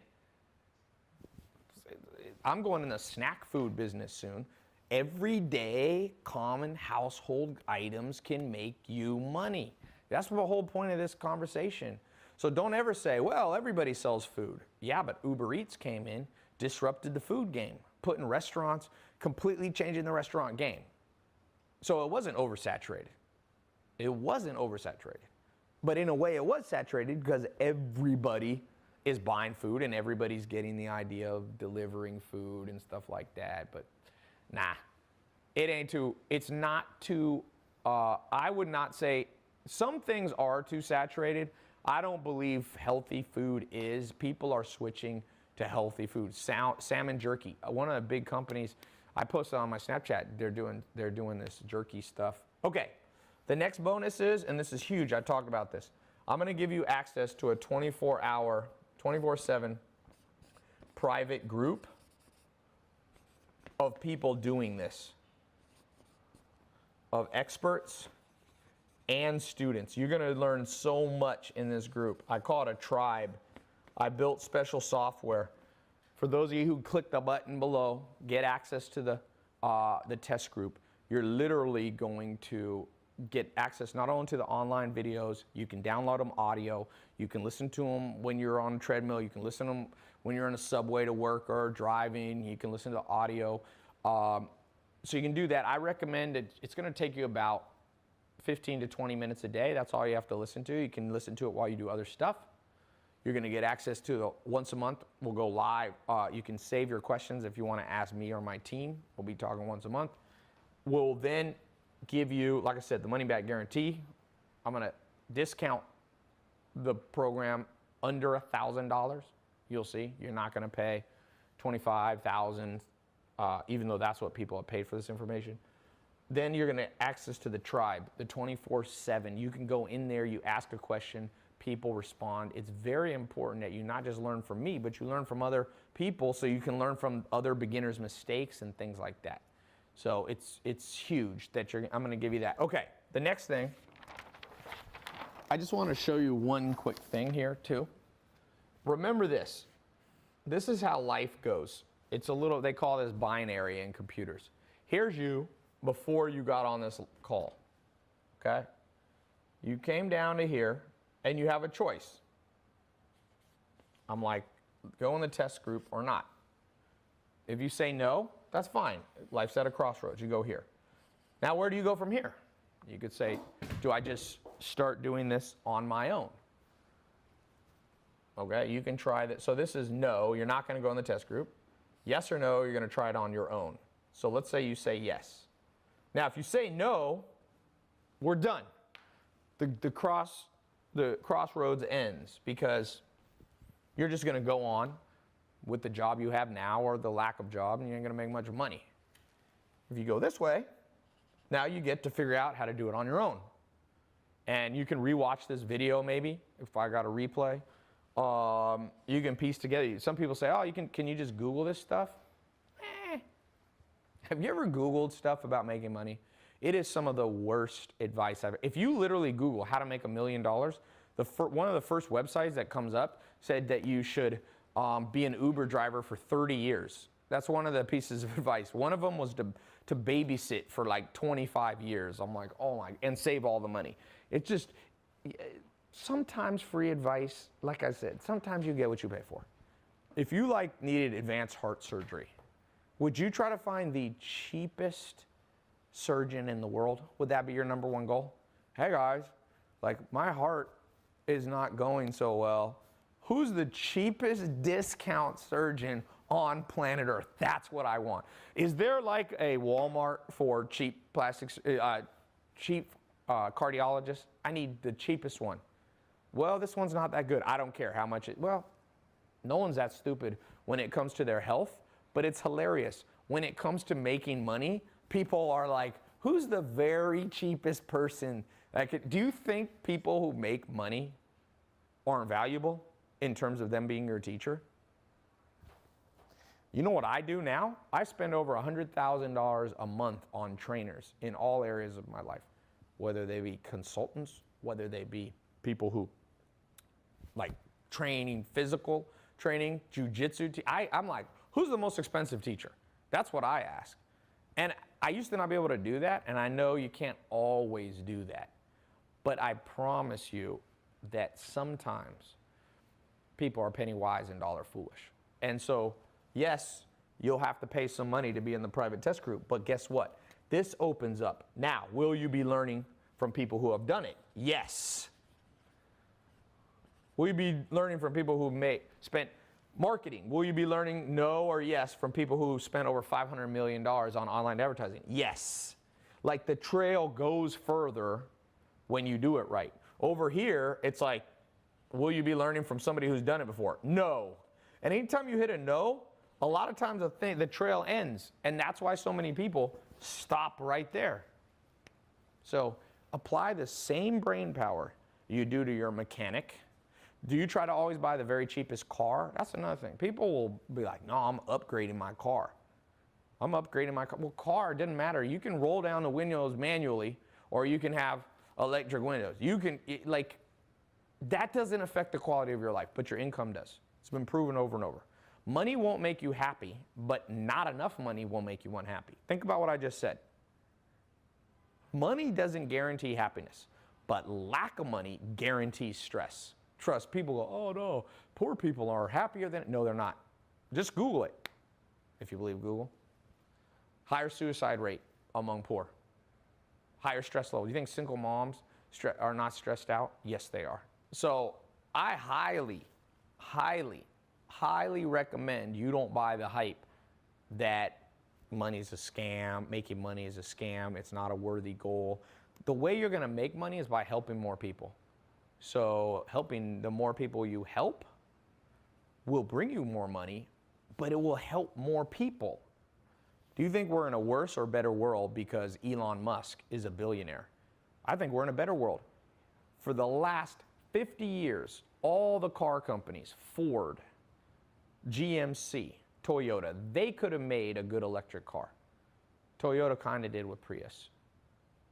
I'm going in the snack food business soon. Everyday common household items can make you money. That's the whole point of this conversation. So don't ever say, well, everybody sells food. Yeah, but Uber Eats came in, disrupted the food game, putting restaurants, completely changing the restaurant game. So it wasn't oversaturated. It wasn't oversaturated. But in a way it was saturated because everybody is buying food and everybody's getting the idea of delivering food and stuff like that. But nah, it's not too, I would not say, some things are too saturated. I don't believe healthy food is. People are switching to healthy food. Salmon jerky, one of the big companies, I posted on my Snapchat, they're doing this jerky stuff. Okay, the next bonus is, and this is huge, I talked about this, I'm gonna give you access to a 24-hour, 24/7 private group of people doing this, of experts and students. You're going to learn so much in this group. I call it a tribe. I built special software. For those of you who click the button below, get access to the test group. You're literally going to get access not only to the online videos, you can download them audio, you can listen to them when you're on a treadmill, you can listen to them when you're in a subway to work or driving, you can listen to audio. So you can do that. I recommend it. It's going to take you about 15 to 20 minutes a day. That's all you have to listen to. You can listen to it while you do other stuff. You're going to get access to the once a month. We'll go live. You can save your questions if you want to ask me or my team. We'll be talking once a month. We'll then give you, like I said, the money back guarantee. I'm going to discount the program under $1,000. You'll see. You're not going to pay $25,000, even though that's what people have paid for this information. Then you're going to access to the tribe, the 24/7. You can go in there, you ask a question, people respond. It's very important that you not just learn from me, but you learn from other people so you can learn from other beginners' mistakes and things like that. So it's huge that I'm going to give you that. Okay, the next thing, I just want to show you one quick thing here too. Remember this. This is how life goes. It's a little, they call this binary in computers. Here's you before you got on this call, okay? You came down to here and you have a choice. I'm like, go in the test group or not. If you say no, that's fine. Life's at a crossroads. You go here. Now, where do you go from here? You could say, do I just start doing this on my own? Okay, you can try that. So this is no, you're not going to go in the test group. Yes or no, you're going to try it on your own. So let's say you say yes. Now, if you say no, we're done. The crossroads ends because you're just going to go on with the job you have now or the lack of job, and you ain't going to make much money. If you go this way, now you get to figure out how to do it on your own. And you can rewatch this video maybe, if I got a replay. You can piece together. Some people say, oh, can you just Google this stuff? Have you ever Googled stuff about making money? It is some of the worst advice ever. If you literally Google how to make $1 million, one of the first websites that comes up said that you should be an Uber driver for 30 years. That's one of the pieces of advice. One of them was to babysit for like 25 years. I'm like, oh my, and save all the money. It's just, sometimes free advice, like I said, sometimes you get what you pay for. If you needed advanced heart surgery, would you try to find the cheapest surgeon in the world? Would that be your number one goal? Hey guys, my heart is not going so well. Who's the cheapest discount surgeon on planet Earth? That's what I want. Is there a Walmart for cheap cheap cardiologists? I need the cheapest one. Well, this one's not that good. I don't care how much well, no one's that stupid when it comes to their health, but it's hilarious. When it comes to making money, people are like, who's the very cheapest person? Do you think people who make money aren't valuable in terms of them being your teacher? You know what I do now? I spend over $100,000 a month on trainers in all areas of my life, whether they be consultants, whether they be people who training, physical training, jujitsu. I'm like, who's the most expensive teacher? That's what I ask. And I used to not be able to do that, and I know you can't always do that. But I promise you that sometimes people are penny wise and dollar foolish. And so, yes, you'll have to pay some money to be in the private test group, but guess what? This opens up. Now, will you be learning from people who have done it? Yes. Will you be learning from people who spent marketing? Will you be learning no or yes from people who spent over $500 million on online advertising? Yes. The trail goes further when you do it right. Over here, it's will you be learning from somebody who's done it before? No. And anytime you hit a no, a lot of times the trail ends. And that's why so many people stop right there. So apply the same brain power you do to your mechanic. Do you try to always buy the very cheapest car? That's another thing. People will be like, no, I'm upgrading my car. I'm upgrading my car. Well, car, it doesn't matter. You can roll down the windows manually, or you can have electric windows. You can, that doesn't affect the quality of your life, but your income does. It's been proven over and over. Money won't make you happy, but not enough money will make you unhappy. Think about what I just said. Money doesn't guarantee happiness, but lack of money guarantees stress. Trust, people go, oh no, poor people are happier than, no, they're not. Just Google it, if you believe Google. Higher suicide rate among poor. Higher stress level. Do you think single moms are not stressed out? Yes, they are. So I highly, highly, highly recommend you don't buy the hype that money's a scam, making money is a scam, it's not a worthy goal. The way you're gonna make money is by helping more people. So helping the more people you help will bring you more money, but it will help more people. Do you think we're in a worse or better world because Elon Musk is a billionaire? I think we're in a better world. For the last 50 years, all the car companies, Ford, GMC, Toyota, they could have made a good electric car. Toyota kind of did with Prius.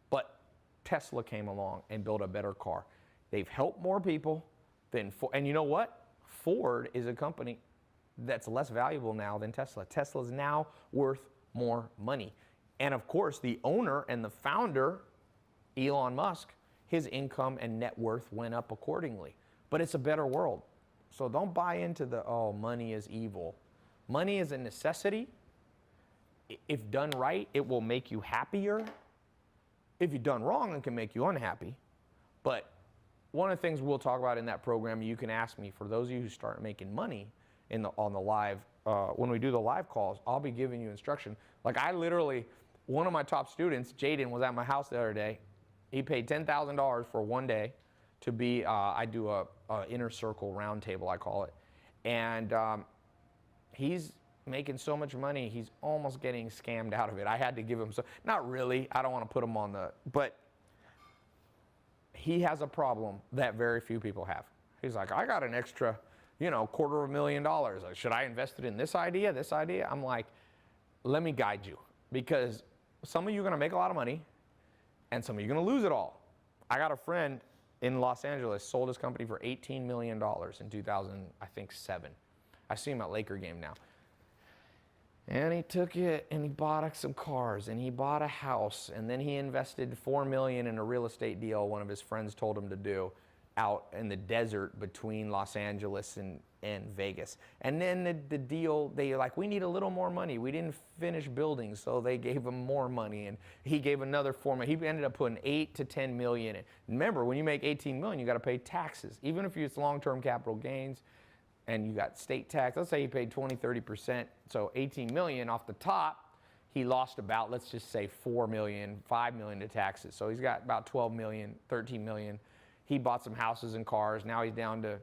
But Tesla came along and built a better car. They've helped more people than Ford. And you know what? Ford is a company that's less valuable now than Tesla. Tesla's now worth more money. And of course, the owner and the founder, Elon Musk, his income and net worth went up accordingly. But it's a better world. So don't buy into the, oh, money is evil. Money is a necessity. If done right, it will make you happier. If you've done wrong, it can make you unhappy. But one of the things we'll talk about in that program, you can ask me, for those of you who start making money on the live, when we do the live calls, I'll be giving you instruction. Like I literally, one of my top students, Jaden, was at my house the other day. He paid $10,000 for one day to be, I do a inner circle round table, I call it. And he's making so much money, he's almost getting scammed out of it. I had to give him some, not really, I don't want to put him on the, but he has a problem that very few people have. He's like, I got an extra, $250,000. Like, should I invest it in this idea, this idea? I'm like, let me guide you, because some of you are gonna make a lot of money and some of you are gonna lose it all. I got a friend in Los Angeles, sold his company for $18 million in 2007. I see him at Laker game now. And he took it and he bought some cars and he bought a house, and then he invested $4 million in a real estate deal one of his friends told him to do out in the desert between Los Angeles and Vegas. And then the deal, they like, we need a little more money. We didn't finish building, so they gave him more money, and he gave another $4 million. He ended up putting $8 to $10 million in. Remember, when you make $18 million, you got to pay taxes, even if it's long-term capital gains. And you got state tax. Let's say he paid 20, 30%. So 18 million off the top, he lost about, let's just say 4 million, 5 million to taxes. So he's got about 12 million, 13 million. He bought some houses and cars. Now he's down to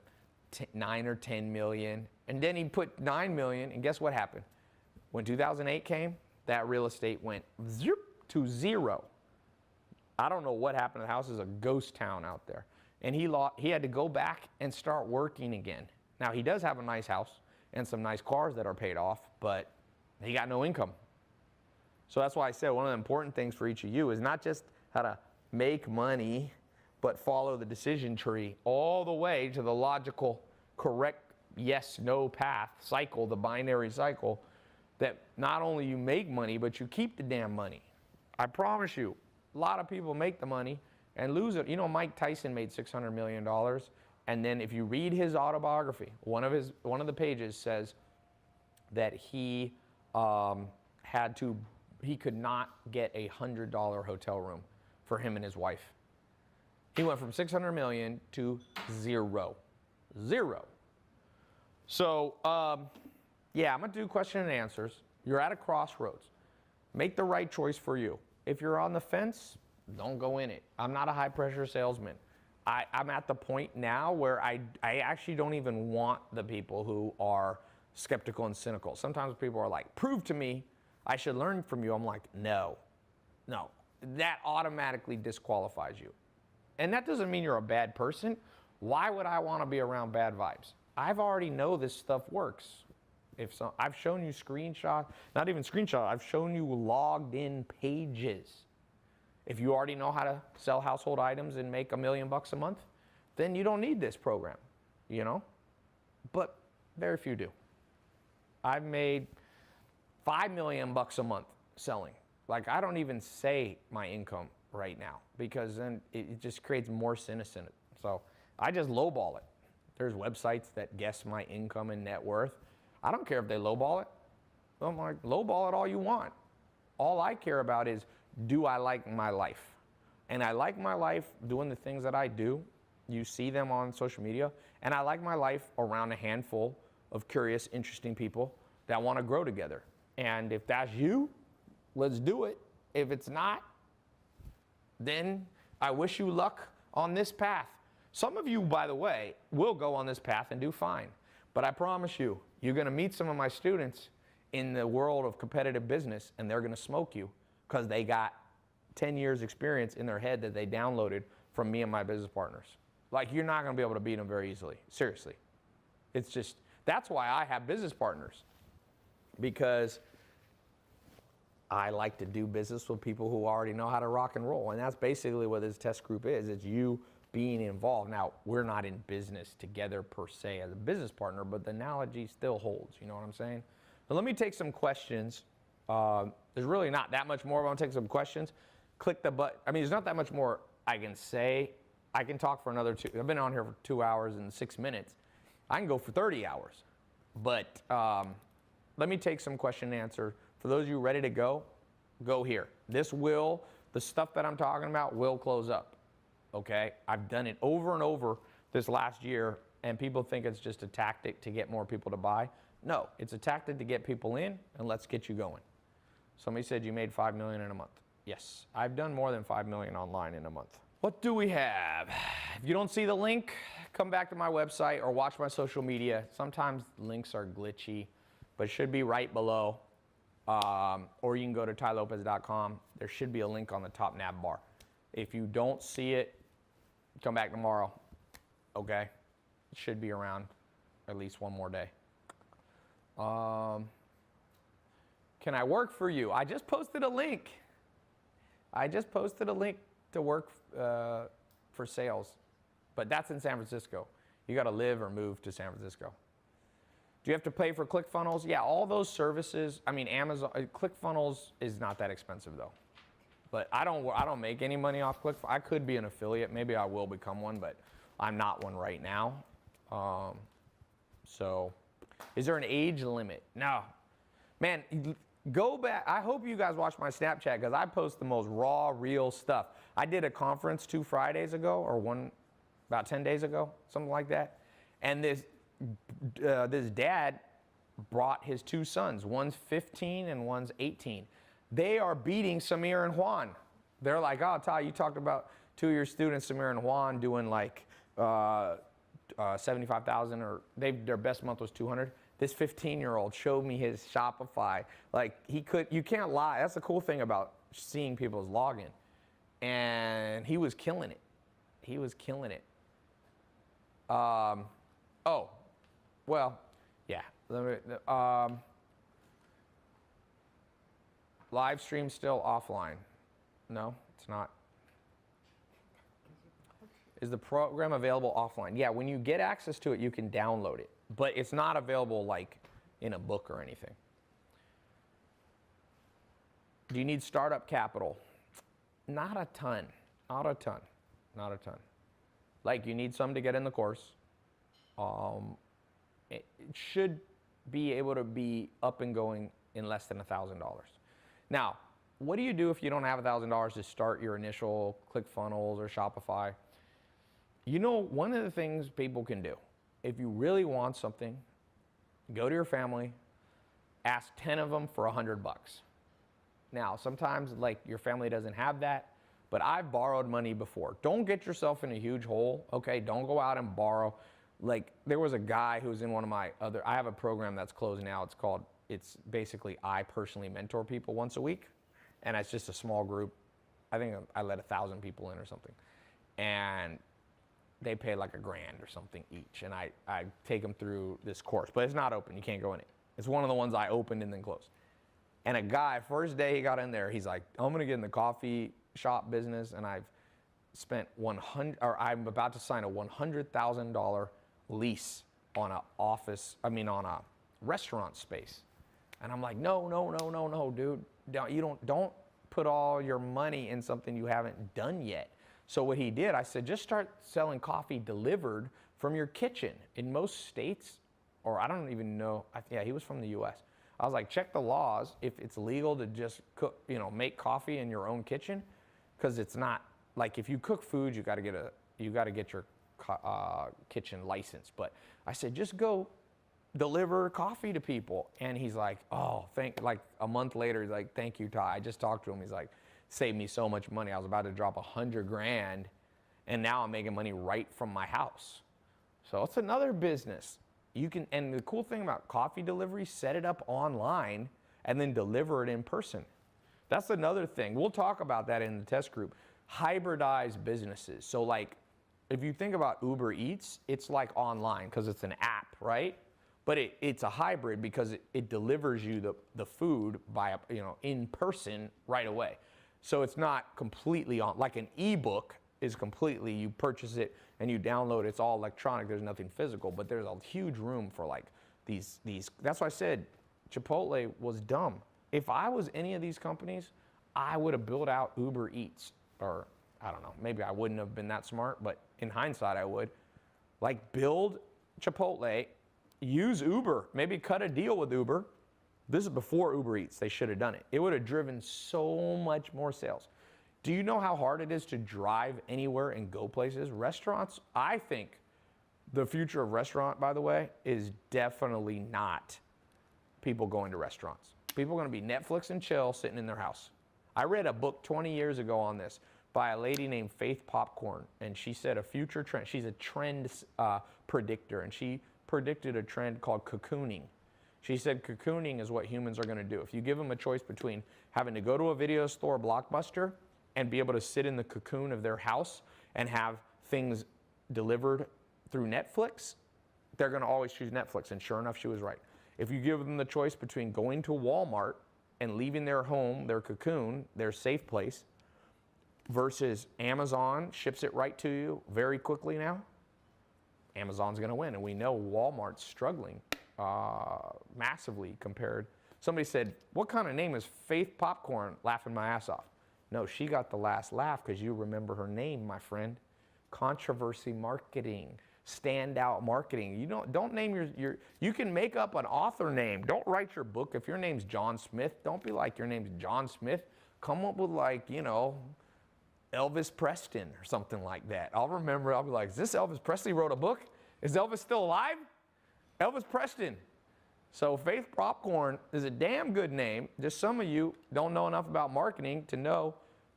9 or 10 million. And then he put 9 million, and guess what happened? When 2008 came, that real estate went to zero. I don't know what happened to the house. It's a ghost town out there. And he had to go back and start working again. Now, he does have a nice house and some nice cars that are paid off, but he got no income. So that's why I said one of the important things for each of you is not just how to make money, but follow the decision tree all the way to the logical, correct yes, no path cycle, the binary cycle, that not only you make money, but you keep the damn money. I promise you, a lot of people make the money and lose it. Mike Tyson made $600 million. And then if you read his autobiography, one of the pages says that he could not get a $100 hotel room for him and his wife. He went from 600 million to zero. So, yeah, I'm gonna do question and answers. You're at a crossroads. Make the right choice for you. If you're on the fence, don't go in it. I'm not a high pressure salesman. I'm at the point now where I actually don't even want the people who are skeptical and cynical. Sometimes people are like, prove to me I should learn from you. I'm like, no. That automatically disqualifies you. And that doesn't mean you're a bad person. Why would I want to be around bad vibes? I've already know this stuff works. I've shown you screenshots, not even screenshots, I've shown you logged in pages. If you already know how to sell household items and make $1 million a month, then you don't need this program, But very few do. I've made $5 million a month selling. Like, I don't even say my income right now, because then it just creates more cynicism. So I just lowball it. There's websites that guess my income and net worth. I don't care if they lowball it. I'm like, lowball it all you want. All I care about is, do I like my life? And I like my life doing the things that I do. You see them on social media. And I like my life around a handful of curious, interesting people that want to grow together. And if that's you, let's do it. If it's not, then I wish you luck on this path. Some of you, by the way, will go on this path and do fine. But I promise you, you're going to meet some of my students in the world of competitive business, and they're going to smoke you, because they got 10 years experience in their head that they downloaded from me and my business partners. Like, you're not gonna be able to beat them very easily, seriously. It's just, that's why I have business partners, because I like to do business with people who already know how to rock and roll. And that's basically what this test group is. It's you being involved. Now, we're not in business together per se as a business partner, but the analogy still holds, you know what I'm saying? So let me take some questions. There's really not that much more. I'm gonna take some questions. Click the button. I mean, there's not that much more I can talk for another I've been on here for 2 hours and 6 minutes. I can go for 30 hours. But let me take some question and answer. For those of you ready to go here. The stuff that I'm talking about will close up, okay? I've done it over and over this last year, and people think it's just a tactic to get more people to buy. No, it's a tactic to get people in, and let's get you going. Somebody said you made $5 million in a month. Yes, I've done more than $5 million online in a month. What do we have? If you don't see the link, come back to my website or watch my social media. Sometimes links are glitchy, but it should be right below. Or you can go to tailopez.com. There should be a link on the top nav bar. If you don't see it, come back tomorrow, okay? It should be around at least one more day. Can I work for you? I just posted a link. To work for sales, but that's in San Francisco. You got to live or move to San Francisco. Do you have to pay for ClickFunnels? Yeah, all those services. I mean, Amazon ClickFunnels is not that expensive though. But I don't make any money off ClickFunnels. I could be an affiliate. Maybe I will become one, but I'm not one right now. So, is there an age limit? No, man. Go back. I hope you guys watch my Snapchat because I post the most raw, real stuff. I did a conference 2 Fridays ago, or about 10 days ago, something like that. And this dad brought his 2 sons. One's 15 and one's 18. They are beating Samir and Juan. They're like, oh, Tai, you talked about 2 of your students, Samir and Juan, doing like 75,000, or their best month was 200. This 15-year-old showed me his Shopify. Like you can't lie. That's the cool thing about seeing people's login. And he was killing it. Oh, well, yeah. Live stream still offline? No, it's not. Is the program available offline? Yeah, when you get access to it, you can download it. But it's not available like in a book or anything. Do you need startup capital? Not a ton. Like you need some to get in the course. It should be able to be up and going in less than $1,000. Now, what do you do if you don't have $1,000 to start your initial ClickFunnels or Shopify? You know, one of the things people can do, if you really want something, go to your family, ask 10 of them for $100. Now, sometimes like your family doesn't have that, but I've borrowed money before. Don't get yourself in a huge hole, okay? Don't go out and borrow. Like there was a guy who was in one of my I have a program that's closed now. It's basically I personally mentor people once a week, and it's just a small group. I think I let 1,000 people in or something. And they pay like $1,000 or something each, and I take them through this course, but it's not open. You can't go in it. It's one of the ones I opened and then closed. And a guy, first day he got in there, he's like, I'm gonna get in the coffee shop business, and I'm about to sign a $100,000 lease on a restaurant space. And I'm like, no, dude, don't put all your money in something you haven't done yet. So what he did, I said, just start selling coffee delivered from your kitchen. In most states, or I don't even know, yeah, he was from the US. I was like, check the laws if it's legal to just cook, make coffee in your own kitchen, because it's not like if you cook food, you got to get your kitchen license. But I said, just go deliver coffee to people. And he's like, oh, like a month later, he's like, thank you, Tai. I just talked to him. He's like, saved me so much money. I was about to drop $100,000, and now I'm making money right from my house. So it's another business. And the cool thing about coffee delivery, set it up online and then deliver it in person. That's another thing. We'll talk about that in the test group. Hybridize businesses. So like, if you think about Uber Eats, it's like online because it's an app, right? But it's a hybrid because it delivers you the food by in person right away. So it's not completely on, like an ebook is completely, you purchase it and you download it, it's all electronic, there's nothing physical, but there's a huge room for like these, that's why I said Chipotle was dumb. If I was any of these companies, I would have built out Uber Eats, or I don't know, maybe I wouldn't have been that smart, but in hindsight I would. Like build Chipotle, use Uber, maybe cut a deal with Uber. This is before Uber Eats, they should have done it. It would have driven so much more sales. Do you know how hard it is to drive anywhere and go places? Restaurants, I think the future of restaurant, by the way, is definitely not people going to restaurants. People are going to be Netflix and chill, sitting in their house. I read a book 20 years ago on this by a lady named Faith Popcorn, and she said a future trend, she's a trend predictor, and she predicted a trend called cocooning. She said cocooning is what humans are going to do. If you give them a choice between having to go to a video store, Blockbuster, and be able to sit in the cocoon of their house and have things delivered through Netflix, they're going to always choose Netflix. And sure enough, she was right. If you give them the choice between going to Walmart and leaving their home, their cocoon, their safe place, versus Amazon ships it right to you very quickly now, Amazon's going to win. And we know Walmart's struggling massively compared. Somebody said, what kind of name is Faith Popcorn? Laughing my ass off. No, she got the last laugh because you remember her name, my friend. Controversy marketing, standout marketing. You don't name your, you can make up an author name. Don't write your book. If your name's John Smith, don't be like your name's John Smith. Come up with like, you know, Elvis Preston or something like that. I'll remember, I'll be like, is this Elvis Presley wrote a book? Is Elvis still alive? Elvis Preston. So Faith Popcorn is a damn good name. Just some of you don't know enough about marketing to know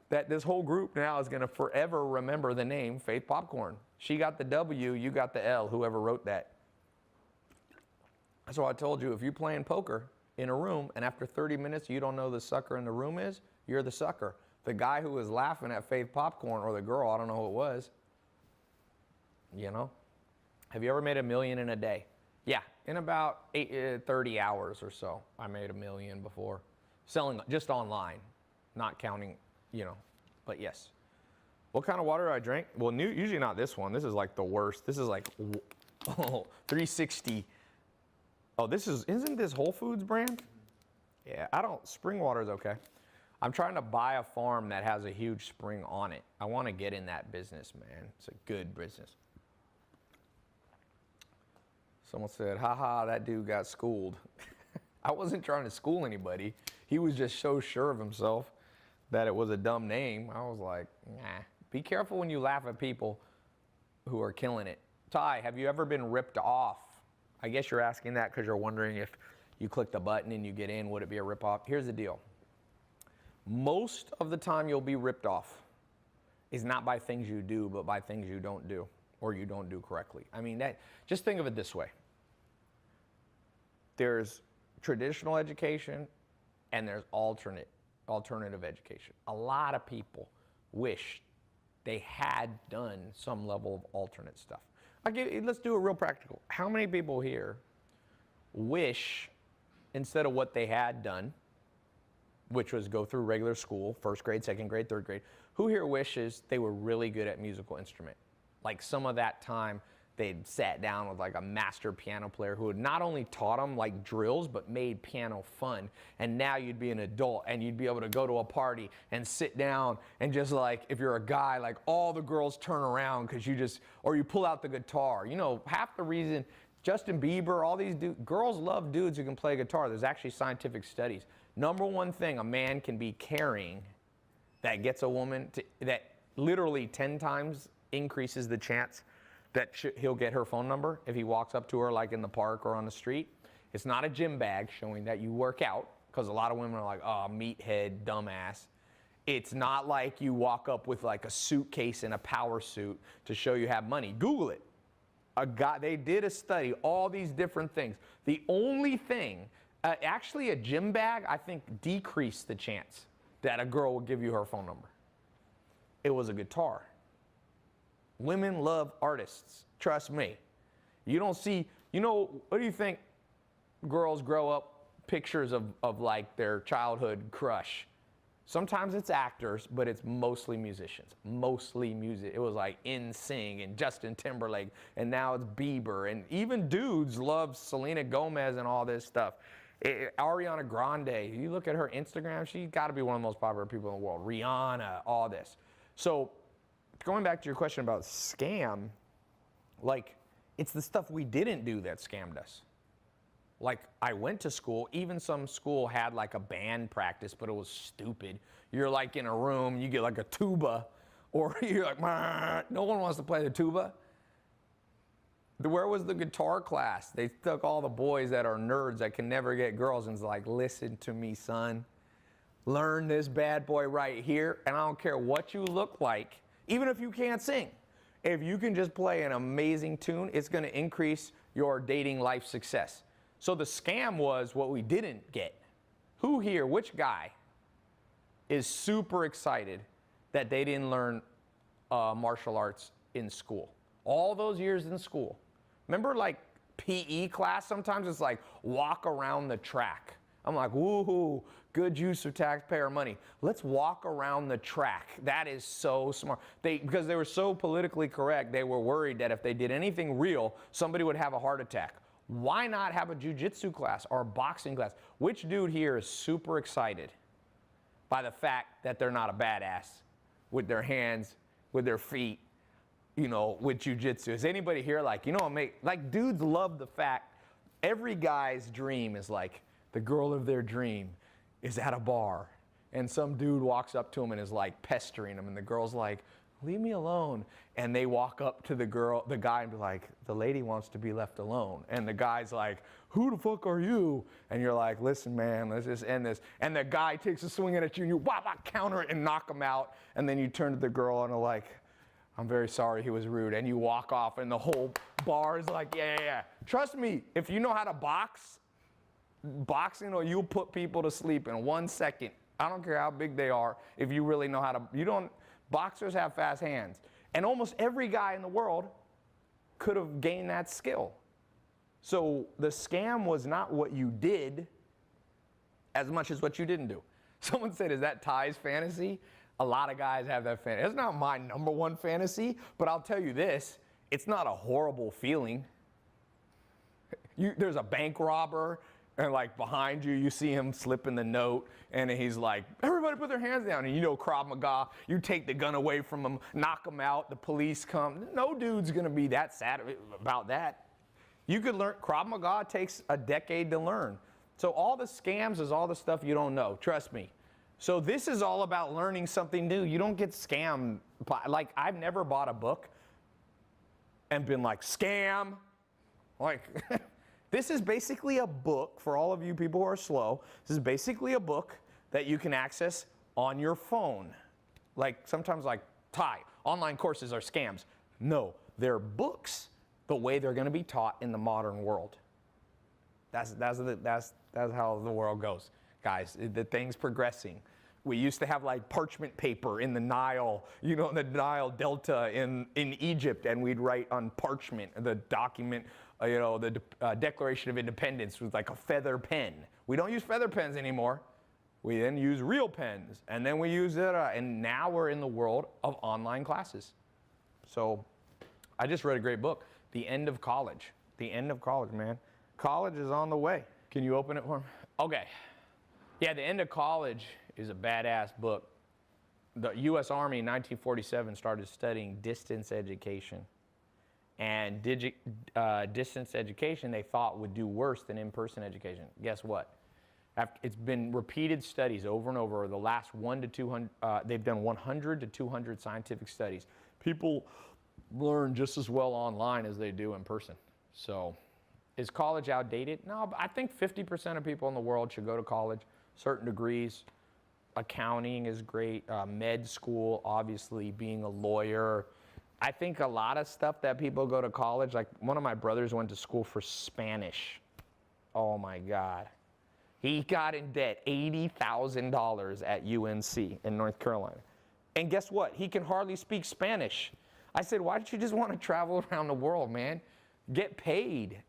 that this whole group now is going to forever remember the name Faith Popcorn. She got the W, you got the L, whoever wrote that. That's why I told you, if you're playing poker in a room and after 30 minutes you don't know the sucker in the room is, you're the sucker. The guy who was laughing at Faith Popcorn, or the girl, I don't know who it was, you know. Have you ever made $1 million in a day? Yeah, in about 30 hours or so, I made $1 million before. Selling just online, not counting, you know, but yes. What kind of water do I drink? Well, usually not this one. This is like the worst. This is like 360. Oh, isn't this Whole Foods brand? Yeah, spring water is okay. I'm trying to buy a farm that has a huge spring on it. I want to get in that business, man. It's a good business. Someone said, haha, that dude got schooled. I wasn't trying to school anybody. He was just so sure of himself that it was a dumb name. I was like, nah. Be careful when you laugh at people who are killing it. Tai, have you ever been ripped off? I guess you're asking that because you're wondering if you click the button and you get in, would it be a rip-off? Here's the deal. Most of the time you'll be ripped off is not by things you do, but by things you don't do or you don't do correctly. I mean, just think of it this way. There's traditional education and there's alternative education. A lot of people wish they had done some level of alternate stuff. Let's do it real practical. How many people here wish, instead of what they had done, which was go through regular school, first grade, second grade, third grade, who here wishes they were really good at musical instrument? Like some of that time they'd sat down with like a master piano player who had not only taught them like drills, but made piano fun. And now you'd be an adult and you'd be able to go to a party and sit down and just like, if you're a guy, like all the girls turn around because or you pull out the guitar. You know, half the reason Justin Bieber, all these girls love dudes who can play guitar. There's actually scientific studies. Number one thing a man can be carrying that gets a woman that literally 10 times increases the chance that he'll get her phone number if he walks up to her like in the park or on the street. It's not a gym bag showing that you work out, because a lot of women are like, oh, meathead, dumbass. It's not like you walk up with like a suitcase and a power suit to show you have money. Google it. They did a study, all these different things. The only thing, actually a gym bag, I think decreased the chance that a girl will give you her phone number. It was a guitar. Women love artists, trust me. You don't see, what do you think girls grow up pictures of like their childhood crush? Sometimes it's actors, but it's mostly musicians, mostly music. It was like NSYNC and Justin Timberlake, and now it's Bieber, and even dudes love Selena Gomez and all this stuff. Ariana Grande, you look at her Instagram, she's got to be one of the most popular people in the world. Rihanna, all this. So going back to your question about scam, like, it's the stuff we didn't do that scammed us. Like, I went to school, even some school had like a band practice, but it was stupid. You're like in a room, you get like a tuba, or you're like, no one wants to play the tuba. Where was the guitar class? They took all the boys that are nerds that can never get girls and was like, listen to me, son. Learn this bad boy right here, and I don't care what you look like, even if you can't sing. If you can just play an amazing tune, it's gonna increase your dating life success. So the scam was what we didn't get. Who here, which guy, is super excited that they didn't learn martial arts in school? All those years in school. Remember like PE class, sometimes it's like walk around the track. I'm like, woohoo, good use of taxpayer money. Let's walk around the track. That is so smart. Because they were so politically correct, they were worried that if they did anything real, somebody would have a heart attack. Why not have a jiu-jitsu class or a boxing class? Which dude here is super excited by the fact that they're not a badass with their hands, with their feet, you know, with jiu-jitsu? Is anybody here like, you know, like dudes love the fact, every guy's dream is like, the girl of their dream is at a bar, and some dude walks up to him and is like pestering him, and the girl's like, leave me alone. And they walk up to the guy and be like, the lady wants to be left alone. And the guy's like, who the fuck are you? And you're like, listen, man, let's just end this. And the guy takes a swing at you, and you counter it and knock him out. And then you turn to the girl and are like, I'm very sorry, he was rude. And you walk off, and the whole bar is like, yeah. Trust me, if you know how to box, boxing, or you'll put people to sleep in 1 second. I don't care how big they are. If you really know how to, boxers have fast hands. And almost every guy in the world could have gained that skill. So the scam was not what you did as much as what you didn't do. Someone said, is that Ty's fantasy? A lot of guys have that fantasy. It's not my number one fantasy, but I'll tell you this, it's not a horrible feeling. There's a bank robber, and like behind you, you see him slipping the note, and he's like, everybody put their hands down. And you know Krav Maga, you take the gun away from him, knock him out, the police come. No dude's gonna be that sad about that. You could learn, Krav Maga takes a decade to learn. So all the scams is all the stuff you don't know, trust me. So this is all about learning something new. You don't get scammed. Like, I've never bought a book and been like, scam. Like, this is basically a book for all of you people who are slow. This is basically a book that you can access on your phone. Like sometimes like, Tai, online courses are scams. No, they're books the way they're gonna be taught in the modern world. That's how the world goes. Guys, the thing's progressing. We used to have like parchment paper in the Nile, you know, in the Nile Delta in Egypt, and we'd write on parchment the document, you know, the Declaration of Independence with like a feather pen. We don't use feather pens anymore. We then use real pens, and then we use it, and now we're in the world of online classes. So I just read a great book, The End of College. The End of College, man. College is on the way. Can you open it for me? Okay. Yeah, The End of College is a badass book. The U.S. Army in 1947 started studying distance education. And distance education they thought would do worse than in-person education. Guess what? It's been repeated studies over and over. The last 1 to 200, they've done 100 to 200 scientific studies. People learn just as well online as they do in person. So is college outdated? No, but I think 50% of people in the world should go to college, certain degrees. Accounting is great, med school, obviously being a lawyer. I think a lot of stuff that people go to college, like one of my brothers went to school for Spanish. Oh my God. He got in debt $80,000 at UNC in North Carolina. And guess what? He can hardly speak Spanish. I said, why don't you just want to travel around the world, man? Get paid.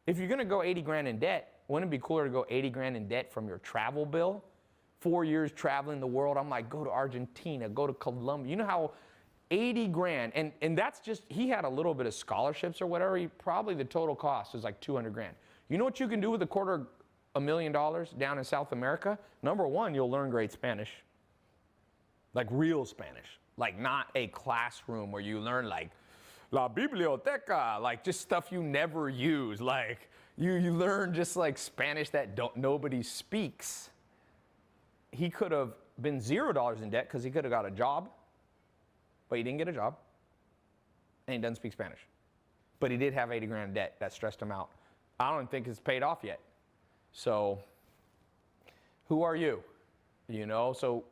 If you're gonna go 80 grand in debt, wouldn't it be cooler to go 80 grand in debt from your travel bill? 4 years traveling the world, I'm like, go to Argentina, go to Colombia. You know how 80 grand, and that's just, he had a little bit of scholarships or whatever, probably the total cost was like 200 grand. You know what you can do with $250,000 down in South America? Number one, you'll learn great Spanish. Like real Spanish. Like not a classroom where you learn like la biblioteca, like just stuff you never use. Like you learn just like Spanish that nobody speaks. He could have been $0 in debt because he could have got a job, but he didn't get a job, and he doesn't speak Spanish. But he did have 80 grand in debt. That stressed him out. I don't think it's paid off yet. So who are you? You know, so,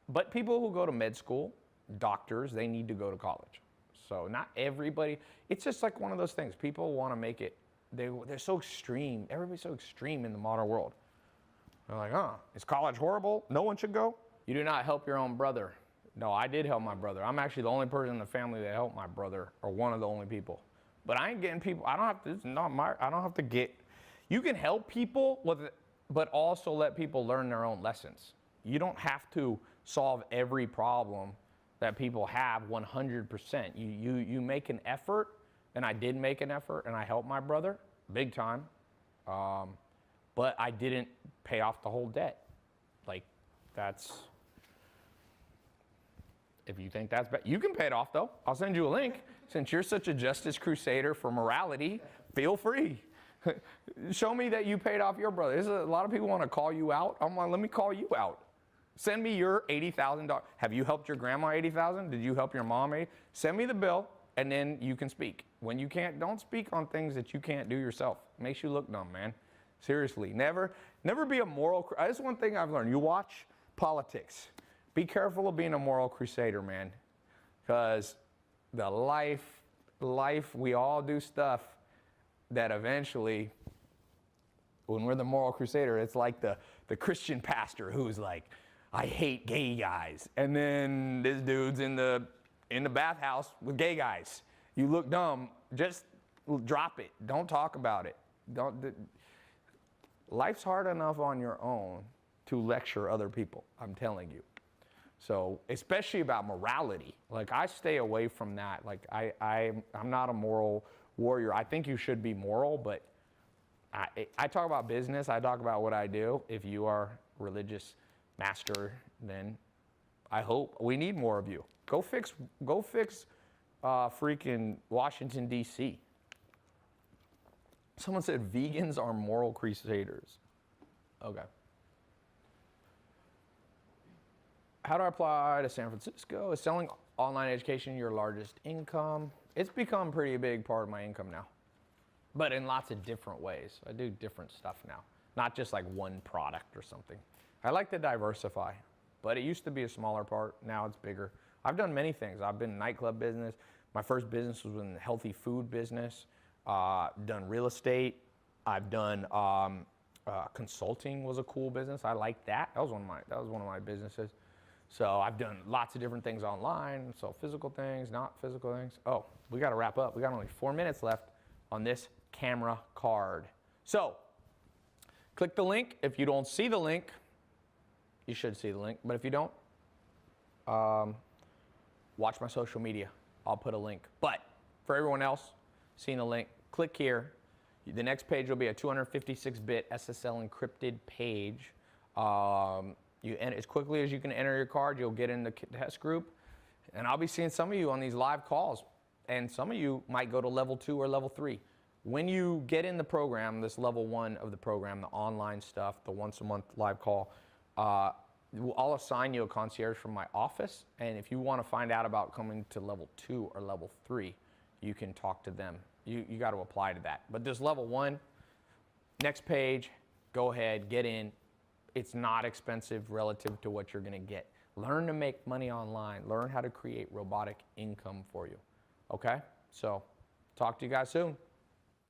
but people who go to med school, doctors, they need to go to college. So not everybody, it's just like one of those things. People want to make it, they're so extreme. Everybody's so extreme in the modern world. They're like, is college horrible? No one should go? You do not help your own brother. No, I did help my brother. I'm actually the only person in the family that helped my brother, or one of the only people. But I ain't getting people, I don't have to, it's not my, I don't have to get, you can help people with it, but also let people learn their own lessons. You don't have to solve every problem that people have 100%. You make an effort, and I did make an effort, and I helped my brother big time. But I didn't pay off the whole debt. Like, that's, if you think that's bad, you can pay it off though. I'll send you a link. Since you're such a justice crusader for morality, feel free. Show me that you paid off your brother. A lot of people want to call you out. I'm like, let me call you out. Send me your $80,000. Have you helped your grandma $80,000? Did you help your mom $80,000? Send me the bill, and then you can speak. When you can't, don't speak on things that you can't do yourself. Makes you look dumb, man. Seriously, never be a moral. That's one thing I've learned. You watch politics. Be careful of being a moral crusader, man, because the life, we all do stuff that eventually, when we're the moral crusader, it's like the Christian pastor who's like, I hate gay guys, and then this dude's in the bathhouse with gay guys. You look dumb. Just drop it. Don't talk about it. Life's hard enough on your own to lecture other people. I'm telling you. So, especially about morality. Like, I stay away from that. Like, I'm not a moral warrior. I think you should be moral, but I talk about business. I talk about what I do. If you are religious master, then I hope we need more of you. Go fix freaking Washington, D.C. Someone said vegans are moral crusaders. Okay. How do I apply to San Francisco? Is selling online education your largest income? It's become a pretty big part of my income now, but in lots of different ways. I do different stuff now, not just like one product or something. I like to diversify, but it used to be a smaller part. Now it's bigger. I've done many things. I've been in nightclub business. My first business was in the healthy food business. Done real estate. I've done consulting was a cool business. I like that. That was one of my businesses. So I've done lots of different things online, so physical things, not physical things. Oh, we got to wrap up. We got only 4 minutes left on this camera card. So click the link. If you don't see the link, you should see the link. But if you don't, watch my social media. I'll put a link. But for everyone else, seeing the link, click here. The next page will be a 256-bit SSL encrypted page. You enter as quickly as you can enter your card, you'll get in the test group. And I'll be seeing some of you on these live calls. And some of you might go to level 2 or level 3. When you get in the program, this level 1 of the program, the online stuff, the once a month live call, I'll assign you a concierge from my office. And if you want to find out about coming to level 2 or level 3, you can talk to them. You got to apply to that. But this level 1, next page, go ahead, get in. It's not expensive relative to what you're going to get. Learn to make money online. Learn how to create robotic income for you. Okay? So, talk to you guys soon.